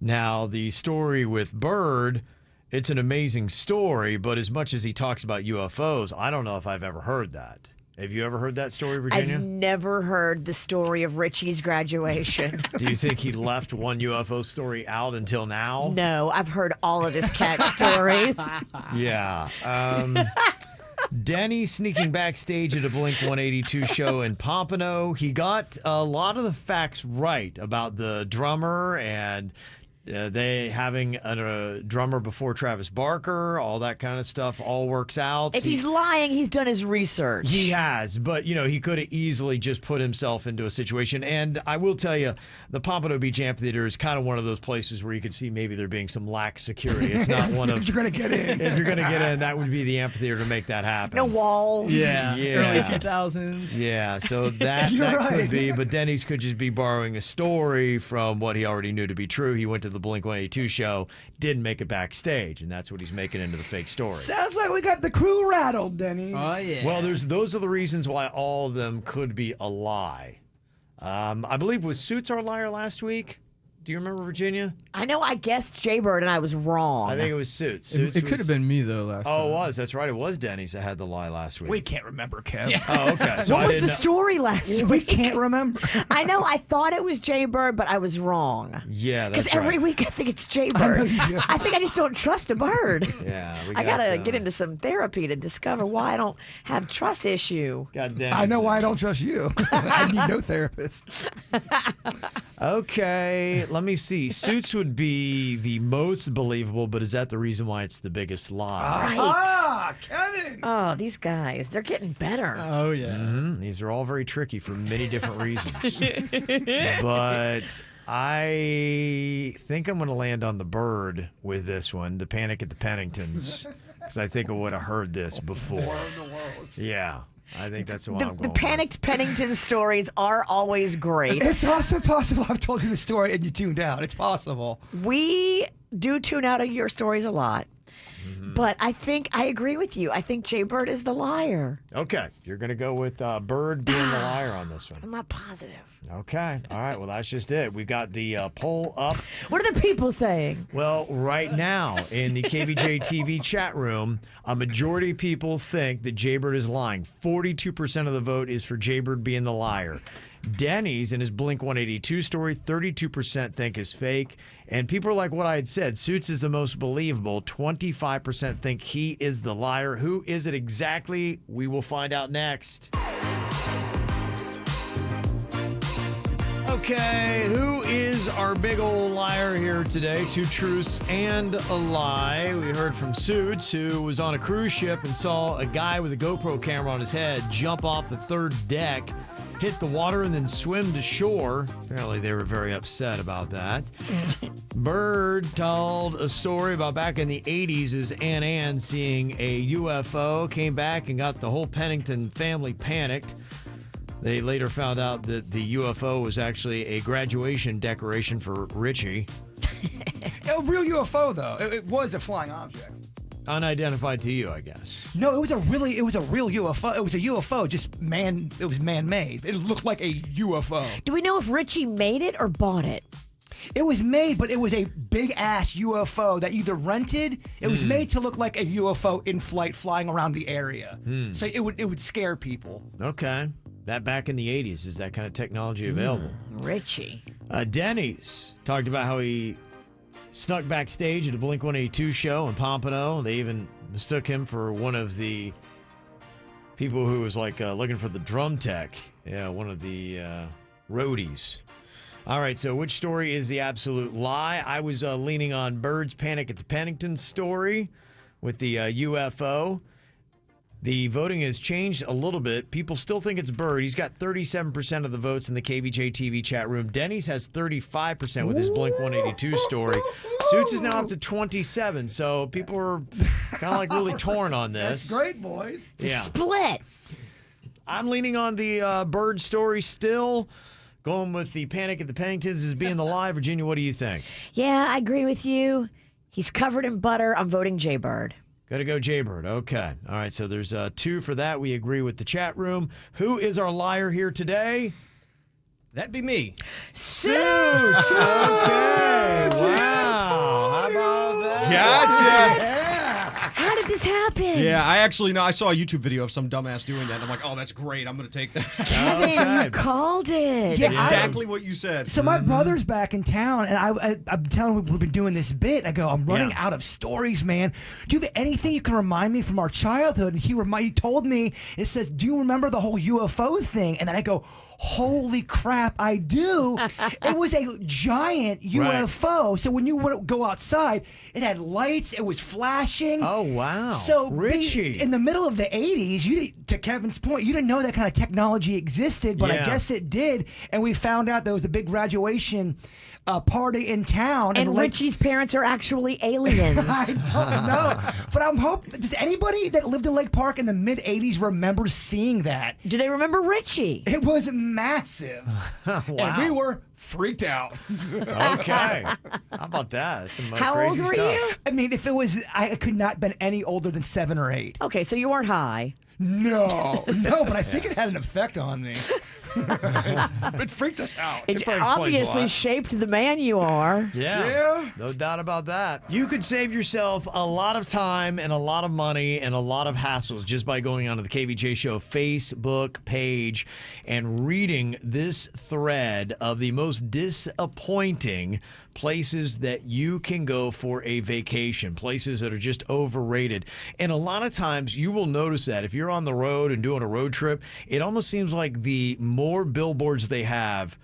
Now, the story with Bird, it's an amazing story, but as much as he talks about UFOs, I don't know if I've ever heard that. Have you ever heard that story, Virginia? I've never heard the story of Richie's graduation. Do you think he left one UFO story out until now? No, I've heard all of his cat stories. Yeah. Denny sneaking backstage at a Blink-182 show in Pompano. He got a lot of the facts right about the drummer and they having a drummer before Travis Barker, all that kind of stuff, all works out. If he's lying, he's done his research. He has, but, he could have easily just put himself into a situation. And I will tell you, the Pompano Beach Amphitheater is kind of one of those places where you could see maybe there being some lax security. It's not one of... If you're going to get in. If you're going to get in, that would be the amphitheater to make that happen. No walls. Yeah. Yeah. Early 2000s. Yeah, so that could be. But Denny's could just be borrowing a story from what he already knew to be true. He went to the Blink-182 show, didn't make it backstage, and that's what he's making into the fake story. Sounds like we got the crew rattled, Denny. Oh, yeah. Well, those are the reasons why all of them could be a lie. I believe was Suits our liar last week? Do you remember, Virginia? I know I guessed Jaybird and I was wrong. I think it was Suits. It could have been me, though, last time. Oh, it was. That's right. It was Denny's that had the lie last week. We can't remember, Kev. Yeah. Oh, okay. So what I was didn't the know. story last week? We can't remember. I know. I thought it was Jaybird, but I was wrong. Yeah, that's Because every right. week I think it's Jaybird. I think I just don't trust a bird. Yeah, we I gotta get into some therapy to discover why I don't have trust issue. God damn. I know why I don't trust you. I need no therapist. Okay, let me see. Suits would be the most believable, but is that the reason why it's the biggest lie? Right. Kevin. Oh, these guys, they're getting better. Oh, yeah. These are all very tricky for many different reasons. But I think I'm going to land on the Bird with this one, the Panic at the Penningtons, because I think I would have heard this before. Yeah. I think that's what I'm The going panicked Pennington stories are always great. It's also possible I've told you the story and you tuned out. It's possible. We do tune out of your stories a lot. But I think I agree with you. I think Jaybird is the liar. with. Okay, you're going to go with Bird being the liar on this one. I'm not positive. Okay, all right, well, that's just it. We've got the poll up. What are the people saying? Well, right now in the KVJ TV chat room, a majority of people think that Jaybird is lying. 42% of the vote is for Jaybird being the liar. Denny's in his Blink-182 story, 32% think is fake. And people are like what I had said. Suits is the most believable. 25% think he is the liar. Who is it exactly? We will find out next. Okay, who is our big old liar here today? 2 truths and a lie. We heard from Suits, who was on a cruise ship and saw a guy with a GoPro camera on his head jump off the 3rd deck, hit the water, and then swim to shore. Apparently, they were very upset about that. Bird told a story about back in the 80s as Ann seeing a UFO, came back and got the whole Pennington family panicked. They later found out that the UFO was actually a graduation decoration for Richie. A real UFO, though. It was a flying object. Unidentified to you, I guess. No, it was a real UFO. It was a UFO, it was man-made. It looked like a UFO. Do we know if Richie made it or bought it? It was made, but it was a big-ass UFO that either rented. It was made to look like a UFO in flight flying around the area. So it would scare people. Okay. That back in the 80s is that kind of technology available. Richie. Denny's talked about how he snuck backstage at a Blink-182 show in Pompano. They even mistook him for one of the people who was like looking for the drum tech. Yeah, one of the roadies. All right, so which story is the absolute lie? I was leaning on Bird's Panic at the Pennington story with the UFO. The voting has changed a little bit. People still think it's Bird. He's got 37% of the votes in the KVJ TV chat room. Denny's has 35% with his Blink-182 story. Suits is now up to 27, so people are kind of like really torn on this. That's great, boys. Yeah. Split. I'm leaning on the Bird story still. Going with the Panic at the Penningtons as being the lie. Virginia, what do you think? Yeah, I agree with you. He's covered in butter. I'm voting Jaybird. Got to go Jaybird. Okay. All right, so there's 2 for that. We agree with the chat room. Who is our liar here today? That'd be me. Suits! Okay. Wow. How about that? Gotcha. How did this happen? Yeah, I actually know. I saw a YouTube video of some dumbass doing that. And I'm like, oh, that's great. I'm going to take that. Kevin, you called it. Yeah, exactly what you said. So my brother's back in town, and I'm telling him we've been doing this bit. I go, I'm running out of stories, man. Do you have anything you can remind me from our childhood? And he told me, it says, do you remember the whole UFO thing? And then I go, holy crap, I do. It was a giant UFO. Right. So when you would go outside, it had lights. It was flashing. Oh, wow. So Richie, in the middle of the 80s, to Kevin's point, you didn't know that kind of technology existed, but I guess it did. And we found out there was a big graduation party in town. And Richie's parents are actually aliens. I don't know. But I'm hoping, does anybody that lived in Lake Park in the mid-80s remember seeing that? Do they remember Richie? It was massive. Wow. And we were freaked out. Okay. How about that? That's some How crazy old were stuff. you? I mean, if it was, I could not have been any older than 7 or 8. Okay, so you weren't high. No, but I think it had an effect on me. It freaked us out. It obviously shaped the man you are. Yeah, no doubt about that. You could save yourself a lot of time and a lot of money and a lot of hassles just by going onto the KVJ Show Facebook page and reading this thread of the most disappointing places that you can go for a vacation, places that are just overrated. And a lot of times you will notice that if you're on the road and doing a road trip, it almost seems like the more billboards they have,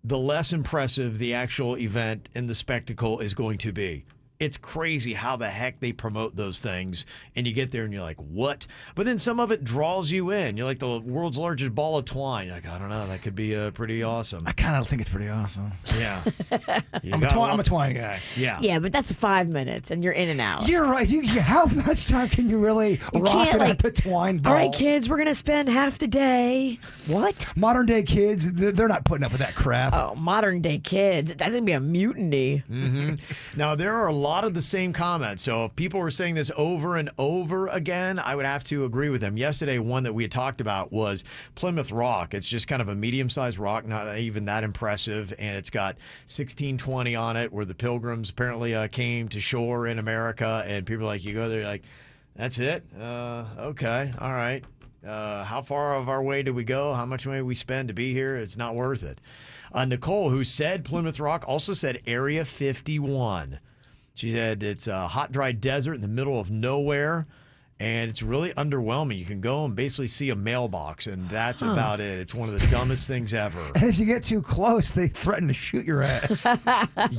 the less impressive the actual event and the spectacle is going to be. It's crazy how the heck they promote those things, and you get there and you're like, what? But then some of it draws you in. You're like the world's largest ball of twine. You're like, I don't know, that could be pretty awesome. I kind of think it's pretty awesome. Yeah. I'm a twine guy. Yeah. Yeah, but that's 5 minutes, and you're in and out. You're right. How much time can you really rock it at the twine ball? All right, kids, we're going to spend half the day. What? Modern day kids, they're not putting up with that crap. Oh, modern day kids. That's going to be a mutiny. Mm-hmm. Now, there are a lot of the same comments. So if people were saying this over and over again, I would have to agree with them. Yesterday, one that we had talked about was Plymouth Rock. It's just kind of a medium-sized rock, not even that impressive, and it's got 1620 on it, where the Pilgrims apparently came to shore in America, and people are like, you go there, you're like, that's it? Okay, all right. How far of our way do we go? How much money we spend to be here? It's not worth it. Nicole, who said Plymouth Rock, also said Area 51. She said it's a hot, dry desert in the middle of nowhere, and it's really underwhelming. You can go and basically see a mailbox, and that's about it. It's one of the dumbest things ever. And if you get too close, they threaten to shoot your ass.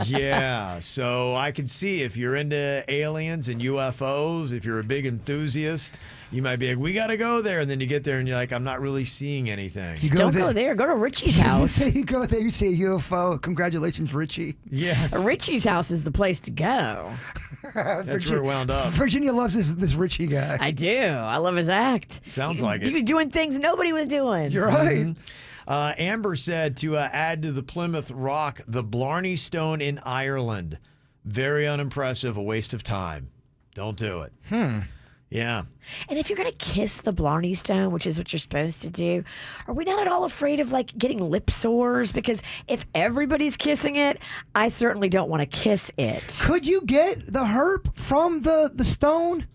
Yeah, so I can see if you're into aliens and UFOs, if you're a big enthusiast, you might be like, we got to go there. And then you get there and you're like, I'm not really seeing anything. Don't go there. Go to Richie's house. Say you go there, you see a UFO. Congratulations, Richie. Yes. Richie's house is the place to go. That's where it wound up. Virginia loves this Richie guy. I do. I love his act. Sounds like it. He was doing things nobody was doing. You're right. Amber said to add to the Plymouth Rock, the Blarney Stone in Ireland. Very unimpressive, a waste of time. Don't do it. Yeah. And if you're going to kiss the Blarney Stone, which is what you're supposed to do, are we not at all afraid of like getting lip sores? Because if everybody's kissing it, I certainly don't want to kiss it. Could you get the herp from the stone?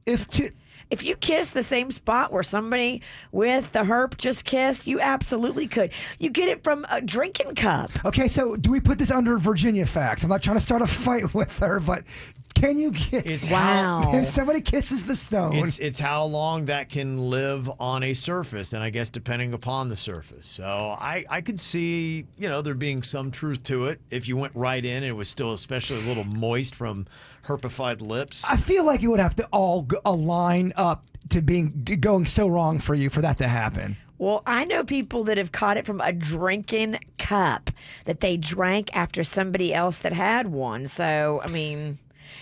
If you kiss the same spot where somebody with the herp just kissed, you absolutely could. You get it from a drinking cup. Okay, so do we put this under Virginia facts? I'm not trying to start a fight with her, but can you get... if somebody kisses the stone... It's how long that can live on a surface, and I guess depending upon the surface. So I could see, there being some truth to it. If you went right in and it was still especially a little moist from herpified lips. I feel like it would have to all align up to going so wrong for you for that to happen. Well, I know people that have caught it from a drinking cup that they drank after somebody else that had one. So, I mean,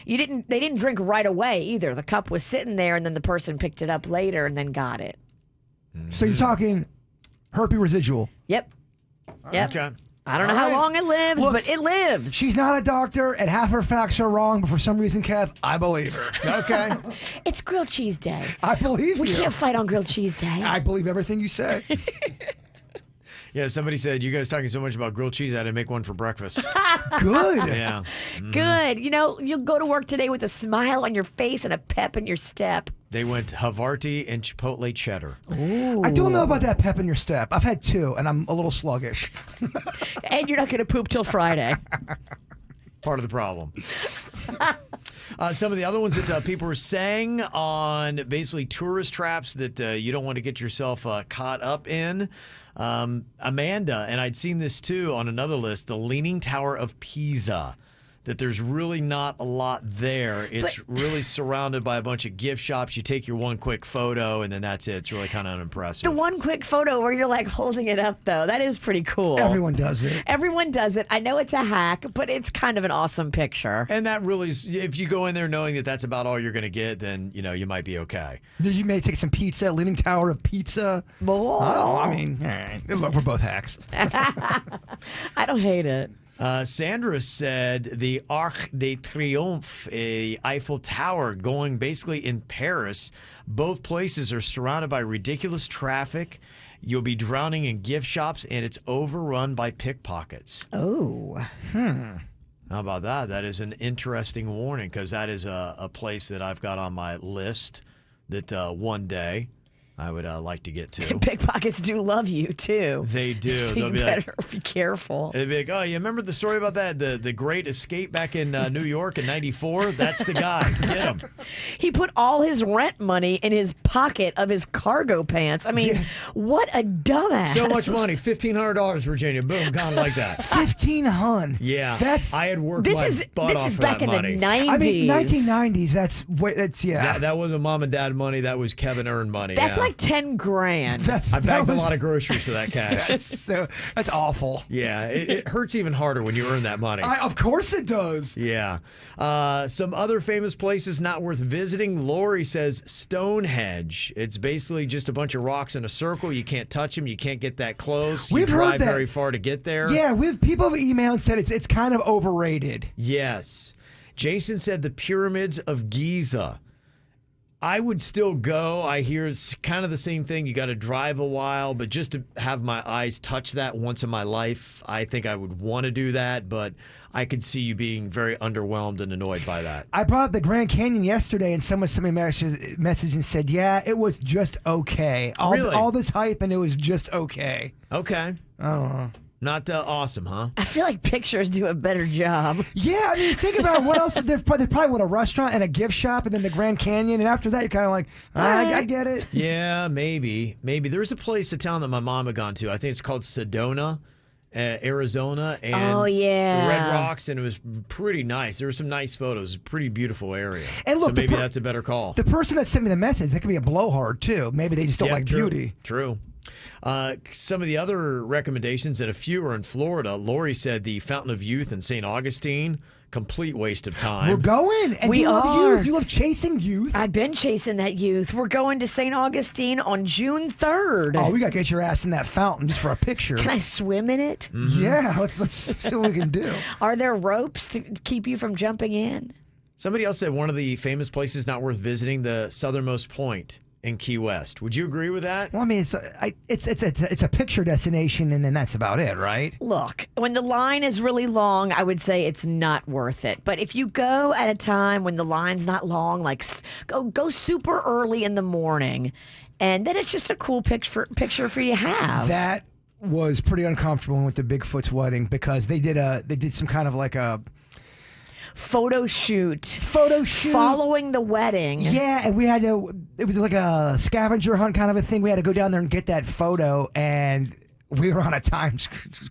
they didn't drink right away either. The cup was sitting there and then the person picked it up later and then got it. So you're talking herpy residual. Yep. Okay. I don't know how long it lives, but it lives. She's not a doctor, and half her facts are wrong, but for some reason, Kev, I believe her. Okay. It's grilled cheese day. I believe you. We can't fight on grilled cheese day. I believe everything you say. Yeah, somebody said, you guys talking so much about grilled cheese, I had to make one for breakfast. Good. Yeah. Good. You'll go to work today with a smile on your face and a pep in your step. They went Havarti and Chipotle cheddar. Ooh. I don't know about that pep in your step. I've had 2, and I'm a little sluggish. And you're not going to poop till Friday. Part of the problem. Some of the other ones that people were saying on basically tourist traps that you don't want to get yourself caught up in. Amanda, and I'd seen this too on another list, the Leaning Tower of Pisa. That there's really not a lot there. It's really surrounded by a bunch of gift shops. You take your one quick photo, and then that's it. It's really kind of unimpressive. The one quick photo where you're like holding it up, though, that is pretty cool. Everyone does it. Everyone does it. I know it's a hack, but it's kind of an awesome picture. And that really is, if you go in there knowing that that's about all you're going to get, then, you might be okay. You may take some pizza, Leaning Tower of Pizza. I mean, we're both hacks. I don't hate it. Sandra said the Arc de Triomphe, a Eiffel Tower going basically in Paris. Both places are surrounded by ridiculous traffic. You'll be drowning in gift shops, and it's overrun by pickpockets. Oh. How about that? That is an interesting warning, because that is a place that I've got on my list that one day I would like to get to. Pickpockets do love you, too. They do. So They'll you be better be careful. They'll be like, oh, you remember the story about that? The Great Escape back in New York in 94? That's the guy. Get him. He put all his rent money in his pocket of his cargo pants. I mean, what a dumbass. So much money. $1,500, Virginia. Boom, gone like that. $1,500. Yeah. That's I had worked my butt off for that money. This is back in the 90s. I mean, 1990s. That's That wasn't mom and dad money. That was Kevin earned money. That's like 10 grand. I bagged a lot of groceries to that cash. That's awful. Yeah, it hurts even harder when you earn that money. Of course it does. Yeah. Some other famous places not worth visiting. Lori says Stonehenge. It's basically just a bunch of rocks in a circle. You can't touch them. You can't get that close. We've you drive heard that. very far to get there. Yeah, people have emailed and said it's kind of overrated. Yes. Jason said the pyramids of Giza. I would still go. I hear it's kind of the same thing. You got to drive a while, but just to have my eyes touch that once in my life, I think I would want to do that, but I could see you being very underwhelmed and annoyed by that. I brought up the Grand Canyon yesterday, and someone sent me a message and said, yeah, it was just okay. All this hype, and it was just okay. Okay. I don't know. Not awesome, huh? I feel like pictures do a better job. Yeah, I mean, think about what else. There's probably a restaurant and a gift shop, and then the Grand Canyon, and after that, you're kind of like, I get it. Yeah, maybe. There's a place, a town that my mom had gone to. I think it's called Sedona, Arizona. And oh, yeah. The Red Rocks, and it was pretty nice. There were some nice photos. Pretty beautiful area. And look, so maybe that's a better call. The person that sent me the message, that could be a blowhard, too. Maybe they just don't like true. beauty. True. Some of the other recommendations, and a few are in Florida. Lori said the Fountain of Youth in St. Augustine, complete waste of time. We're going. And We you love are. youth. You love chasing youth. I've been chasing that youth. We're going to St. Augustine on June 3rd. Oh, we got to get your ass in that fountain just for a picture. Can I swim in it? Mm-hmm. Yeah, let's see what we can do. Are there ropes to keep you from jumping in? Somebody else said one of the famous places not worth visiting, the southernmost point in Key West. Would you agree with that? Well, I mean, it's a picture destination, and then that's about it, right? Look, when the line is really long, I would say it's not worth it. But if you go at a time when the line's not long, like go super early in the morning, and then it's just a cool picture for you to have. That was pretty uncomfortable with the Bigfoot's wedding because they did some kind of like a photo shoot following the wedding. Yeah, and it was like a scavenger hunt kind of a thing. We had to go down there and get that photo, and we were on a time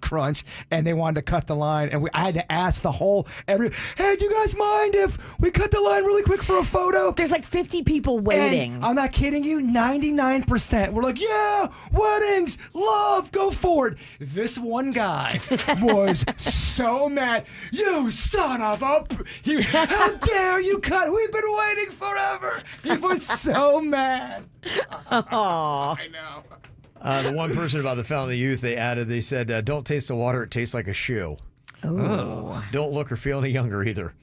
crunch, and they wanted to cut the line, and I had to ask hey, do you guys mind if we cut the line really quick for a photo? There's like 50 people waiting. And I'm not kidding you, 99%. We're like, yeah, weddings, love, go for it. This one guy was so mad. You son of a... How dare you cut? We've been waiting forever. He was so mad. Oh, I know. The one person about the Fountain of Youth, they said, don't taste the water, it tastes like a shoe. Oh. Don't look or feel any younger either.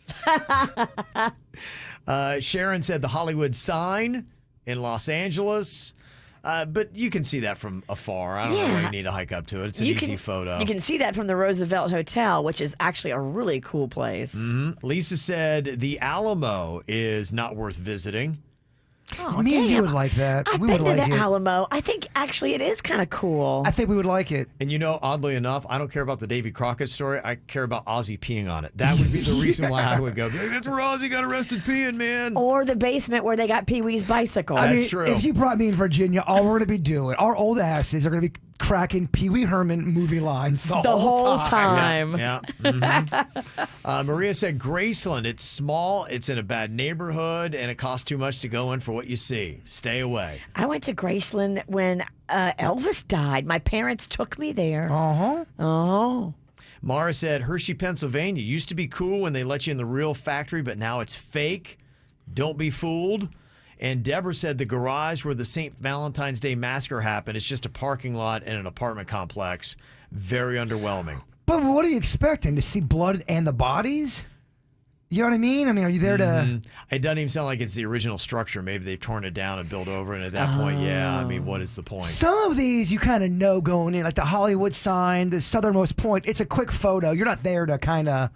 Sharon said the Hollywood sign in Los Angeles. But you can see that from afar. I don't know why you need to hike up to it. It's an easy photo. You can see that from the Roosevelt Hotel, which is actually a really cool place. Mm-hmm. Lisa said the Alamo is not worth visiting. Oh, Me and you damn. would like that. I've We been would to like the it. Alamo. I think actually it is kind of cool. I think we would like it. And oddly enough, I don't care about the Davy Crockett story. I care about Ozzy peeing on it. That would be the reason why I would go. That's where Ozzy got arrested peeing, man. Or the basement where they got Pee Wee's bicycle. I mean, That's true. if you brought me in Virginia, all we're going to be doing, our old asses are going to be cracking Pee Wee Herman movie lines the whole time. Yeah. Mm-hmm. Maria said Graceland. It's small. It's in a bad neighborhood, and it costs too much to go in for what you see. Stay away. I went to Graceland when Elvis died. My parents took me there. Uh-huh. Oh. Mara said Hershey, Pennsylvania used to be cool when they let you in the real factory, but now it's fake. Don't be fooled. And Deborah said the garage where the St. Valentine's Day massacre happened is just a parking lot in an apartment complex. Very underwhelming. But what are you expecting? To see blood and the bodies? You know what I mean? I mean, are you there to... It doesn't even sound like it's the original structure. Maybe they've torn it down and built over, and at that point, I mean, what is the point? Some of these you kind of know going in, like the Hollywood sign, the southernmost point. It's a quick photo. You're not there to kind of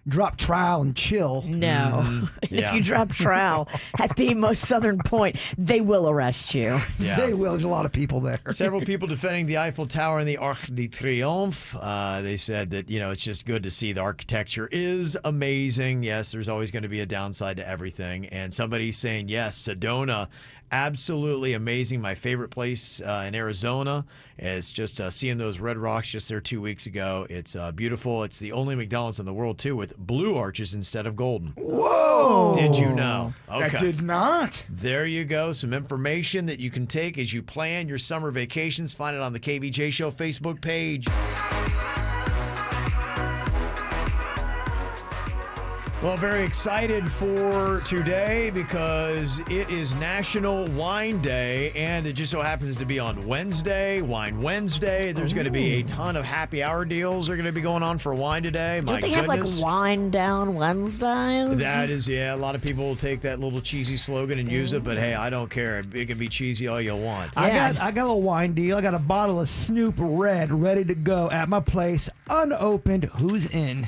drop trowel and chill. No. If Yeah. you drop trowel at the most southern point, they will arrest you. Yeah. They will. There's a lot of people there. Several people defending the Eiffel Tower and the Arc de Triomphe. They said that, it's just good to see the architecture is amazing. Yes, there's always going to be a downside to everything. And somebody's saying, yes, Sedona, absolutely amazing. My favorite place in Arizona is just seeing those red rocks just there 2 weeks ago. It's beautiful. It's the only McDonald's in the world, too, with blue arches instead of golden. Whoa! Did you know? I did not. There you go. Some information that you can take as you plan your summer vacations. Find it on the KVJ Show Facebook page. Well, very excited for today because it is National Wine Day, and it just so happens to be on Wednesday, Wine Wednesday. There's going to be a ton of happy hour deals are going to be going on for wine today. Don't they have like wine down Wednesdays? That is, yeah. A lot of people will take that little cheesy slogan and use it, but hey, I don't care. It can be cheesy all you want. I got a little wine deal. I got a bottle of Snoop Red ready to go at my place, unopened. Who's in?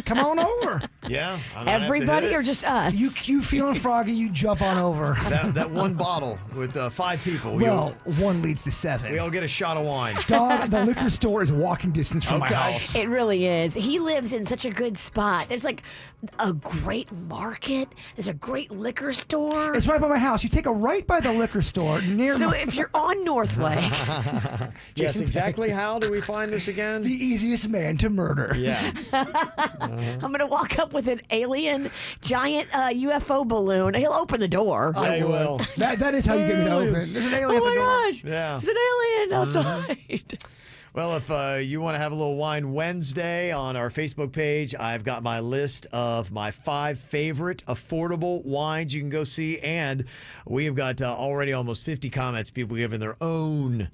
Come on over. Yeah. Everybody or just us? You feeling froggy, you jump on over. That one bottle with 5 people. Well, 1 leads to 7. We all get a shot of wine. Dog, the liquor store is walking distance from my house. It really is. He lives in such a good spot. There's like a great market. There's a great liquor store. It's right by my house. You take a right by the liquor store near So if you're on North Lake. Yes, exactly. How do we find this again? The easiest man to murder. Yeah. I'm going to walk up with an alien giant UFO balloon. He'll open the door. Yeah, he will. That is how you get me to open. There's an alien oh at the my door. gosh. Yeah. There's an alien outside. Well, if you want to have a little Wine Wednesday on our Facebook page, I've got my list of my 5 favorite affordable wines you can go see. And we have got already almost 50 comments, people giving their own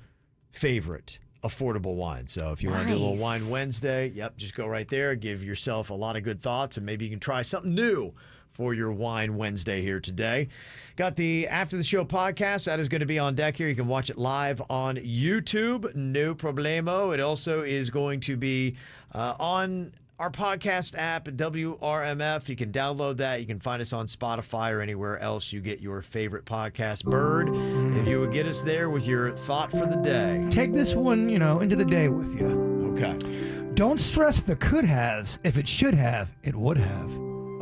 favorite affordable wine. So if you want to do a little Wine Wednesday, just go right there. Give yourself a lot of good thoughts, and maybe you can try something new for your Wine Wednesday here today. Got the After the Show podcast. That is going to be on deck here. You can watch it live on YouTube. No problemo. It also is going to be on our podcast app, WRMF. You can download that. You can find us on Spotify or anywhere else you get your favorite podcast. Bird, if you would get us there with your thought for the day. Take this one, into the day with you. Okay. Don't stress the could has. If it should have, it would have.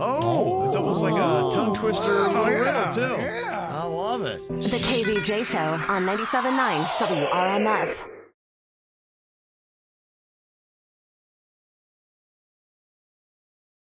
Oh, it's almost like a tongue twister riddle, too. Yeah. I love it. The KVJ Show on 97.9 WRMF.